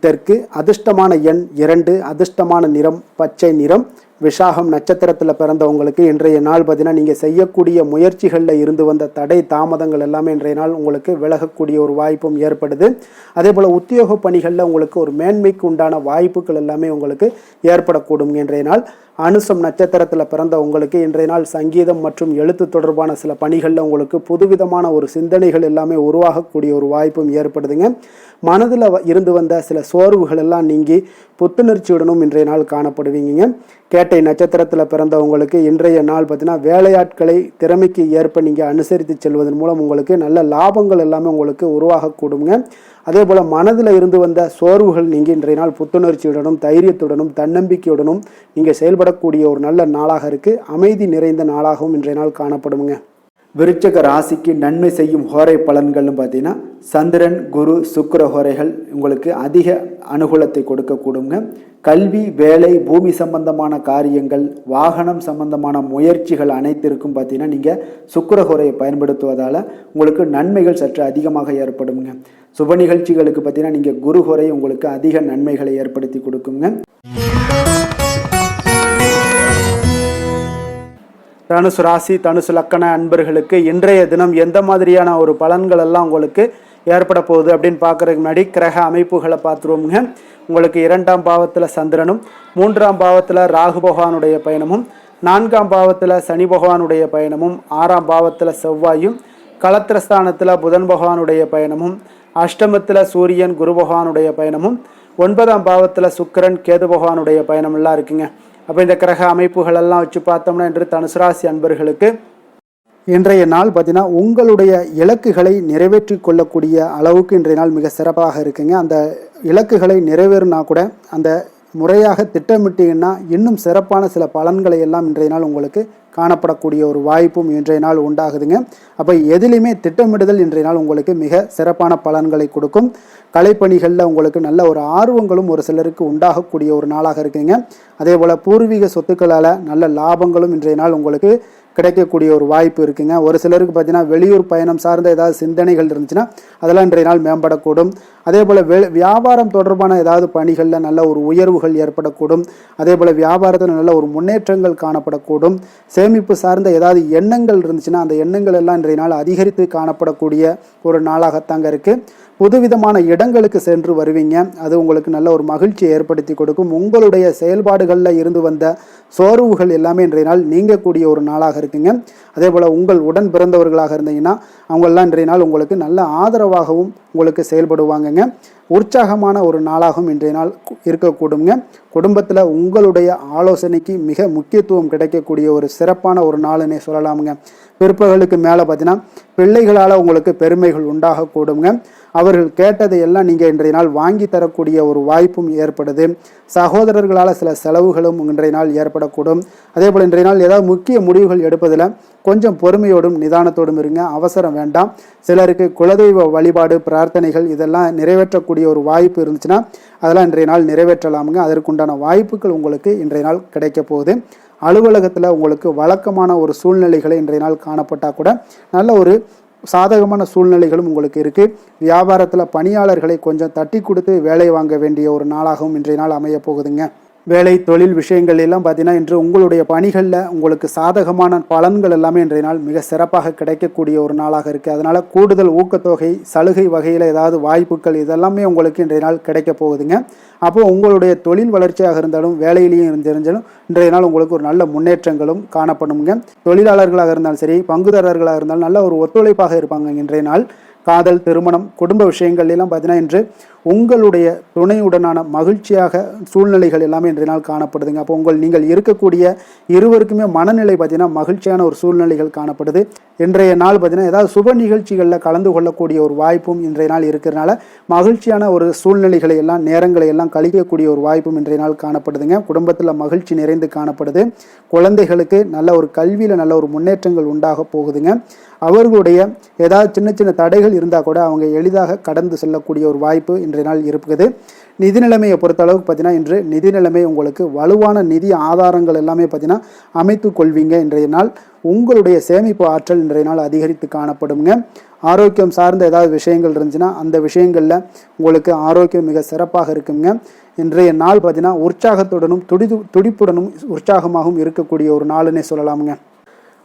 தெற்கு, அதிர்ஷ்டமான எண் 2, அதிர்ஷ்டமான நிறம் பச்சை நிறம், விசாகம் நட்சத்திரத்தில் பிறந்தவங்களுக்கு இன்றைய நாள் பார்த்தீங்கன்னா நீங்கள் செய்யக்கூடிய முயற்சிகளில் இருந்து வந்த தடை தாமதங்கள் எல்லாமே இன்றைய நாள் உங்களுக்கு விலகக்கூடிய ஒரு வாய்ப்பும் ஏற்படுது. அதே போல் உத்தியோக பணிகளில் உங்களுக்கு ஒரு மேன்மைக்கு உண்டான வாய்ப்புகள் எல்லாமே உங்களுக்கு ஏற்படக்கூடும். இன்றைய நாள் அனுசம் நட்சத்திரத்தில் பிறந்த உங்களுக்கு இன்றைய நாள் சங்கீதம் மற்றும் எழுத்து தொடர்பான சில பணிகளில் உங்களுக்கு புதுவிதமான ஒரு சிந்தனைகள் எல்லாமே உருவாகக்கூடிய ஒரு வாய்ப்பும் ஏற்படுதுங்க. மனதில் இருந்து வந்த சில சோர்வுகள் எல்லாம் நீங்கி புத்துணர்ச்சியுடனும் இன்றைய நாள் காணப்படுவீங்க. கேட்டை நட்சத்திரத்தில் பிறந்தவங்களுக்கு இன்றைய நாள் பார்த்தீங்கன்னா வேலையாட்களை திறமைக்கு ஏற்ப நீங்கள் அனுசரித்து செல்வதன் மூலம் உங்களுக்கு நல்ல லாபங்கள் எல்லாமே உங்களுக்கு உருவாகக்கூடுங்க. அதே போல் மனதில் இருந்து வந்த சோர்வுகள் நீங்கள் இன்றைய நாள் புத்துணர்ச்சியுடனும் தைரியத்துடனும் தன்னம்பிக்கையுடனும் நீங்கள் செயல்படக்கூடிய ஒரு நல்ல நாளாக இருக்குது. அமைதி நிறைந்த நாளாகவும் இன்றைய நாள் காணப்படுங்க. விருச்சக ராசிக்கு நன்மை செய்யும் ஹோரை பலன்கள்னு பார்த்தீங்கன்னா சந்திரன் குரு சுக்கிர ஹோரைகள் உங்களுக்கு அதிக அனுகூலத்தை கொடுக்கக்கூடுங்க. கல்வி வேலை பூமி சம்பந்தமான காரியங்கள் வாகனம் சம்பந்தமான முயற்சிகள் அனைத்திற்கும் பார்த்தீங்கன்னா நீங்கள் சுக்கிர ஹோரையை பயன்படுத்துவதால் உங்களுக்கு நன்மைகள் சற்று அதிகமாக ஏற்படுங்க. சுப நிகழ்ச்சிகளுக்கு பார்த்தீங்கன்னா நீங்கள் குரு ஹோரை உங்களுக்கு அதிக நன்மைகளை ஏற்படுத்தி கொடுக்குங்க. தனுசு ராசி தனுசு லக்கண அன்பர்களுக்கு இன்றைய தினம் எந்த மாதிரியான ஒரு பலன்கள் எல்லாம் உங்களுக்கு ஏற்பட போகுது அப்படின்னு பார்க்குறதுக்கு முன்னாடி கிரக அமைப்புகளை பார்த்துருவோமுங்க. உங்களுக்கு 2ஆம் பாவத்தில் சந்திரனும் 3ஆம் பாவத்தில் ராகு பகவானுடைய பயணமும் 4ஆம் பாவத்தில் சனி பகவானுடைய பயணமும் 6ஆம் பாவத்தில் செவ்வாயும் களத்திரஸ்தானத்தில் புதன் பகவானுடைய பயணமும் அஷ்டமத்தில் சூரியன் குரு பகவானுடைய பயணமும் 9ஆம் பாவத்தில் சுக்கிரன் கேது பகவானுடைய பயணமெல்லாம் இருக்குங்க. அப்போ இந்த கிரக அமைப்புகள் எல்லாம் வச்சு பார்த்தோம்னா இன்று தனுசு ராசி அன்பர்களுக்கு இன்றைய நாள் பார்த்தீங்கன்னா உங்களுடைய இலக்குகளை நிறைவேற்றி கொள்ளக்கூடிய அளவுக்கு இன்றைய நாள் மிக சிறப்பாக இருக்குங்க. அந்த இலக்குகளை நிறைவேறினா கூட அந்த முறையாக திட்டமிட்டீங்கன்னா இன்னும் சிறப்பான சில பலன்களை எல்லாம் இன்றைய நாள் உங்களுக்கு காணப்படக்கூடிய ஒரு வாய்ப்பும் இன்றைய நாள் உண்டாகுதுங்க. அப்போ எதிலுமே திட்டமிடுதல் இன்றைய நாள் உங்களுக்கு மிக சிறப்பான பலன்களை கொடுக்கும். கலைப்பணிகளில் உங்களுக்கு நல்ல ஒரு ஆர்வங்களும் ஒரு சிலருக்கு உண்டாகக்கூடிய ஒரு நாளாக இருக்குங்க. அதே போல் பூர்வீக சொத்துக்களால் நல்ல லாபங்களும் இன்றைய நாள் உங்களுக்கு கிடைக்கக்கூடிய ஒரு வாய்ப்பு இருக்குங்க. ஒரு சிலருக்கு பார்த்தீங்கன்னா வெளியூர் பயணம் சார்ந்த ஏதாவது சிந்தனைகள் இருந்துச்சுன்னா அதெல்லாம் இன்றைய நாள் மேம்படக்கூடும். அதே போல் வியாபாரம் தொடர்பான ஏதாவது பணிகளில் நல்ல ஒரு உயர்வுகள் ஏற்படக்கூடும். அதே போல் வியாபாரத்தில் நல்ல ஒரு முன்னேற்றங்கள் காணப்படக்கூடும். சேமிப்பு சார்ந்த ஏதாவது எண்ணங்கள் இருந்துச்சுன்னா அந்த எண்ணங்கள் எல்லாம் இன்றைய நாள் அதிகரித்து காணப்படக்கூடிய ஒரு நாளாகத்தாங்க இருக்குது. புதுவிதமான இடங்களுக்கு சென்று வருவீங்க. அது உங்களுக்கு நல்ல ஒரு மகிழ்ச்சியை ஏற்படுத்தி கொடுக்கும். உங்களுடைய செயல்பாடுகளில் இருந்து வந்த சோர்வுகள் எல்லாமே இன்றைய நாள் நீங்கக்கூடிய ஒரு நாளாக இருக்குங்க. அதே போல் உங்கள் உடன் பிறந்தவர்களாக இருந்தீங்கன்னா அவங்களெல்லாம் இன்றைய நாள் உங்களுக்கு நல்ல ஆதரவாகவும் உங்களுக்கு செயல்படுவாங்கங்க. உற்சாகமான ஒரு நாளாகவும் இன்றைய நாள் இருக்கக்கூடுங்க. குடும்பத்தில் உங்களுடைய ஆலோசனைக்கு மிக முக்கியத்துவம் கிடைக்கக்கூடிய ஒரு சிறப்பான ஒரு நாளுன்னே சொல்லலாமுங்க. பிற்பகலுக்கு மேலே பார்த்தீங்கன்னா பிள்ளைகளால் உங்களுக்கு பெருமைகள் உண்டாகக்கூடுங்க. அவர்கள் கேட்டதை எல்லாம் நீங்கள் இன்றைய நாள் வாங்கி தரக்கூடிய ஒரு வாய்ப்பும் ஏற்படுது. சகோதரர்களால் சில செலவுகளும் இன்றைய நாள் ஏற்படக்கூடும். அதே போல் இன்றைய நாள் ஏதாவது முக்கிய முடிவுகள் எடுப்பதில் கொஞ்சம் பொறுமையோடும் நிதானத்தோடும் இருங்க. அவசரம் வேண்டாம். சிலருக்கு குலதெய்வ வழிபாடு பிரார்த்தனைகள் இதெல்லாம் நிறைவேற்றக்கூடிய ஒரு வாய்ப்பு இருந்துச்சுன்னா அதெல்லாம் இன்றைய நாள் நிறைவேற்றலாமுங்க. அதற்குண்டான வாய்ப்புகள் உங்களுக்கு இன்றைய நாள் கிடைக்க போகுது. அலுவலகத்தில் உங்களுக்கு வழக்கமான ஒரு சூழ்நிலைகளை இன்றைய நாள் காணப்பட்டால் கூட நல்ல ஒரு சாதகமான சூழ்நிலைகளும் உங்களுக்கு இருக்குது. வியாபாரத்தில் பணியாளர்களை கொஞ்சம் தட்டி கொடுத்து வேலை வாங்க வேண்டிய ஒரு நாளாகவும் இன்றைய நாள் அமைய போகுதுங்க. வேலை தொழில் விஷயங்கள் எல்லாம் பார்த்தீங்கன்னா இன்று உங்களுடைய பணிகளில் உங்களுக்கு சாதகமான பலன்கள் எல்லாமே இன்றைய நாள் மிக சிறப்பாக கிடைக்கக்கூடிய ஒரு நாளாக இருக்குது. அதனால் கூடுதல் ஊக்கத்தொகை சலுகை வகையில் ஏதாவது வாய்ப்புகள் இதெல்லாமே உங்களுக்கு இன்றைய நாள் கிடைக்க போகுதுங்க. அப்போது உங்களுடைய தொழில் வளர்ச்சியாக இருந்தாலும் வேலையிலையும் தெரிஞ்சாலும் இன்றைய நாள் உங்களுக்கு ஒரு நல்ல முன்னேற்றங்களும் காணப்படுங்க. தொழிலாளர்களாக இருந்தாலும் சரி பங்குதாரர்களாக இருந்தாலும் நல்ல ஒரு ஒத்துழைப்பாக இருப்பாங்க இன்றைய நாள். காதல் திருமணம் குடும்ப விஷயங்கள் எல்லாம் பார்த்தீங்கன்னா இன்று உங்களுடைய துணையுடனான மகிழ்ச்சியாக சூழ்நிலைகள் எல்லாமே இன்றைய நாள் காணப்படுதுங்க. அப்போ நீங்கள் இருக்கக்கூடிய இருவருக்குமே மனநிலை பார்த்தீங்கன்னா மகிழ்ச்சியான ஒரு சூழ்நிலைகள் காணப்படுது. இன்றைய நாள் பார்த்தீங்கன்னா ஏதாவது சுப நிகழ்ச்சிகளில் கலந்து கொள்ளக்கூடிய ஒரு வாய்ப்பும் இன்றைய நாள் இருக்கிறனால மகிழ்ச்சியான ஒரு சூழ்நிலைகளை எல்லாம் நேரங்களை எல்லாம் கழிக்கக்கூடிய ஒரு வாய்ப்பும் இன்றைய நாள் காணப்படுதுங்க. குடும்பத்தில் மகிழ்ச்சி நிறைந்து காணப்படுது. குழந்தைகளுக்கு நல்ல ஒரு கல்வியில் நல்ல ஒரு முன்னேற்றங்கள் உண்டாக போகுதுங்க. அவர்களுடைய ஏதாவது சின்ன சின்ன தடைகள் இருந்தால் கூட அவங்க எளிதாக கடந்து செல்லக்கூடிய ஒரு வாய்ப்பு இன்றைய நாள் இருக்குது. நிதி நிலைமையை பொறுத்த அளவுக்கு பார்த்தீங்கன்னா இன்று நிதி நிலைமை உங்களுக்கு வலுவான நிதி ஆதாரங்கள் எல்லாமே பார்த்தீங்கன்னா அமைத்து கொள்வீங்க. இன்றைய நாள் உங்களுடைய சேமிப்பு ஆற்றல் இன்றைய நாள் அதிகரித்து காணப்படுங்க. ஆரோக்கியம் சார்ந்த ஏதாவது விஷயங்கள் இருந்துச்சுன்னா அந்த விஷயங்களில் உங்களுக்கு ஆரோக்கியம் மிக சிறப்பாக இருக்குங்க. இன்றைய நாள் பார்த்தீங்கன்னா உற்சாகத்துடனும் துடிப்புடனும் உற்சாகமாகவும் இருக்கக்கூடிய ஒரு நாளுன்னே சொல்லலாமுங்க.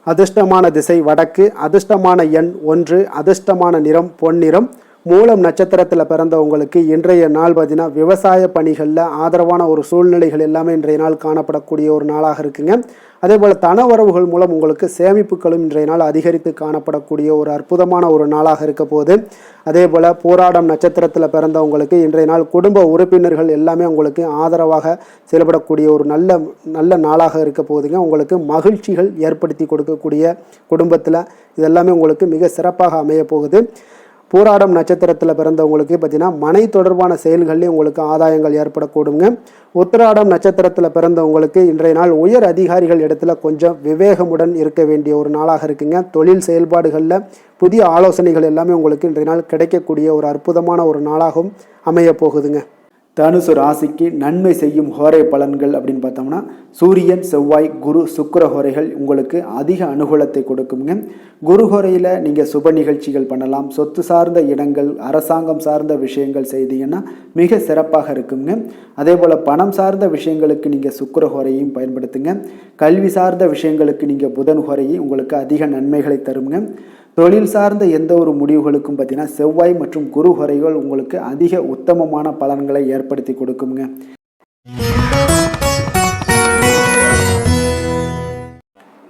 அதிர்ஷ்டமான திசை வடக்கு, அதிர்ஷ்டமான எண் 1, அதிர்ஷ்டமான நிறம் பொன்னிறம். மூலம் நட்சத்திரத்தில் பிறந்தவங்களுக்கு இன்றைய நாள் பார்த்தீங்கன்னா விவசாய பணிகளில் ஆதரவான ஒரு சூழ்நிலைகள் எல்லாமே இன்றைய நாள் காணப்படக்கூடிய ஒரு நாளாக இருக்குங்க. அதே போல் தனவரவுகள் மூலம் உங்களுக்கு சேமிப்புகளும் இன்றைய நாள் அதிகரித்து காணப்படக்கூடிய ஒரு அற்புதமான ஒரு நாளாக இருக்க போது. அதே போல் போராடம் நட்சத்திரத்தில் பிறந்தவங்களுக்கு இன்றைய நாள் குடும்ப உறுப்பினர்கள் எல்லாமே உங்களுக்கு ஆதரவாக செயல்படக்கூடிய ஒரு நல்ல நாளாக இருக்க போதுங்க. உங்களுக்கு மகிழ்ச்சிகள் ஏற்படுத்தி கொடுக்கக்கூடிய குடும்பத்தில் இதெல்லாமே உங்களுக்கு மிக சிறப்பாக அமைய போகுது. பூராடம் நட்சத்திரத்தில் பிறந்தவங்களுக்கு பார்த்தீங்கன்னா மனை தொடர்பான செயல்கள்லேயும் உங்களுக்கு ஆதாயங்கள் ஏற்படக்கூடுங்க. உத்திராடம் நட்சத்திரத்தில் பிறந்தவங்களுக்கு இன்றைய நாள் உயர் அதிகாரிகள் இடத்துல கொஞ்சம் விவேகமுடன் இருக்க வேண்டிய ஒரு நாளாக இருக்குங்க. தொழில் செயல்பாடுகளில் புதிய ஆலோசனைகள் எல்லாமே உங்களுக்கு இன்றைய நாள் கிடைக்கக்கூடிய ஒரு அற்புதமான ஒரு நாளாகவும் அமைய போகுதுங்க. தனுசு ராசிக்கு நன்மை செய்யும் ஹோரை பலன்கள் அப்படின்னு பார்த்தோம்னா சூரியன், செவ்வாய், குரு, சுக்கிர ஹோரைகள் உங்களுக்கு அதிக அனுகூலத்தை கொடுக்குங்க. குரு ஹோரையில் நீங்கள் சுப நிகழ்ச்சிகள் பண்ணலாம். சொத்து சார்ந்த இடங்கள், அரசாங்கம் சார்ந்த விஷயங்கள் செய்தீங்கன்னா மிக சிறப்பாக இருக்குங்க. அதே போல் பணம் சார்ந்த விஷயங்களுக்கு நீங்கள் சுக்கிர ஹோரையும் பயன்படுத்துங்க. கல்வி சார்ந்த விஷயங்களுக்கு நீங்கள் புதன் ஹோரையும் உங்களுக்கு அதிக நன்மைகளை தருங்க. தொழில் சார்ந்த எந்த ஒரு முடிவுகளுக்கும் பார்த்தீங்கன்னா செவ்வாய் மற்றும் குரு ஹோரைகள் உங்களுக்கு அதிக உத்தமமான பலன்களை ஏற்படுத்தி கொடுக்குங்க.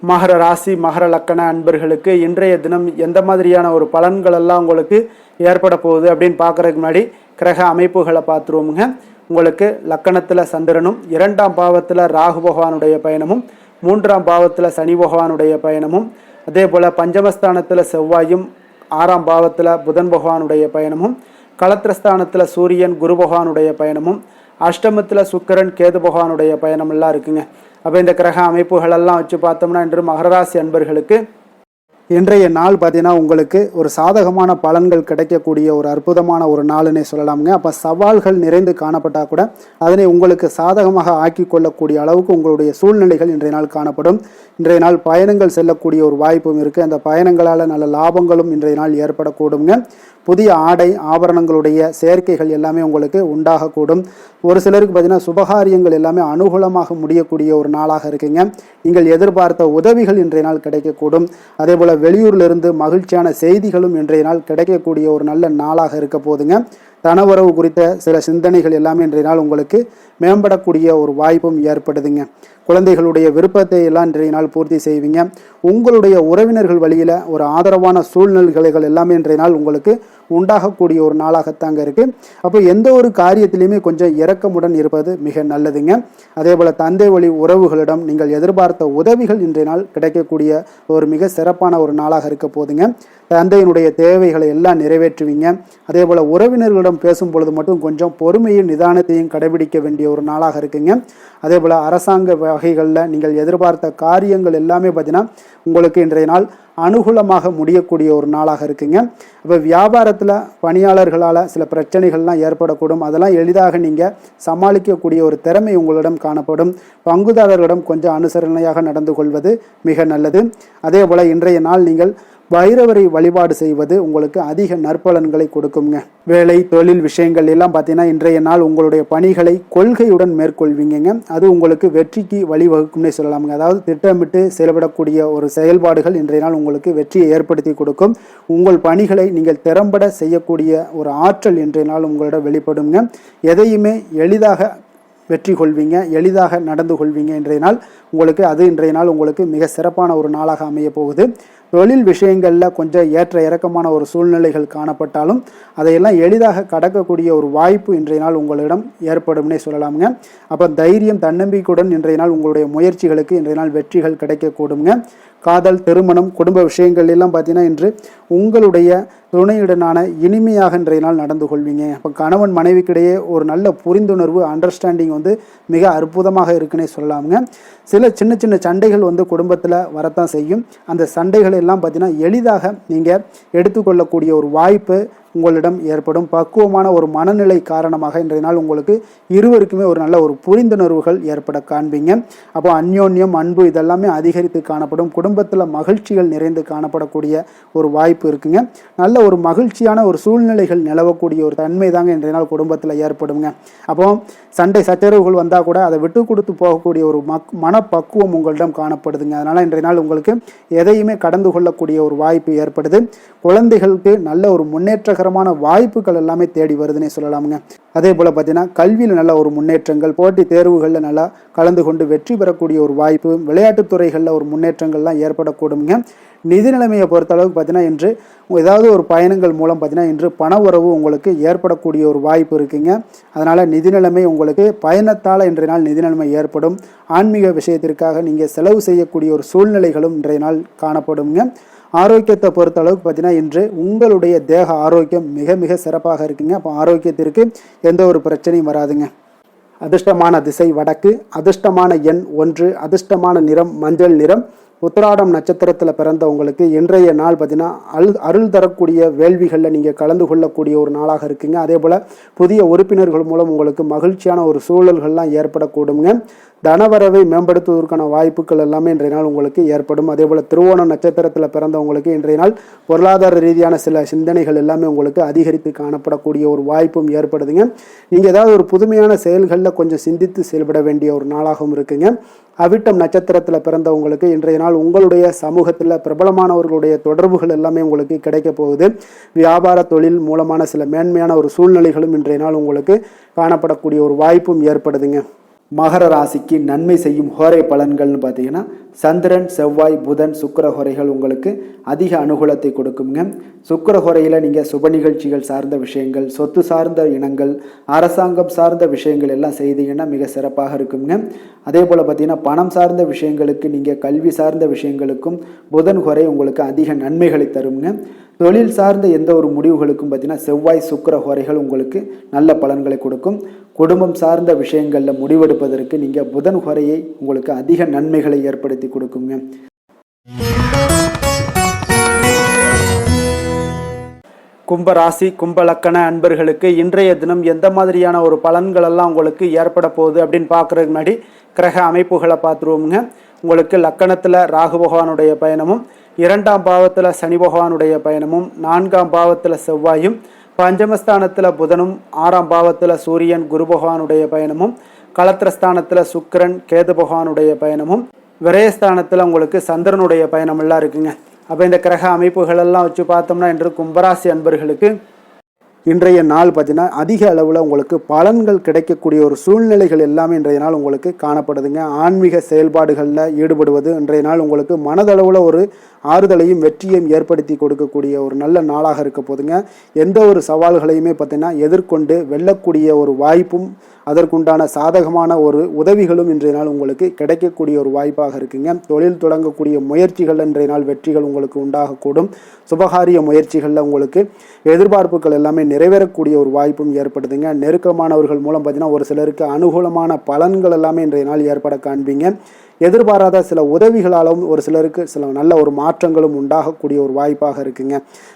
மகர ராசி மகர லக்கண அன்பர்களுக்கு இன்றைய தினம் எந்த மாதிரியான ஒரு பலன்கள் எல்லாம் உங்களுக்கு ஏற்பட போகுது அப்படின்னு பார்க்கறதுக்கு முன்னாடி கிரக அமைப்புகளை பார்த்துருவோமுங்க. உங்களுக்கு லக்கணத்தில் சந்திரனும், 2ஆம் பாவத்தில் ராகு பகவானுடைய பயணமும், 3ஆம் பாவத்தில் சனி பகவானுடைய பயணமும், அதே போல் பஞ்சமஸ்தானத்தில் செவ்வாயும், 6ஆம் பாவத்தில் புதன் பகவானுடைய பயணமும், களத்திரஸ்தானத்தில் சூரியன் குரு பகவானுடைய பயணமும், அஷ்டமத்தில் சுக்கிரன் கேது பகவானுடைய பயணமெல்லாம் இருக்குங்க. அப்போ இந்த கிரக அமைப்புகளெல்லாம் வச்சு பார்த்தோம்னா இன்று மகராசி அன்பர்களுக்கு இன்றைய நாள் பார்த்தீங்கன்னா உங்களுக்கு ஒரு சாதகமான பலன்கள் கிடைக்கக்கூடிய ஒரு அற்புதமான ஒரு நாளுன்னே சொல்லலாமுங்க. அப்போ சவால்கள் நிறைந்து காணப்பட்டால் கூட அதனை உங்களுக்கு சாதகமாக ஆக்கி கொள்ளக்கூடிய அளவுக்கு உங்களுடைய சூழ்நிலைகள் இன்றைய நாள் காணப்படும். இன்றைய நாள் பயணங்கள் செல்லக்கூடிய ஒரு வாய்ப்பும் இருக்குது. அந்த பயணங்களால் நல்ல லாபங்களும் இன்றைய நாள் ஏற்படக்கூடுங்க. புதிய ஆடை ஆபரணங்களுடைய சேர்க்கைகள் எல்லாமே உங்களுக்கு உண்டாகக்கூடும். ஒரு சிலருக்கு பார்த்தீங்கன்னா சுபகாரியங்கள் எல்லாமே அனுகூலமாக முடியக்கூடிய ஒரு நாளாக இருக்குங்க. நீங்கள் எதிர்பார்த்த உதவிகள் இன்றைய நாள் கிடைக்கக்கூடும். அதே போல் வெளியூரிலிருந்து மகிழ்ச்சியான செய்திகளும் இன்றைய நாள் கிடைக்கக்கூடிய ஒரு நல்ல நாளாக இருக்க போதுங்க. தனவரவு குறித்த சில சிந்தனைகள் எல்லாமே இன்றைய நாள் உங்களுக்கு மேம்படக்கூடிய ஒரு வாய்ப்பும் ஏற்படுதுங்க. குழந்தைகளுடைய விருப்பத்தை எல்லாம் இன்றைய நாள் பூர்த்தி செய்வீங்க. உங்களுடைய உறவினர்கள் வழியில் ஒரு ஆதரவான சூழ்நிலைகள் எல்லாமே இன்றைய நாள் உங்களுக்கு உண்டாகக்கூடிய ஒரு நாளாகத்தாங்க இருக்குது. அப்போ எந்த ஒரு காரியத்திலையுமே கொஞ்சம் இரக்கமுடன் இருப்பது மிக நல்லதுங்க. அதே போல் தந்தை வழி உறவுகளிடம் நீங்கள் எதிர்பார்த்த உதவிகள் இன்றைய நாள் கிடைக்கக்கூடிய ஒரு மிக சிறப்பான ஒரு நாளாக இருக்க போதுங்க. தந்தையினுடைய தேவைகளை எல்லாம் நிறைவேற்றுவீங்க. அதே போல் உறவினர்களிடம் பேசும் பொழுது மட்டும் கொஞ்சம் பொறுமையும் நிதானத்தையும் கடைபிடிக்க வேண்டிய ஒரு நாளாக இருக்குங்க. அதே போல் அரசாங்க வகைகளில் நீங்கள் எதிர்பார்த்த காரியங்கள் எல்லாமே பார்த்தீங்கன்னா உங்களுக்கு இன்றைய நாள் அனுகூலமாக முடியக்கூடிய ஒரு நாளாக இருக்குங்க. இப்போ வியாபாரத்தில் பணியாளர்களால் சில பிரச்சனைகள்லாம் ஏற்படக்கூடும். அதெல்லாம் எளிதாக நீங்கள் சமாளிக்கக்கூடிய ஒரு திறமை உங்களிடம் காணப்படும். பங்குதாரர்களிடம் கொஞ்சம் அனுசரணையாக நடந்து கொள்வது மிக நல்லது. அதே போல் இன்றைய நாள் நீங்கள் பைரவரை வழிபாடு செய்வது உங்களுக்கு அதிக நற்பலன்களை கொடுக்குங்க. வேலை தொழில் விஷயங்கள் எல்லாம் பார்த்தீங்கன்னா இன்றைய நாள் உங்களுடைய பணிகளை கொள்கையுடன் மேற்கொள்வீங்க. அது உங்களுக்கு வெற்றிக்கு வழிவகுக்கும்னே சொல்லலாமுங்க. அதாவது திட்டமிட்டு செயல்படக்கூடிய ஒரு செயல்பாடுகள் இன்றைய நாள் உங்களுக்கு வெற்றியை ஏற்படுத்தி கொடுக்கும். உங்கள் பணிகளை நீங்கள் திறம்பட செய்யக்கூடிய ஒரு ஆற்றல் இன்றைய நாள் உங்களிடம் வெளிப்படுங்க. எதையுமே எளிதாக வெற்றி கொள்வீங்க, எளிதாக நடந்து கொள்வீங்க. இன்றைய நாள் உங்களுக்கு மிக சிறப்பான ஒரு நாளாக அமைய போகுது. தொழில் விஷயங்களில் கொஞ்சம் ஏற்ற இறக்கமான ஒரு சூழ்நிலைகள் காணப்பட்டாலும் அதையெல்லாம் எளிதாக கடக்கக்கூடிய ஒரு வாய்ப்பு இன்றைய நாள் உங்களிடம் ஏற்படும்னே சொல்லலாமுங்க. அப்போ தைரியம் தன்னம்பிக்கையுடன் இன்றைய நாள் உங்களுடைய முயற்சிகளுக்கு இன்றைய நாள் வெற்றிகள் கிடைக்கக்கூடுங்க. காதல், திருமணம், குடும்ப விஷயங்கள் எல்லாம் பார்த்தீங்கன்னா இன்று உங்களுடைய துணையுடனான இனிமையாக இன்றைய நாள் நடந்து கொள்வீங்க. அப்போ கணவன் மனைவிக்கிடையே ஒரு நல்ல புரிந்துணர்வு, அண்டர்ஸ்டாண்டிங் மிக அற்புதமாக இருக்குன்னே சொல்லலாமுங்க. சில சின்ன சின்ன சண்டைகள் குடும்பத்தில் வரத்தான் செய்யும். அந்த சண்டைகள் எல்லாம் பார்த்தீங்கன்னா எளிதாக நீங்கள் எடுத்துக்கொள்ளக்கூடிய ஒரு வாய்ப்பு உங்களிடம் ஏற்படும். பக்குவமான ஒரு மனநிலை காரணமாக இன்றைய நாள் உங்களுக்கு இருவருக்குமே ஒரு நல்ல ஒரு புரிந்துணர்வுகள் ஏற்பட காண்பீங்க. அப்போ அந்யோன்யம், அன்பு இதெல்லாமே அதிகரித்து காணப்படும். குடும்பத்தில் மகிழ்ச்சிகள் நிறைந்து காணப்படக்கூடிய ஒரு வாய்ப்பு இருக்குங்க. நல்ல ஒரு மகிழ்ச்சியான ஒரு சூழ்நிலைகள் நிலவக்கூடிய ஒரு தன்மை தாங்க இன்றைய நாள் குடும்பத்தில் ஏற்படுங்க. அப்போ சண்டை சச்சரவுகள் வந்தால் கூட அதை விட்டு கொடுத்து போகக்கூடிய ஒரு மனப்பக்குவம் உங்களிடம் காணப்படுதுங்க. அதனால் இன்றைய நாள் உங்களுக்கு எதையுமே கடந்து கொள்ளக்கூடிய ஒரு வாய்ப்பு ஏற்படுது. குழந்தைகளுக்கு நல்ல ஒரு முன்னேற்றகரமான வாய்ப்புகள் எல்லாமே தேடி வருதுன்னே சொல்லலாமுங்க. அதே போல் பார்த்தீங்கன்னா கல்வியில் நல்ல ஒரு முன்னேற்றங்கள், போட்டித் தேர்வுகளில் நல்லா கலந்து கொண்டு வெற்றி பெறக்கூடிய ஒரு வாய்ப்பு, விளையாட்டுத் துறைகளில் ஒரு முன்னேற்றங்கள்லாம் ஏற்படக்கூடுங்க. நிதி நிலைமையை பொறுத்தளவுக்கு பார்த்தீங்கன்னா இன்று ஏதாவது ஒரு பயணங்கள் மூலம் பார்த்தீங்கன்னா இன்று பண உறவு உங்களுக்கு ஏற்படக்கூடிய ஒரு வாய்ப்பு இருக்குங்க. அதனால் நிதி நிலைமை உங்களுக்கு பயணத்தால் இன்றைய நாள் நிதி நிலைமை ஏற்படும். ஆன்மீக விஷயத்திற்காக நீங்கள் செலவு செய்யக்கூடிய ஒரு சூழ்நிலைகளும் இன்றைய நாள் காணப்படுங்க. ஆரோக்கியத்தை பொறுத்த அளவுக்கு பார்த்தீங்கன்னா இன்று உங்களுடைய தேக ஆரோக்கியம் மிக மிக சிறப்பாக இருக்குங்க. அப்போ ஆரோக்கியத்திற்கு எந்த ஒரு பிரச்சனையும் வராதுங்க. அதிர்ஷ்டமான திசை வடக்கு, அதிர்ஷ்டமான எண் 1, அதிர்ஷ்டமான நிறம் மஞ்சள் நிறம். உத்திராடம் நட்சத்திரத்தில் பிறந்தவங்களுக்கு இன்றைய நாள் பார்த்தீங்கன்னா அருள் தரக்கூடிய வேள்விகளில் நீங்கள் கலந்து கொள்ளக்கூடிய ஒரு நாளாக இருக்குங்க. அதே போல் புதிய உறுப்பினர்கள் மூலம் உங்களுக்கு மகிழ்ச்சியான ஒரு சூழல்கள்லாம் ஏற்படக்கூடுங்க. தனவரவை மேம்படுத்துவதற்கான வாய்ப்புகள் எல்லாமே இன்றைய நாள் உங்களுக்கு ஏற்படும். அதே போல் திருவோணம் நட்சத்திரத்தில் பிறந்தவங்களுக்கு இன்றைய நாள் பொருளாதார ரீதியான சில சிந்தனைகள் எல்லாமே உங்களுக்கு அதிகரித்து காணப்படக்கூடிய ஒரு வாய்ப்பும் ஏற்படுதுங்க. நீங்கள் ஏதாவது ஒரு புதுமையான செயல்களில் கொஞ்சம் சிந்தித்து செயல்பட வேண்டிய ஒரு நாளாகவும் இருக்குங்க. அவிட்டம் நட்சத்திரத்தில் பிறந்தவங்களுக்கு இன்றைய நாள் உங்களுடைய சமூகத்தில் பிரபலமானவர்களுடைய தொடர்புகள் எல்லாமே உங்களுக்கு கிடைக்க போகுது. வியாபார தொழில் மூலமான சில மேன்மையான ஒரு சூழ்நிலைகளும் இன்றைய நாள் உங்களுக்கு காணப்படக்கூடிய ஒரு வாய்ப்பும் ஏற்படுதுங்க. மகர ராசிக்கு நன்மை செய்யும் ஹோரை பலன்கள்னு பார்த்தீங்கன்னா சந்திரன், செவ்வாய், புதன், சுக்கிர ஹோரைகள் உங்களுக்கு அதிக அனுகூலத்தை கொடுக்குங்க. சுக்கிர ஹோரையில் நீங்கள் சுப நிகழ்ச்சிகள் சார்ந்த விஷயங்கள், சொத்து சார்ந்த இனங்கள், அரசாங்கம் சார்ந்த விஷயங்கள் எல்லாம் செய்தீங்கன்னா மிக சிறப்பாக இருக்குங்க. அதே போல் பார்த்தீங்கன்னா பணம் சார்ந்த விஷயங்களுக்கு, நீங்கள் கல்வி சார்ந்த விஷயங்களுக்கும் புதன் ஹோரை உங்களுக்கு அதிக நன்மைகளை தருங்க. தொழில் சார்ந்த எந்த ஒரு முடிவுகளுக்கும் பார்த்தீங்கன்னா செவ்வாய், சுக்கிர ஹோரைகள் உங்களுக்கு நல்ல பலன்களை கொடுக்கும். குடும்பம் சார்ந்த விஷயங்களில் முடிவெடுப்பதற்கு நீங்கள் புதன் ஹோரையை உங்களுக்கு அதிக நன்மைகளை ஏற்படுத்தி கொடுக்குங்க. கும்பராசி, கும்பலக்கண அன்பர்களுக்கு இன்றைய தினம் எந்த மாதிரியான ஒரு பலன்கள் எல்லாம் உங்களுக்கு ஏற்பட போகுது அப்படின்னு பார்க்குறதுக்கு முன்னாடி கிரக அமைப்புகளை பார்த்துருவோமுங்க. உங்களுக்கு லக்கணத்தில் ராகு பகவானுடைய பயணமும், 2ஆம் பாவத்தில் சனி பகவானுடைய பயணமும், 4ஆம் பாவத்தில் செவ்வாயும், பஞ்சமஸ்தானத்தில் புதனும், 6ஆம் பாவத்தில் சூரியன் குரு பகவானுடைய பயணமும், களத்திரஸ்தானத்தில் சுக்கிரன் கேது பகவானுடைய பயணமும், விரயஸ்தானத்தில் உங்களுக்கு சந்திரனுடைய பயணமெல்லாம் இருக்குங்க. அப்போ இந்த கிரக அமைப்புகளெல்லாம் வச்சு பார்த்தோம்னா இன்று கும்பராசி அன்பர்களுக்கு இன்றைய நாள் பார்த்தீங்கன்னா அதிக அளவில் உங்களுக்கு பலன்கள் கிடைக்கக்கூடிய ஒரு சூழ்நிலைகள் எல்லாமே இன்றைய நாள் உங்களுக்கு காணப்படுதுங்க. ஆன்மீக செயல்பாடுகளில் ஈடுபடுவது இன்றைய நாள் உங்களுக்கு மனதளவில் ஒரு ஆறுதலையும் வெற்றியையும் ஏற்படுத்தி கொடுக்கக்கூடிய ஒரு நல்ல நாளாக இருக்க போதுங்க. எந்த ஒரு சவால்களையுமே பார்த்தீங்கன்னா எதிர்கொண்டு வெல்லக்கூடிய ஒரு வாய்ப்பும் அதற்குண்டான சாதகமான ஒரு உதவிகளும் இன்றைய நாள் உங்களுக்கு கிடைக்கக்கூடிய ஒரு வாய்ப்பாக இருக்குங்க. தொழில் தொடங்கக்கூடிய முயற்சிகள் இன்றைய நாள் வெற்றிகள் உங்களுக்கு உண்டாகக்கூடும். சுபகாரிய முயற்சிகளில் உங்களுக்கு எதிர்பார்ப்புகள் எல்லாமே நிறைவேறக்கூடிய ஒரு வாய்ப்பும் ஏற்படுதுங்க. நெருக்கமானவர்கள் மூலம் பார்த்தீங்கன்னா ஒரு சிலருக்கு அனுகூலமான பலன்கள் எல்லாமே இன்றைய நாள் ஏற்பட காண்பீங்க. எதிர்பாராத சில உதவிகளாலும் ஒரு சிலருக்கு சில நல்ல ஒரு மாற்றங்களும் உண்டாகக்கூடிய ஒரு வாய்ப்பாக இருக்குங்க.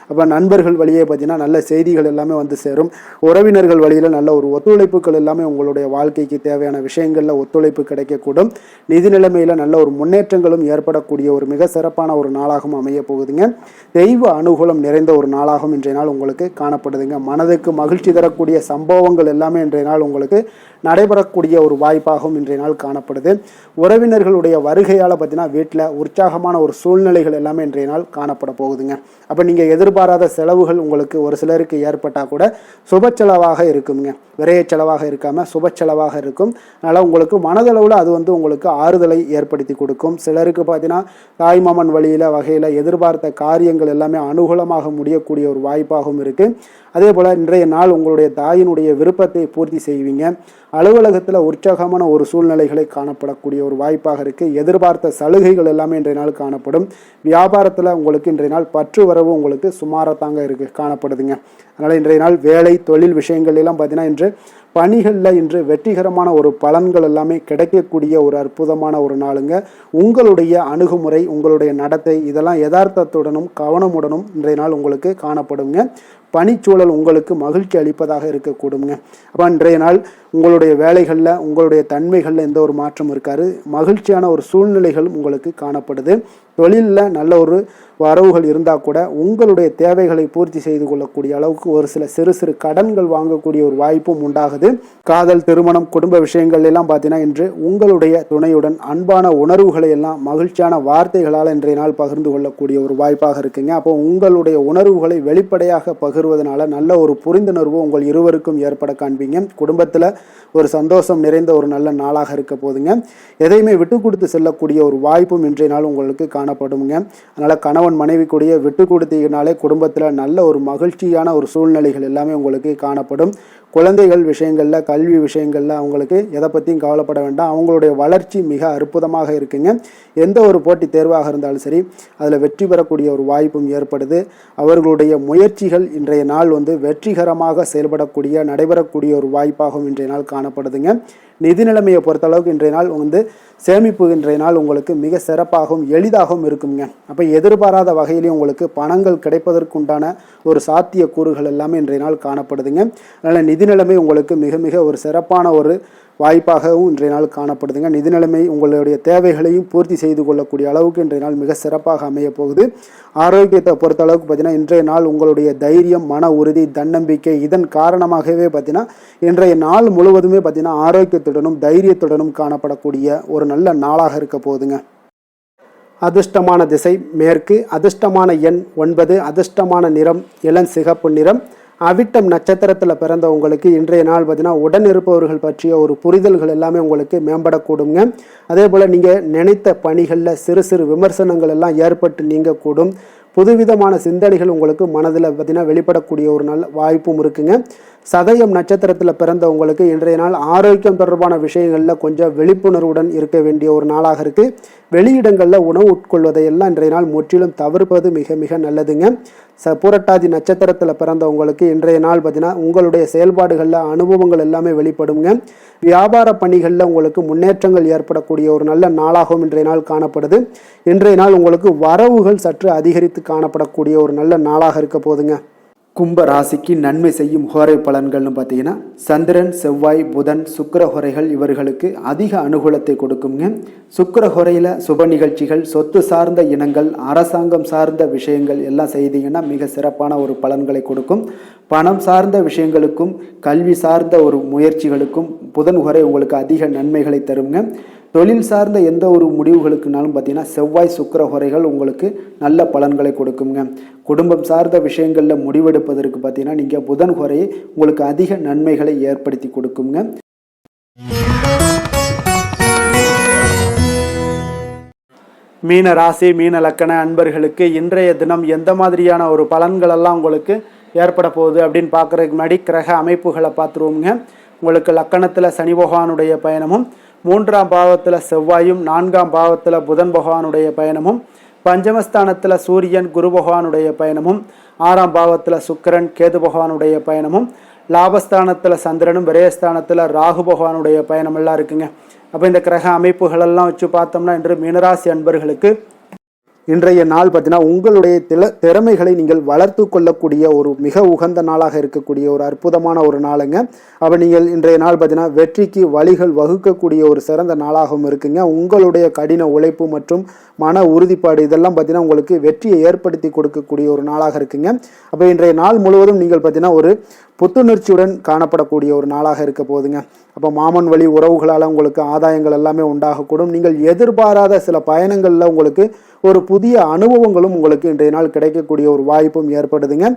அப்போ நண்பர்கள் வழியே பார்த்தீங்கன்னா நல்ல செய்திகள் எல்லாமே வந்து சேரும். உறவினர்கள் வழியில் நல்ல ஒரு ஒத்துழைப்புகள் எல்லாமே உங்களுடைய வாழ்க்கைக்கு தேவையான விஷயங்களில் ஒத்துழைப்பு கிடைக்கக்கூடும். நிதி நிலைமையில் நல்ல ஒரு முன்னேற்றங்களும் ஏற்படக்கூடிய ஒரு மிக சிறப்பான ஒரு நாளாகவும் அமைய போகுதுங்க. தெய்வ அனுகூலம் நிறைந்த ஒரு நாளாகவும் இன்றைய நாள் உங்களுக்கு காணப்படுதுங்க. மனதுக்கு மகிழ்ச்சி தரக்கூடிய சம்பவங்கள் எல்லாமே இன்றைய நாள் உங்களுக்கு நடைபெறக்கூடிய ஒரு வாய்ப்பாகவும் இன்றைய நாள் காணப்படுது. உறவினர்களுடைய வருகையால் பார்த்தீங்கன்னா வீட்டில் உற்சாகமான ஒரு சூழ்நிலைகள் எல்லாமே இன்றைய நாள் காணப்பட போகுதுங்க. அப்போ நீங்கள் எதிர்பாராத செலவுகள் உங்களுக்கு ஒரு சிலருக்கு ஏற்பட்டால் கூட சுப செலவாக இருக்குங்க. விரைய செலவாக இருக்காமல் சுப செலவாக இருக்கும். அதனால் உங்களுக்கு மனதளவில் அது உங்களுக்கு ஆறுதலை ஏற்படுத்தி கொடுக்கும். சிலருக்கு பார்த்தீங்கன்னா தாய்மாமன் வழியில் வகையில் எதிர்பார்த்த காரியங்கள் எல்லாமே அனுகூலமாக முடியக்கூடிய ஒரு வாய்ப்பாகவும் இருக்குது. அதே போல் இன்றைய நாள் உங்களுடைய தாயினுடைய விருப்பத்தை பூர்த்தி செய்வீங்க. அலுவலகத்தில் உற்சாகமான ஒரு சூழ்நிலைகளை காணப்படக்கூடிய ஒரு வாய்ப்பாக இருக்குது. எதிர்பார்த்த சலுகைகள் எல்லாமே இன்றைய நாள் காணப்படும். வியாபாரத்தில் உங்களுக்கு இன்றைய நாள் பற்று வரவு உங்களுக்கு சுமாரத்தாங்க இருக்குது காணப்படுதுங்க. அதனால் இன்றைய நாள் வேலை தொழில் விஷயங்கள் எல்லாம் பார்த்தீங்கன்னா இன்று பணிகளில் இன்று வெற்றிகரமான ஒரு பலன்கள் எல்லாமே கிடைக்கக்கூடிய ஒரு அற்புதமான ஒரு நாளுங்க. உங்களுடைய அணுகுமுறை, உங்களுடைய நடத்தை இதெல்லாம் யதார்த்தத்துடனும் கவனமுடனும் இன்றைய நாள் உங்களுக்கு காணப்படுங்க. பணிச்சூழல் உங்களுக்கு மகிழ்ச்சி அளிப்பதாக இருக்கக்கூடுங்க. அப்போ இன்றைய நாள் உங்களுடைய வேலைகளில், உங்களுடைய தன்மைகளில் எந்த ஒரு மாற்றம் இருக்காது. மகிழ்ச்சியான ஒரு சூழ்நிலைகள் உங்களுக்கு காணப்படுது. தொழிலில் நல்ல ஒரு வரவுகள் இருந்தால் கூட உங்களுடைய தேவைகளை பூர்த்தி செய்து கொள்ளக்கூடிய அளவுக்கு ஒரு சில சிறு சிறு கடன்கள் வாங்கக்கூடிய ஒரு வாய்ப்பும் உண்டாகுது. காதல், திருமணம், குடும்ப விஷயங்கள் எல்லாம் பார்த்தீங்கன்னா இன்று உங்களுடைய துணையுடன் அன்பான உணர்வுகளை எல்லாம் மகிழ்ச்சியான வார்த்தைகளால் இன்றைய நாள் பகிர்ந்து கொள்ளக்கூடிய ஒரு வாய்ப்பாக இருக்குங்க. அப்போ உங்களுடைய உணர்வுகளை வெளிப்படையாக பகிர்வதனால நல்ல ஒரு புரிந்துணர்வு உங்கள் இருவருக்கும் ஏற்பட காண்பீங்க. குடும்பத்தில் ஒரு சந்தோஷம் நிறைந்த ஒரு நல்ல நாளாக இருக்க போதுங்க. எதையுமே விட்டு கொடுத்து செல்லக்கூடிய ஒரு வாய்ப்பும் இன்றைய நாள் உங்களுக்கு காணப்படுங்க. அதனால் கணவன் மனைவி கூடிய விட்டு கொடுத்தீங்கனாலே குடும்பத்தில் நல்ல ஒரு மகிழ்ச்சியான ஒரு சூழ்நிலைகள் எல்லாமே உங்களுக்கு காணப்படும். குழந்தைகள் விஷயங்களில், கல்வி விஷயங்களில் அவங்களுக்கு எதை பற்றியும் கவலைப்பட வேண்டாம். அவங்களுடைய வளர்ச்சி மிக அற்புதமாக இருக்குங்க. எந்த ஒரு போட்டி தேர்வாக இருந்தாலும் சரி அதில் வெற்றி பெறக்கூடிய ஒரு வாய்ப்பும் ஏற்படுது. அவர்களுடைய முயற்சிகள் இன்றைய நாள் வெற்றிகரமாக செயல்படக்கூடிய நடைபெறக்கூடிய ஒரு வாய்ப்பாகவும் இன்றைய நாள் காணப்படுதுங்க. நிதி நிலைமையை பொறுத்தளவுக்கு இன்றைய நாள் சேமிப்பு இன்றைய நாள் உங்களுக்கு மிக சிறப்பாகவும் எளிதாகவும் இருக்குங்க. அப்போ எதிர்பாராத வகையிலேயும் உங்களுக்கு பணங்கள் கிடைப்பதற்குண்டான ஒரு சாத்திய கூறுகள் எல்லாமே இன்றைய நாள் காணப்படுதுங்க. அதனால் நிதி நிலைமை உங்களுக்கு மிக மிக ஒரு சிறப்பான ஒரு வாய்ப்பாகவும் இன்றைய நாள் காணப்படுதுங்க. நிதி நிலைமை உங்களுடைய தேவைகளையும் பூர்த்தி செய்து கொள்ளக்கூடிய அளவுக்கு இன்றைய நாள் மிக சிறப்பாக அமைய போகுது. ஆரோக்கியத்தை பொறுத்த அளவுக்கு பார்த்தீங்கன்னா இன்றைய நாள் உங்களுடைய தைரியம், மன உறுதி, தன்னம்பிக்கை இதன் காரணமாகவே பார்த்தீங்கன்னா இன்றைய நாள் முழுவதுமே பார்த்தீங்கன்னா ஆரோக்கியத்துடனும் தைரியத்துடனும் காணப்படக்கூடிய ஒரு நல்ல நாளாக இருக்க போகுதுங்க. அதிர்ஷ்டமான திசை மேற்கு, அதிர்ஷ்டமான எண் 9, அதிர்ஷ்டமான நிறம் இளம் சிகப்பு நிறம். அவிட்டம் நட்சத்திரத்தில் பிறந்த உங்களுக்கு இன்றைய நாள் பார்த்தீங்கன்னா உடன் இருப்பவர்கள் பற்றிய ஒரு புரிதல்கள் எல்லாமே உங்களுக்கு மேம்படக்கூடுங்க. அதே போல் நீங்கள் நினைத்த பணிகளில் சிறு சிறு விமர்சனங்கள் எல்லாம் ஏற்பட்டு நீங்கக்கூடும். புதுவிதமான சிந்தனைகள் உங்களுக்கு மனதில் பார்த்தீங்கன்னா வெளிப்படக்கூடிய ஒரு நல்ல வாய்ப்பும் இருக்குங்க. சதயம் நட்சத்திரத்தில் பிறந்த உங்களுக்கு இன்றைய நாள் ஆரோக்கியம் தொடர்பான விஷயங்களில் கொஞ்சம் விழிப்புணர்வுடன் இருக்க வேண்டிய ஒரு நாளாக இருக்குது. வெளியிடங்களில் உணவு உட்கொள்வதை எல்லாம் இன்றைய நாள் முற்றிலும் தவிர்ப்பது மிக மிக நல்லதுங்க. புரட்டாதி நட்சத்திரத்தில் பிறந்த உங்களுக்கு இன்றைய நாள் பார்த்தீங்கன்னா உங்களுடைய செயல்பாடுகளில் அனுபவங்கள் எல்லாமே வெளிப்படுங்க. வியாபார பணிகளில் உங்களுக்கு முன்னேற்றங்கள் ஏற்படக்கூடிய ஒரு நல்ல நாளாகவும் இன்றைய நாள் காணப்படுது. இன்றைய நாள் உங்களுக்கு வரவுகள் சற்று அதிகரித்து காணப்படக்கூடிய ஒரு நல்ல நாளாக இருக்க போதுங்க. கும்ப ராசிக்கு நன்மை செய்யும் ஹோரை பலன்கள்னு பார்த்தீங்கன்னா சந்திரன், செவ்வாய், புதன், சுக்கிர ஹோரைகள் இவர்களுக்கு அதிக அனுகூலத்தை கொடுக்குங்க. சுக்கிர ஹோரையில் சுப நிகழ்ச்சிகள், சொத்து சார்ந்த இனங்கள், அரசாங்கம் சார்ந்த விஷயங்கள் எல்லாம் செய்தீங்கன்னா மிக சிறப்பான ஒரு பலன்களை கொடுக்கும். பணம் சார்ந்த விஷயங்களுக்கும் கல்வி சார்ந்த ஒரு முயற்சிகளுக்கும் புதன் ஹோரை உங்களுக்கு அதிக நன்மைகளை தருங்க. தொழில் சார்ந்த எந்த ஒரு முடிவுகளுக்குனாலும் பார்த்தீங்கன்னா செவ்வாய், சுக்கிர ஹோரைகள் உங்களுக்கு நல்ல பலன்களை கொடுக்குங்க. குடும்பம் சார்ந்த விஷயங்களில் முடிவெடுப்பதற்கு பார்த்தீங்கன்னா நீங்கள் புதன் ஹோரையை உங்களுக்கு அதிக நன்மைகளை ஏற்படுத்தி கொடுக்குங்க. மீன ராசி, மீன லக்கண அன்பர்களுக்கு இன்றைய தினம் எந்த மாதிரியான ஒரு பலன்கள் எல்லாம் உங்களுக்கு ஏற்பட போகுது அப்படின்னு பார்க்குறதுக்கு முன்னாடி கிரக அமைப்புகளை பார்த்துருவோங்க. உங்களுக்கு லக்கணத்தில் சனி பகவானுடைய பயணமும், 3ஆம் பாவத்தில் செவ்வாயும், 4ஆம் பாவத்தில் புதன் பகவானுடைய பயணமும், பஞ்சமஸ்தானத்தில் சூரியன், குரு பகவானுடைய பயணமும், 6ஆம் பாவத்தில் சுக்கிரன், கேது பகவானுடைய பயணமும், லாபஸ்தானத்தில் சந்திரனும், விரயஸ்தானத்தில் ராகு பகவானுடைய பயணமெல்லாம் இருக்குங்க. அப்போ இந்த கிரக அமைப்புகளெல்லாம் வச்சு பார்த்தோம்னா இன்று மீனராசி அன்பர்களுக்கு இன்றைய நாள் பார்த்தீங்கன்னா உங்களுடைய திறமைகளை நீங்கள் வளர்த்து கொள்ளக்கூடிய ஒரு மிக உகந்த நாளாக இருக்கக்கூடிய ஒரு அற்புதமான ஒரு நாளுங்க. அப்போ நீங்கள் இன்றைய நாள் பார்த்தீங்கன்னா வெற்றிக்கு வழிகள் வகுக்கக்கூடிய ஒரு சிறந்த நாளாகவும் இருக்குங்க. உங்களுடைய கடின உழைப்பு மற்றும் மன உறுதிப்பாடு இதெல்லாம் பார்த்தீங்கன்னா உங்களுக்கு வெற்றியை ஏற்படுத்தி கொடுக்கக்கூடிய ஒரு நாளாக இருக்குங்க. அப்போ இன்றைய நாள் முழுவதும் நீங்கள் பார்த்தீங்கன்னா ஒரு புத்துணர்ச்சியுடன் காணப்படக்கூடிய ஒரு நாளாக இருக்க போகுதுங்க. அப்போ மாமன் வழி உறவுகளால் உங்களுக்கு ஆதாயங்கள் எல்லாமே உண்டாகக்கூடும். நீங்கள் எதிர்பாராத சில பயணங்களில் உங்களுக்கு ஒரு புதிய அனுபவங்களும் உங்களுக்கு இன்றைய நாள் கிடைக்கக்கூடிய ஒரு வாய்ப்பும் ஏற்படுதுங்க.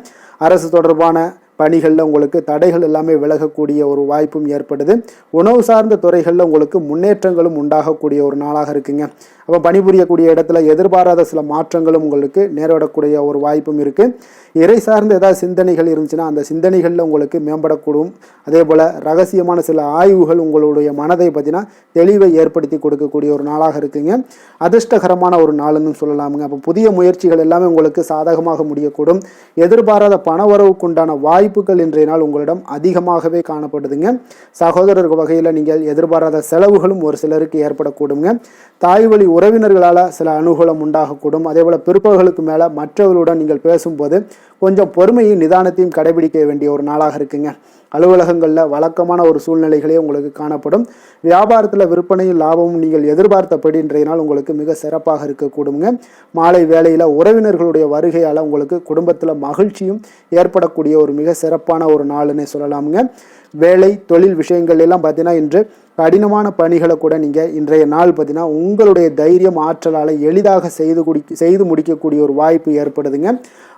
அரசு தொடர்பான பணிகளில் உங்களுக்கு தடைகள் எல்லாமே விலகக்கூடிய ஒரு வாய்ப்பும் ஏற்படுது. உணவு சார்ந்த துறைகளில் உங்களுக்கு முன்னேற்றங்களும் உண்டாகக்கூடிய ஒரு நாளாக இருக்குங்க. அப்போ பணிபுரியக்கூடிய இடத்துல எதிர்பாராத சில மாற்றங்களும் உங்களுக்கு நேரிடக்கூடிய ஒரு வாய்ப்பும் இருக்குது. இறை சார்ந்த ஏதாவது சிந்தனைகள் இருந்துச்சுன்னா அந்த சிந்தனைகளில் உங்களுக்கு மேம்படக்கூடும். அதே போல் ரகசியமான சில ஆய்வுகள் உங்களுடைய மனதை பார்த்தீங்கன்னா தெளிவை ஏற்படுத்தி கொடுக்கக்கூடிய ஒரு நாளாக இருக்குங்க. அதிர்ஷ்டகரமான ஒரு நாளுன்னு சொல்லலாமுங்க. அப்போ புதிய முயற்சிகள் எல்லாமே உங்களுக்கு சாதகமாக முடியக்கூடும். எதிர்பாராத பணவரவுக்கு உண்டான வாய்ப்புகள் இன்றைய நாள் உங்களிடம் அதிகமாகவே காணப்படுதுங்க. சகோதரர் வகையில் நீங்கள் எதிர்பாராத செலவுகளும் ஒரு சிலருக்கு ஏற்படக்கூடுங்க. தாய் வழி உறவினர்களால் சில அனுகூலம் உண்டாகக்கூடும். அதே போல் பிற்பகலுக்கு மேலே மற்றவர்களுடன் நீங்கள் பேசும்போது கொஞ்சம் பொறுமையும் நிதானத்தையும் கடைபிடிக்க வேண்டிய ஒரு நாளாக இருக்குங்க. அலுவலகங்களில் வழக்கமான ஒரு சூழ்நிலைகளே உங்களுக்கு காணப்படும். வியாபாரத்தில் விற்பனையும் லாபமும் நீங்கள் எதிர்பார்த்தபடி இன்றைய நாள் உங்களுக்கு மிக சிறப்பாக இருக்கக்கூடுங்க. மாலை வேளையில் உறவினர்களுடைய வருகையால் உங்களுக்கு குடும்பத்தில் மகிழ்ச்சியும் ஏற்படக்கூடிய ஒரு மிக சிறப்பான ஒரு நாளுன்னே சொல்லலாமுங்க. வேலை தொழில் விஷயங்கள் எல்லாம் பார்த்தீங்கன்னா இன்று கடினமான பணிகளை கூட நீங்கள் இன்றைய நாள் பார்த்தீங்கன்னா உங்களுடைய தைரியம் ஆற்றலால் எளிதாக செய்து முடிக்கக்கூடிய ஒரு வாய்ப்பு ஏற்படுதுங்க.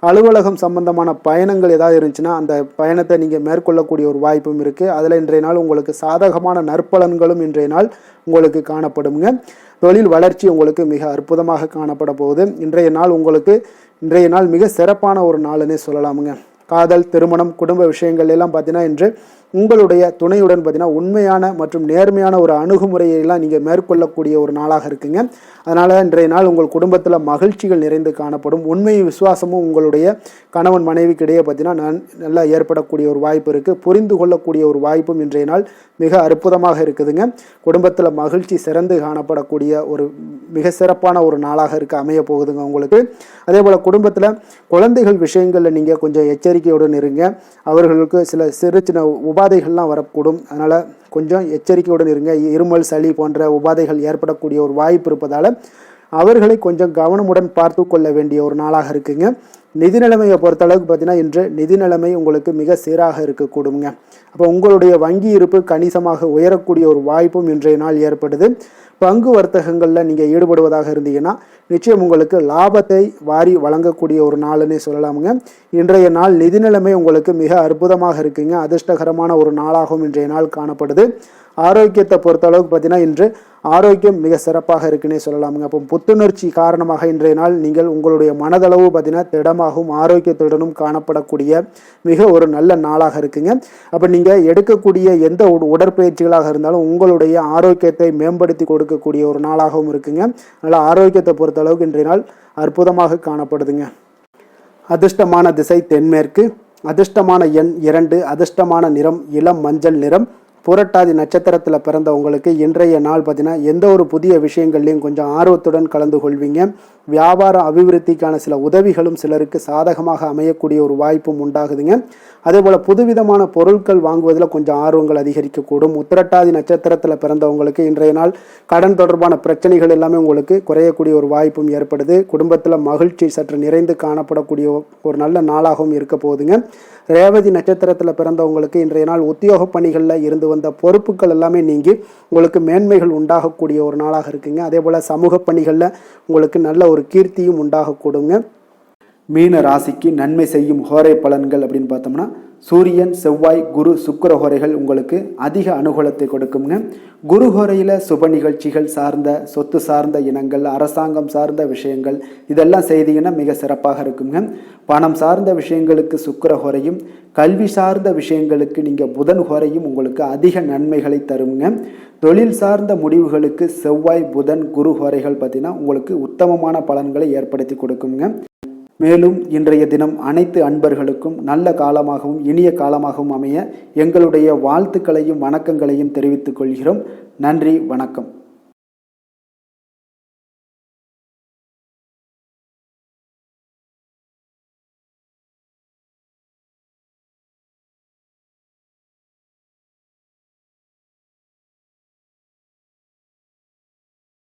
அலுவலகம் சம்பந்தமான பயணங்கள் ஏதாவது இருந்துச்சுன்னா அந்த பயணத்தை நீங்கள் மேற்கொள்ளக்கூடிய ஒரு வாய்ப்பும் இருக்குது. அதில் இன்றைய நாள் உங்களுக்கு சாதகமான நற்பலன்களும் இன்றைய நாள் உங்களுக்கு காணப்படுங்க. தொழில் வளர்ச்சி உங்களுக்கு மிக அற்புதமாக காணப்பட போகுது. இன்றைய நாள் மிக சிறப்பான ஒரு நாளுன்னே சொல்லலாமுங்க. காதல், திருமணம், குடும்ப விஷயங்கள் எல்லாம் பார்த்தீங்கன்னா இன்று உங்களுடைய துணையுடன் பார்த்தீங்கன்னா உண்மையான மற்றும் நேர்மையான ஒரு அணுகுமுறையெல்லாம் நீங்கள் மேற்கொள்ளக்கூடிய ஒரு நாளாக இருக்குங்க. அதனால் இன்றைய நாள் உங்கள் குடும்பத்தில் மகிழ்ச்சிகள் நிறைந்து காணப்படும். உண்மை விசுவாசமும் உங்களுடைய கணவன் மனைவிக்கிடையே பார்த்தீங்கன்னா நல்லா ஏற்படக்கூடிய ஒரு வாய்ப்பு இருக்குது. புரிந்து கொள்ளக்கூடிய ஒரு வாய்ப்பும் இன்றைய நாள் மிக அற்புதமாக இருக்குதுங்க. குடும்பத்தில் மகிழ்ச்சி சிறந்து காணப்படக்கூடிய ஒரு மிக சிறப்பான ஒரு நாளாக அமைய போகுதுங்க உங்களுக்கு. அதே போல் குடும்பத்தில் குழந்தைகள் விஷயங்களில் நீங்கள் கொஞ்சம் எச்சரிக்கையுடன் இருங்க. அவர்களுக்கு சில சிறு சின்ன உபாதைகள்லாம் வரக்கூடும். அதனால் கொஞ்சம் எச்சரிக்கையுடன் இருங்க. இருமல், சளி போன்ற உபாதைகள் ஏற்படக்கூடிய ஒரு வாய்ப்பு இருப்பதால் அவர்களை கொஞ்சம் கவனமுடன் பார்த்து கொள்ள வேண்டிய ஒரு நாளாக இருக்குங்க. நிதி நிலைமையை பொறுத்தளவுக்கு பார்த்தீங்கன்னா இன்று நிதி நிலைமை உங்களுக்கு மிக சீராக இருக்கக்கூடுங்க. அப்போ உங்களுடைய வங்கி இருப்பு கணிசமாக உயரக்கூடிய ஒரு வாய்ப்பும் இன்றைய நாள் ஏற்படுது. பங்கு வர்த்தகங்களில் நீங்கள் ஈடுபடுவதாக இருந்தீங்கன்னா நிச்சயம் உங்களுக்கு லாபத்தை வாரி வழங்கக்கூடிய ஒரு நாளுன்னே சொல்லலாமுங்க. இன்றைய நாள் நிதி நிலைமை உங்களுக்கு மிக அற்புதமாக இருக்குங்க. அதிர்ஷ்டகரமான ஒரு நாளாகவும் இன்றைய நாள் காணப்படுது. ஆரோக்கியத்தை பொறுத்தளவுக்கு பார்த்தீங்கன்னா இன்று ஆரோக்கியம் மிக சிறப்பாக இருக்குன்னே சொல்லலாமுங்க. அப்போ புத்துணர்ச்சி காரணமாக இன்றைய நாள் நீங்கள் உங்களுடைய மனதளவு பார்த்தீங்கன்னா திடமாகவும் ஆரோக்கியத்துடனும் காணப்படக்கூடிய மிக ஒரு நல்ல நாளாக இருக்குங்க. அப்போ நீங்கள் எடுக்கக்கூடிய எந்த உடற்பயிற்சிகளாக இருந்தாலும் உங்களுடைய ஆரோக்கியத்தை மேம்படுத்தி கொடுக்கக்கூடிய ஒரு நாளாகவும் இருக்குங்க. அதனால் ஆரோக்கியத்தை பொறுத்தளவுக்கு இன்றைய நாள் அற்புதமாக காணப்படுதுங்க. அதிர்ஷ்டமான திசை தென்மேற்கு. அதிர்ஷ்டமான எண் 2. அதிர்ஷ்டமான நிறம் இளம் மஞ்சள் நிறம். புரட்டாதி நட்சத்திரத்தில் பிறந்த உங்களுக்கு இன்றைய நாள் பார்த்தீங்கன்னா எந்த ஒரு புதிய விஷயங்கள்லையும் கொஞ்சம் ஆர்வத்துடன் கலந்து கொள்வீங்க. வியாபார அபிவிருத்திக்கான சில உதவிகளும் சிலருக்கு சாதகமாக அமையக்கூடிய ஒரு வாய்ப்பும் உண்டாகுதுங்க. அதே போல் புதுவிதமான பொருட்கள் வாங்குவதில் கொஞ்சம் ஆர்வங்கள் அதிகரிக்கக்கூடும். உத்திரட்டாதி நட்சத்திரத்தில் பிறந்தவங்களுக்கு இன்றைய நாள் கடன் தொடர்பான பிரச்சனைகள் எல்லாமே உங்களுக்கு குறையக்கூடிய ஒரு வாய்ப்பும் ஏற்படுது. குடும்பத்தில் மகிழ்ச்சி சற்று நிறைந்து காணப்படக்கூடிய ஒரு நல்ல நாளாகவும் இருக்க போகுதுங்க. ரேவதி நட்சத்திரத்தில் பிறந்தவங்களுக்கு இன்றைய நாள் உத்தியோக பணிகளில் இருந்து வந்த பொறுப்புகள் எல்லாமே நீங்கி உங்களுக்கு மேன்மைகள் உண்டாகக்கூடிய ஒரு நாளாக இருக்குங்க. அதே போல் சமூக பணிகளில் உங்களுக்கு நல்ல ஒரு கீர்த்தியும் உண்டாகக்கூடுங்க. மீன ராசிக்கு நன்மை செய்யும் ஹோரை பலன்கள் அப்படின்னு பார்த்தோம்னா சூரியன், செவ்வாய், குரு, சுக்கிர ஹோரைகள் உங்களுக்கு அதிக அனுகூலத்தை கொடுக்குங்க. குரு ஹோரையில் சுப நிகழ்ச்சிகள் சார்ந்த சொத்து சார்ந்த இனங்கள், அரசாங்கம் சார்ந்த விஷயங்கள் இதெல்லாம் செய்தீங்கன்னா மிக சிறப்பாக இருக்குங்க. பணம் சார்ந்த விஷயங்களுக்கு சுக்கிர ஹோரையும், கல்வி சார்ந்த விஷயங்களுக்கு நீங்கள் புதன் ஹோரையும் உங்களுக்கு அதிக நன்மைகளை தருங்க. தொழில் சார்ந்த முடிவுகளுக்கு செவ்வாய், புதன், குரு ஹோரைகள் பார்த்தீங்கன்னா உங்களுக்கு உத்தமமான பலன்களை ஏற்படுத்தி கொடுக்குங்க. மேலும் இன்றைய தினம் அனைத்து அன்பர்களுக்கும் நல்ல காலமாகவும் இனிய காலமாகவும் அமைய எங்களுடைய வாழ்த்துக்களையும் வணக்கங்களையும் தெரிவித்துக் கொள்கிறோம். நன்றி, வணக்கம்.